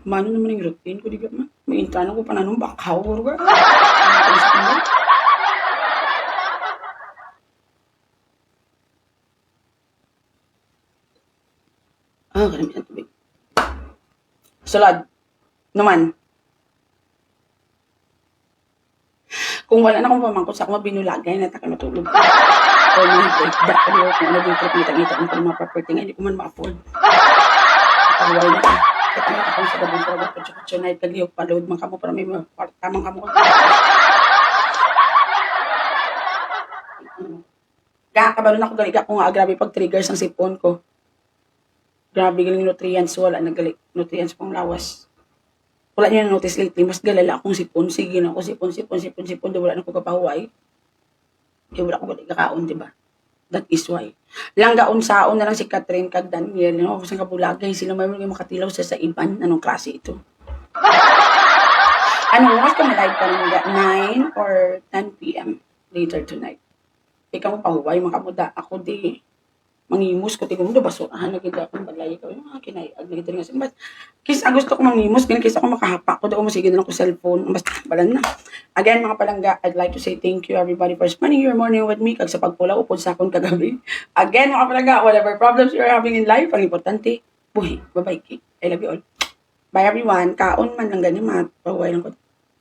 Mano naman yung routine ko, di ka ma. May intano ko pa na nung bakaw ko ga. Karami ang tubig. Sulad. Naman. Kung wala na akong pamangkot sa akong binulagay, nataka matulog. O mga breakda ko kung ano yung trip-ngita-ngita ng mga property nga, hindi ko man ma-afford. Pagaway na ka. Kaya akong sa gabong trabaho ko, tsaka night kaglihok pa-load man kamo para may tamang kamo. Kabalo na ako gali ko nga, grabe pag-triggers ang sipon ko. Grabe galing nutrients, wala nagali nutrients pang lawas. Wala niyo na-notice lately, mas galala akong sipon. Sige na ako, sipon. Wala na ko kapahuway. Kaya wala ko gali kakaon, diba? That is why. Langgaon saon na lang si Catherine kag Daniel. No? Kung saan kabulagay, sila may makatilaw sa iban. Anong klase ito? Anong oras ka na-live ka ng 9 or 10 p.m. later tonight? Ikaw mo pahuway, makamuda. Ako di. Mangimos ko, tigong do, basurahan na kita akong balay ka. Yung mga kinayag na kita nga. But, kisa gusto ko mangimos, ganun kisa ako makahapa ko, daw masigil na ako cellphone. Basta, balan na. Again, mga palangga, I'd like to say thank you everybody for spending your morning with me. Kag sa pagpula, upod sa akong kagabi. Again, mga palangga, whatever problems you're having in life, ang importante, buhay. Bye-bye, I love you all. Bye everyone. Kaon man lang gani mat. Paway lang ko